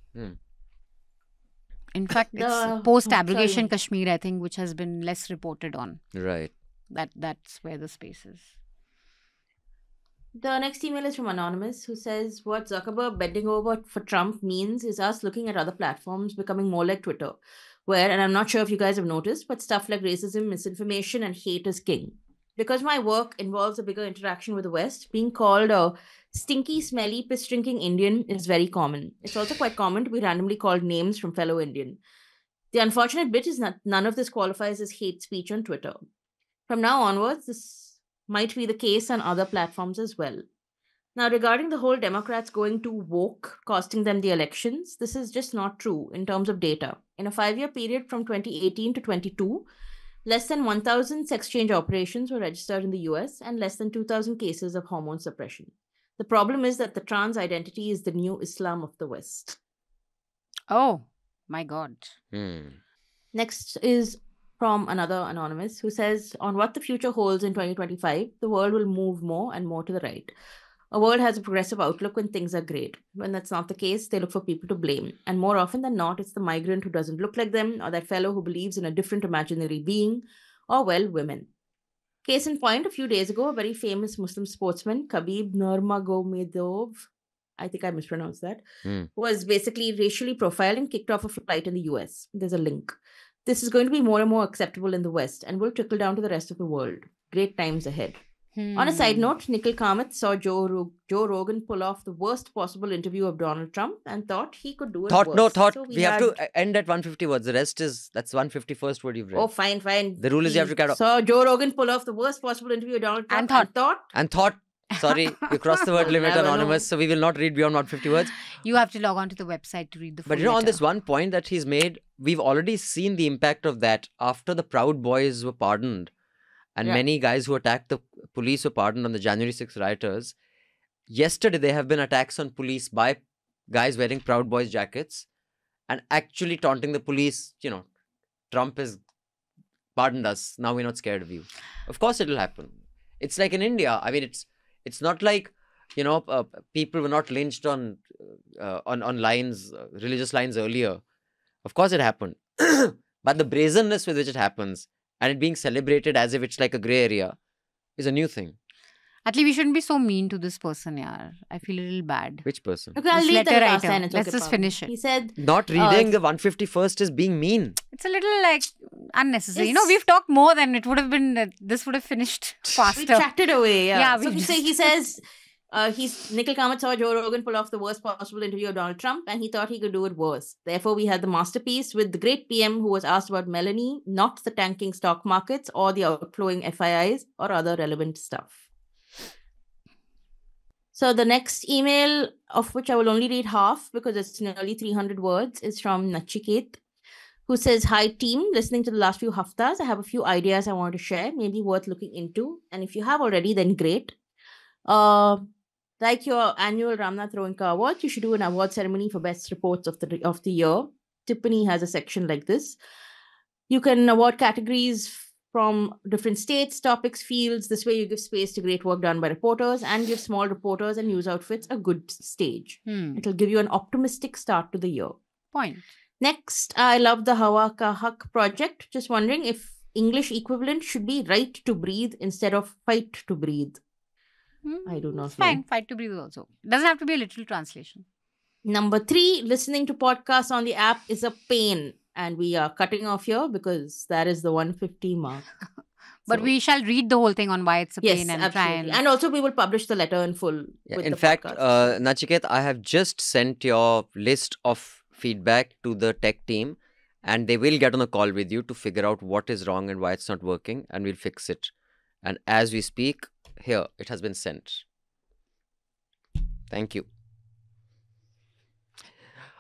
In fact, it's post-abrogation Kashmir, I think, which has been less reported on. Right. That's where the space is. The next email is from Anonymous, who says, what Zuckerberg bending over for Trump means is us looking at other platforms becoming more like Twitter, where, and I'm not sure if you guys have noticed, but stuff like racism, misinformation, and hate is king. Because my work involves a bigger interaction with the West, being called a stinky, smelly, piss-drinking Indian is very common. It's also quite common to be randomly called names from fellow Indian. The unfortunate bit is that none of this qualifies as hate speech on Twitter. From now onwards, this might be the case on other platforms as well. Now, regarding the whole Democrats going too woke, costing them the elections, this is just not true in terms of data. In a 5-year period from 2018 to 22, less than 1,000 sex change operations were registered in the US and less than 2,000 cases of hormone suppression. The problem is that the trans identity is the new Islam of the West. Oh, my God. Next is from another Anonymous who says, on what the future holds in 2025, the world will move more and more to the right. A world has a progressive outlook when things are great. When that's not the case, they look for people to blame. And more often than not, it's the migrant who doesn't look like them, or that fellow who believes in a different imaginary being, or, well, women. Case in point, a few days ago, a very famous Muslim sportsman, Khabib Nurmagomedov, I think I mispronounced that, was basically racially profiled and kicked off a flight in the US. There's a link. This is going to be more and more acceptable in the West and will trickle down to the rest of the world. Great times ahead. On a side note, Nikhil Kamath saw Joe Rogan pull off the worst possible interview of Donald Trump and thought he could do it worse. So we have to end at 150 words. The rest that's 151st word you've read. Oh, fine. The rule is you have to cut off. Saw Joe Rogan pull off the worst possible interview of Donald Trump and thought. Sorry, you crossed the word limit, Anonymous, so we will not read beyond 150 words. You have to log on to the website to read the full But on this one point that he's made, we've already seen the impact of that after the Proud Boys were pardoned. And many guys who attacked the police were pardoned on the January 6 rioters. Yesterday, there have been attacks on police by guys wearing Proud Boys jackets and actually taunting the police, Trump has pardoned us. Now we're not scared of you. Of course, it'll happen. It's like in India. I mean, it's not like, people were not lynched on lines, religious lines earlier. Of course, it happened. But the brazenness with which it happens, and it being celebrated as if it's like a grey area, is a new thing. At least we shouldn't be so mean to this person, yaar. I feel a little bad. Which person? Okay, I'll leave the last sentence. Let's just finish it. He said... Not reading the 151st is being mean. It's a little, unnecessary. We've talked more than it would have been... this would have finished faster. We chatted away, yeah. So he says... Nikhil Kamath saw Joe Rogan pull off the worst possible interview of Donald Trump and he thought he could do it worse. Therefore, we had the masterpiece with the great PM who was asked about Melanie, not the tanking stock markets or the outflowing FIIs or other relevant stuff. So the next email, of which I will only read half because it's nearly 300 words, is from Nachiket, who says, hi team, listening to the last few haftas, I have a few ideas I want to share, maybe worth looking into. And if you have already, then great. Like your annual Ramnath Roinka Awards, you should do an award ceremony for best reports of the year. Tiffany has a section like this. You can award categories from different states, topics, fields. This way you give space to great work done by reporters and give small reporters and news outfits a good stage. It'll give you an optimistic start to the year. Point. Next, I love the Hawa Ka Hak project. Just wondering if English equivalent should be right to breathe instead of fight to breathe. I do not It's fine. know. Fight to breathe also. Doesn't have to be a literal translation. Number 3, listening to podcasts on the app is a pain. And we are cutting off here because that is the 150 mark. But So- we shall read the whole thing on why it's a Yes, pain and absolutely. try And also we will publish the letter in full Yeah, with in the fact, podcast. Nachiket, I have just sent your list of feedback to the tech team, and they will get on a call with you to figure out what is wrong and why it's not working, and we'll fix it. And as we speak, here, it has been sent. Thank you.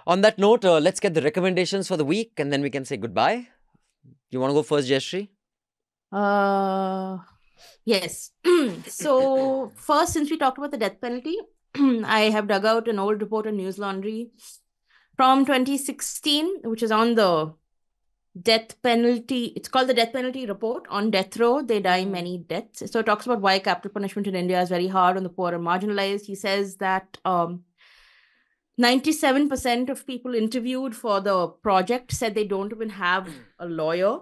On that note, let's get the recommendations for the week, and then we can say goodbye. You want to go first, Jayashree? Yes. So first, since we talked about the death penalty, I have dug out an old report on Newslaundry from 2016, which is on the death penalty. It's called the death penalty report. On death row, they die many deaths. So it talks about why capital punishment in India is very hard on the poor and marginalized. He says that 97% of people interviewed for the project said they don't even have a lawyer.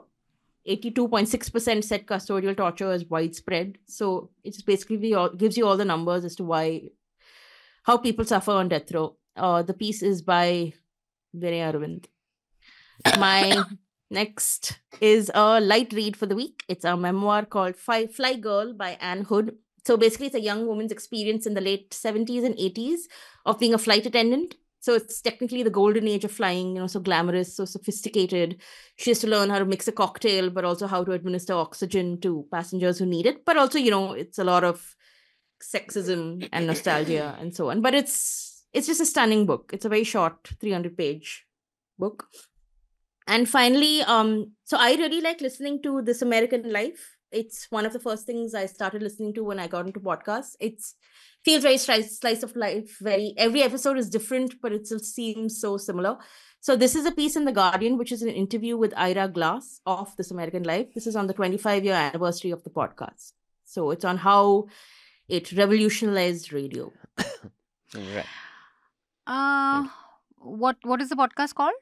82.6% said custodial torture is widespread. So it's basically gives you all the numbers as to how people suffer on death row. The piece is by Vinay Arvind. My next is a light read for the week. It's a memoir called Fly Girl by Anne Hood. So basically, it's a young woman's experience in the late 70s and 80s of being a flight attendant. So it's technically the golden age of flying, so glamorous, so sophisticated. She has to learn how to mix a cocktail, but also how to administer oxygen to passengers who need it. But also, it's a lot of sexism and nostalgia and so on. But it's just a stunning book. It's a very short 300-page book. And finally, so I really like listening to This American Life. It's one of the first things I started listening to when I got into podcasts. It's feels very slice of life. Every episode is different, but it still seems so similar. So this is a piece in The Guardian, which is an interview with Ira Glass of This American Life. This is on the 25-year anniversary of the podcast. So it's on how it revolutionized radio. Right. What is the podcast called?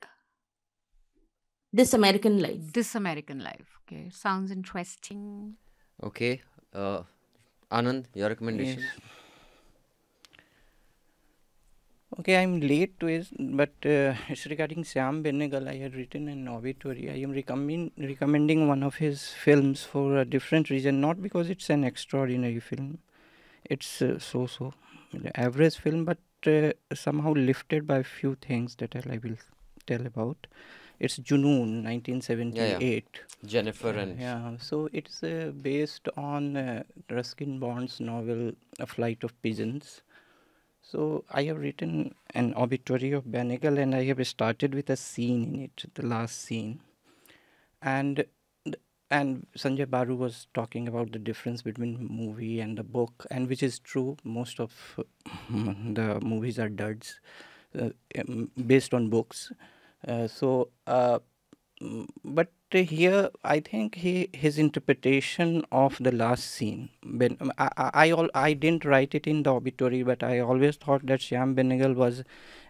This American Life. This American Life. Okay, sounds interesting. Okay. Anand, your recommendation? Yes. Okay, I'm late to it, but it's regarding Shyam Benegal. I had written an obituary. I am recommending one of his films for a different reason, not because it's an extraordinary film. It's so average film, but somehow lifted by a few things that I will tell about. It's Junoon, 1978. Yeah. Jennifer and... Yeah, so it's based on Ruskin Bond's novel A Flight of Pigeons. So I have written an obituary of Benegal, and I have started with a scene in it, the last scene. And Sanjaya Baru was talking about the difference between movie and the book, and which is true. Most of the movies are duds based on books. But here I think his interpretation of the last scene. I didn't write it in the obituary, but I always thought that Shyam Benegal was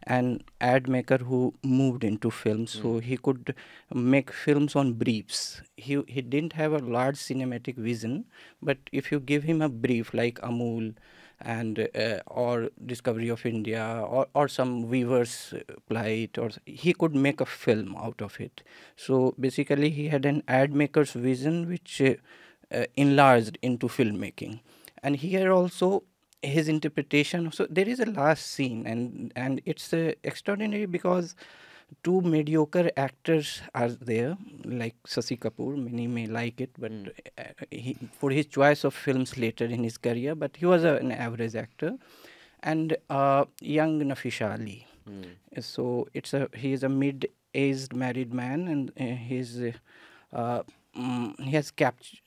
an ad maker who moved into films, so he could make films on briefs. He didn't have a large cinematic vision, but if you give him a brief like Amul and or Discovery of India or some Weaver's Plight, or he could make a film out of it. So basically he had an ad maker's vision which enlarged into filmmaking. And here also his interpretation, so there is a last scene, and it's extraordinary because two mediocre actors are there, like Sasi Kapoor. Many may like it, but for his choice of films later in his career, but he was an average actor. And young Nafisa Ali. So he is a mid-aged married man, and he has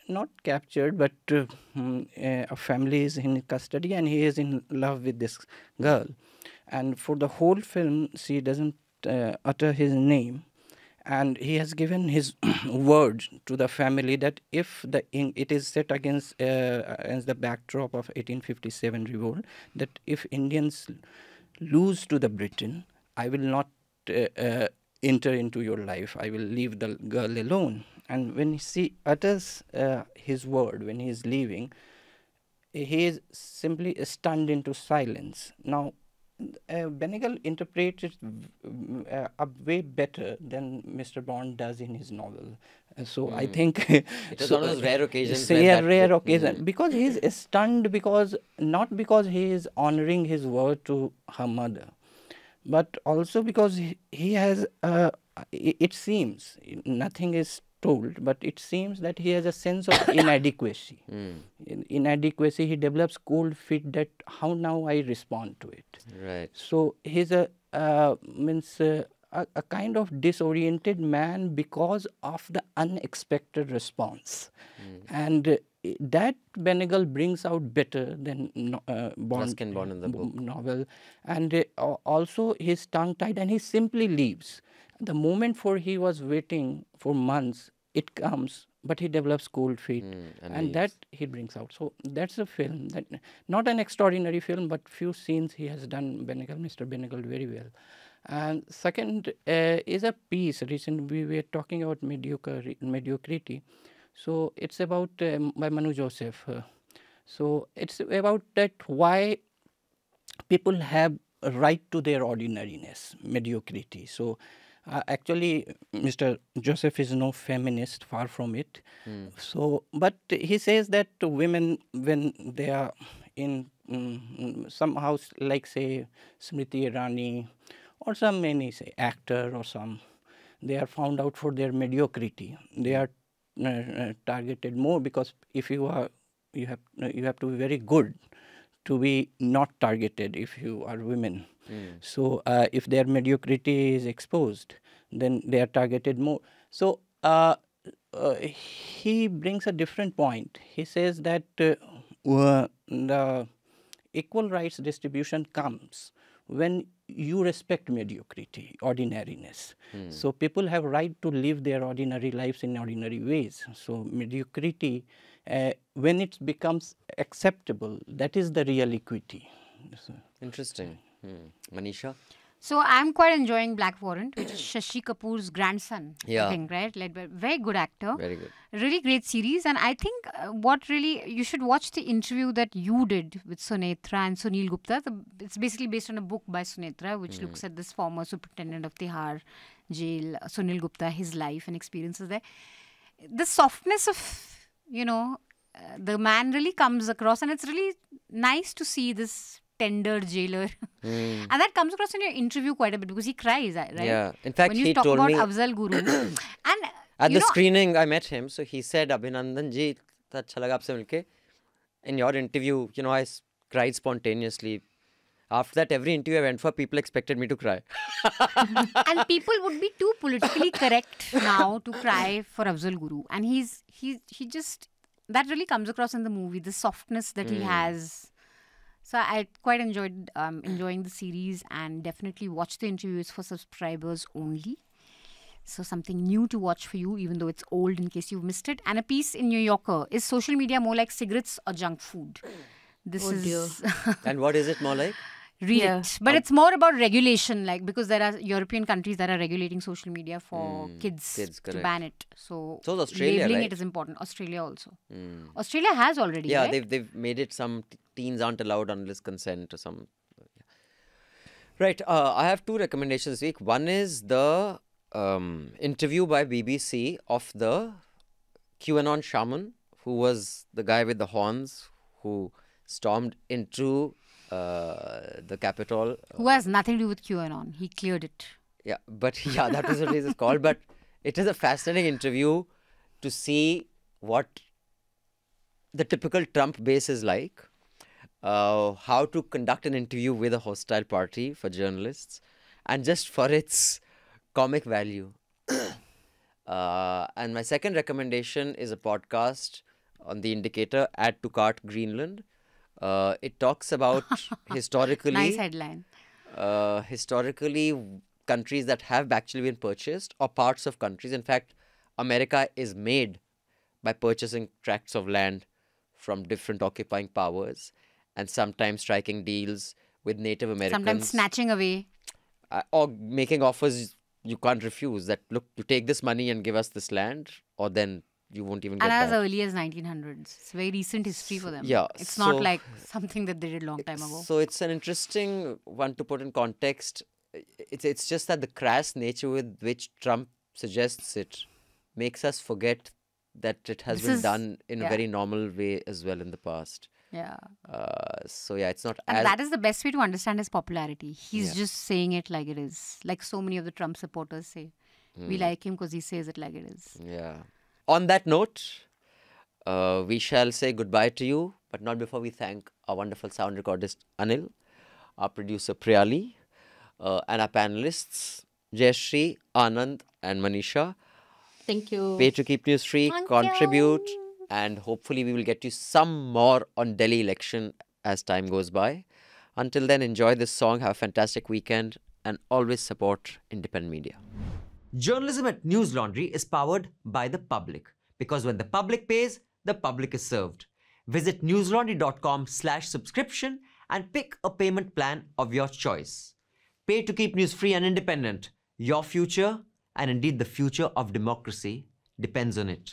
not captured, but a family is in custody, and he is in love with this girl. And for the whole film, she doesn't utter his name, and he has given his word to the family that if it is set against the backdrop of 1857 revolt, that if Indians lose to the Britain, I will not enter into your life. I will leave the girl alone. And when he utters his word, when he is leaving, he is simply stunned into silence. Now, Benegal interprets it way better than Mr. Bond does in his novel. So I think it was one of those rare occasions. Rare occasion because he is stunned not because he is honoring his word to her mother, but also because he has. It seems nothing is told, but it seems that he has a sense of inadequacy. Inadequacy, he develops cold feet that how now I respond to it. Right. So he's a kind of disoriented man because of the unexpected response. And that Benegal brings out better than Ruskin Bond in the book. Novel. And also he's tongue-tied and he simply leaves. The moment for he was waiting for months, it comes, but he develops cold feet, and that he brings out. So that's a film that not an extraordinary film, but few scenes he has done Mr. Benegal very well. And second is a piece. Recently we were talking about mediocrity. So it's about by Manu Joseph. So it's about that why people have a right to their ordinariness, mediocrity. So actually, Mr. Joseph is no feminist, far from it. So, but he says that women, when they are in some house, like say Smriti Irani, or some many say actor or some, they are found out for their mediocrity. They are targeted more because if you have to be very good to be not targeted if you are women. So if their mediocrity is exposed, then they are targeted more. So he brings a different point. He says that the equal rights distribution comes when you respect mediocrity, ordinariness. So people have right to live their ordinary lives in ordinary ways. So mediocrity, when it becomes acceptable, that is the real equity. So, interesting. Manisha? So I'm quite enjoying Black Warrant, which is Shashi Kapoor's grandson, Yeah. I think, right? Led by very good actor. Very good. Really great series. And I think you should watch the interview that you did with Sunetra and Sunil Gupta. It's basically based on a book by Sunetra, which looks at this former superintendent of Tihar jail, Sunil Gupta, his life and experiences there. The softness of, the man really comes across, and it's really nice to see this tender jailer. And that comes across in your interview quite a bit because he cries, right? Yeah. In fact, when you he talk told about me Afzal Guru. And at the screening, I met him. So he said, Abhinandan ji, अच्छा लगा आपसे मिलके. In your interview, I cried spontaneously. After that, every interview I went for, people expected me to cry. And people would be too politically correct now to cry for Afzal Guru. And he just, that really comes across in the movie, the softness that he has. So I quite enjoyed enjoying the series, and definitely watch the interviews for subscribers only. So something new to watch for you, even though it's old in case you've missed it. And a piece in New Yorker, is social media more like cigarettes or junk food? This is... And what is it more like? Read it. But it's more about regulation, because there are European countries that are regulating social media for kids to ban it. So Australia, labeling right? it is important. Australia also. Australia has already, Yeah, right? they've made it some teens aren't allowed unless consent or some. Right. I have two recommendations this week. One is the interview by BBC of the QAnon shaman, who was the guy with the horns who stormed into the Capitol. Who has nothing to do with QAnon. He cleared it. Yeah, but that was what it is called. But it is a fascinating interview to see what the typical Trump base is like, how to conduct an interview with a hostile party for journalists, and just for its comic value. And my second recommendation is a podcast on The Indicator, Add to Cart Greenland. It talks about historically... Nice headline. Historically, countries that have actually been purchased, or parts of countries. In fact, America is made by purchasing tracts of land from different occupying powers and sometimes striking deals with Native Americans. Sometimes snatching away. Or making offers you can't refuse, that, look, you take this money and give us this land, or then you won't even And get as that. early as 1900s. It's very recent history for them. Yeah, It's so- not like something that they did a long time ago. So it's an interesting one to put in context. It's just that the crass nature with which Trump suggests it makes us forget that it has This been is- done in a yeah. very normal way as well in the past. Yeah. So yeah, it's not And as that is the best way to understand his popularity. He's Yeah. just saying it like it is. Like so many of the Trump supporters say. We like him because he says it like it is. Yeah. On that note, we shall say goodbye to you, but not before we thank our wonderful sound recordist Anil, our producer Priyali, and our panelists Jayashree, Anand, and Manisha. Thank you. Pay to keep news free, Thank contribute, you. and hopefully we will get you some more on Delhi election as time goes by. Until then, enjoy this song, have a fantastic weekend, and always support independent media. Journalism at Newslaundry is powered by the public, because when the public pays, the public is served. Visit newslaundry.com/subscription and pick a payment plan of your choice. Pay to keep news free and independent. Your future, and indeed the future of democracy, depends on it.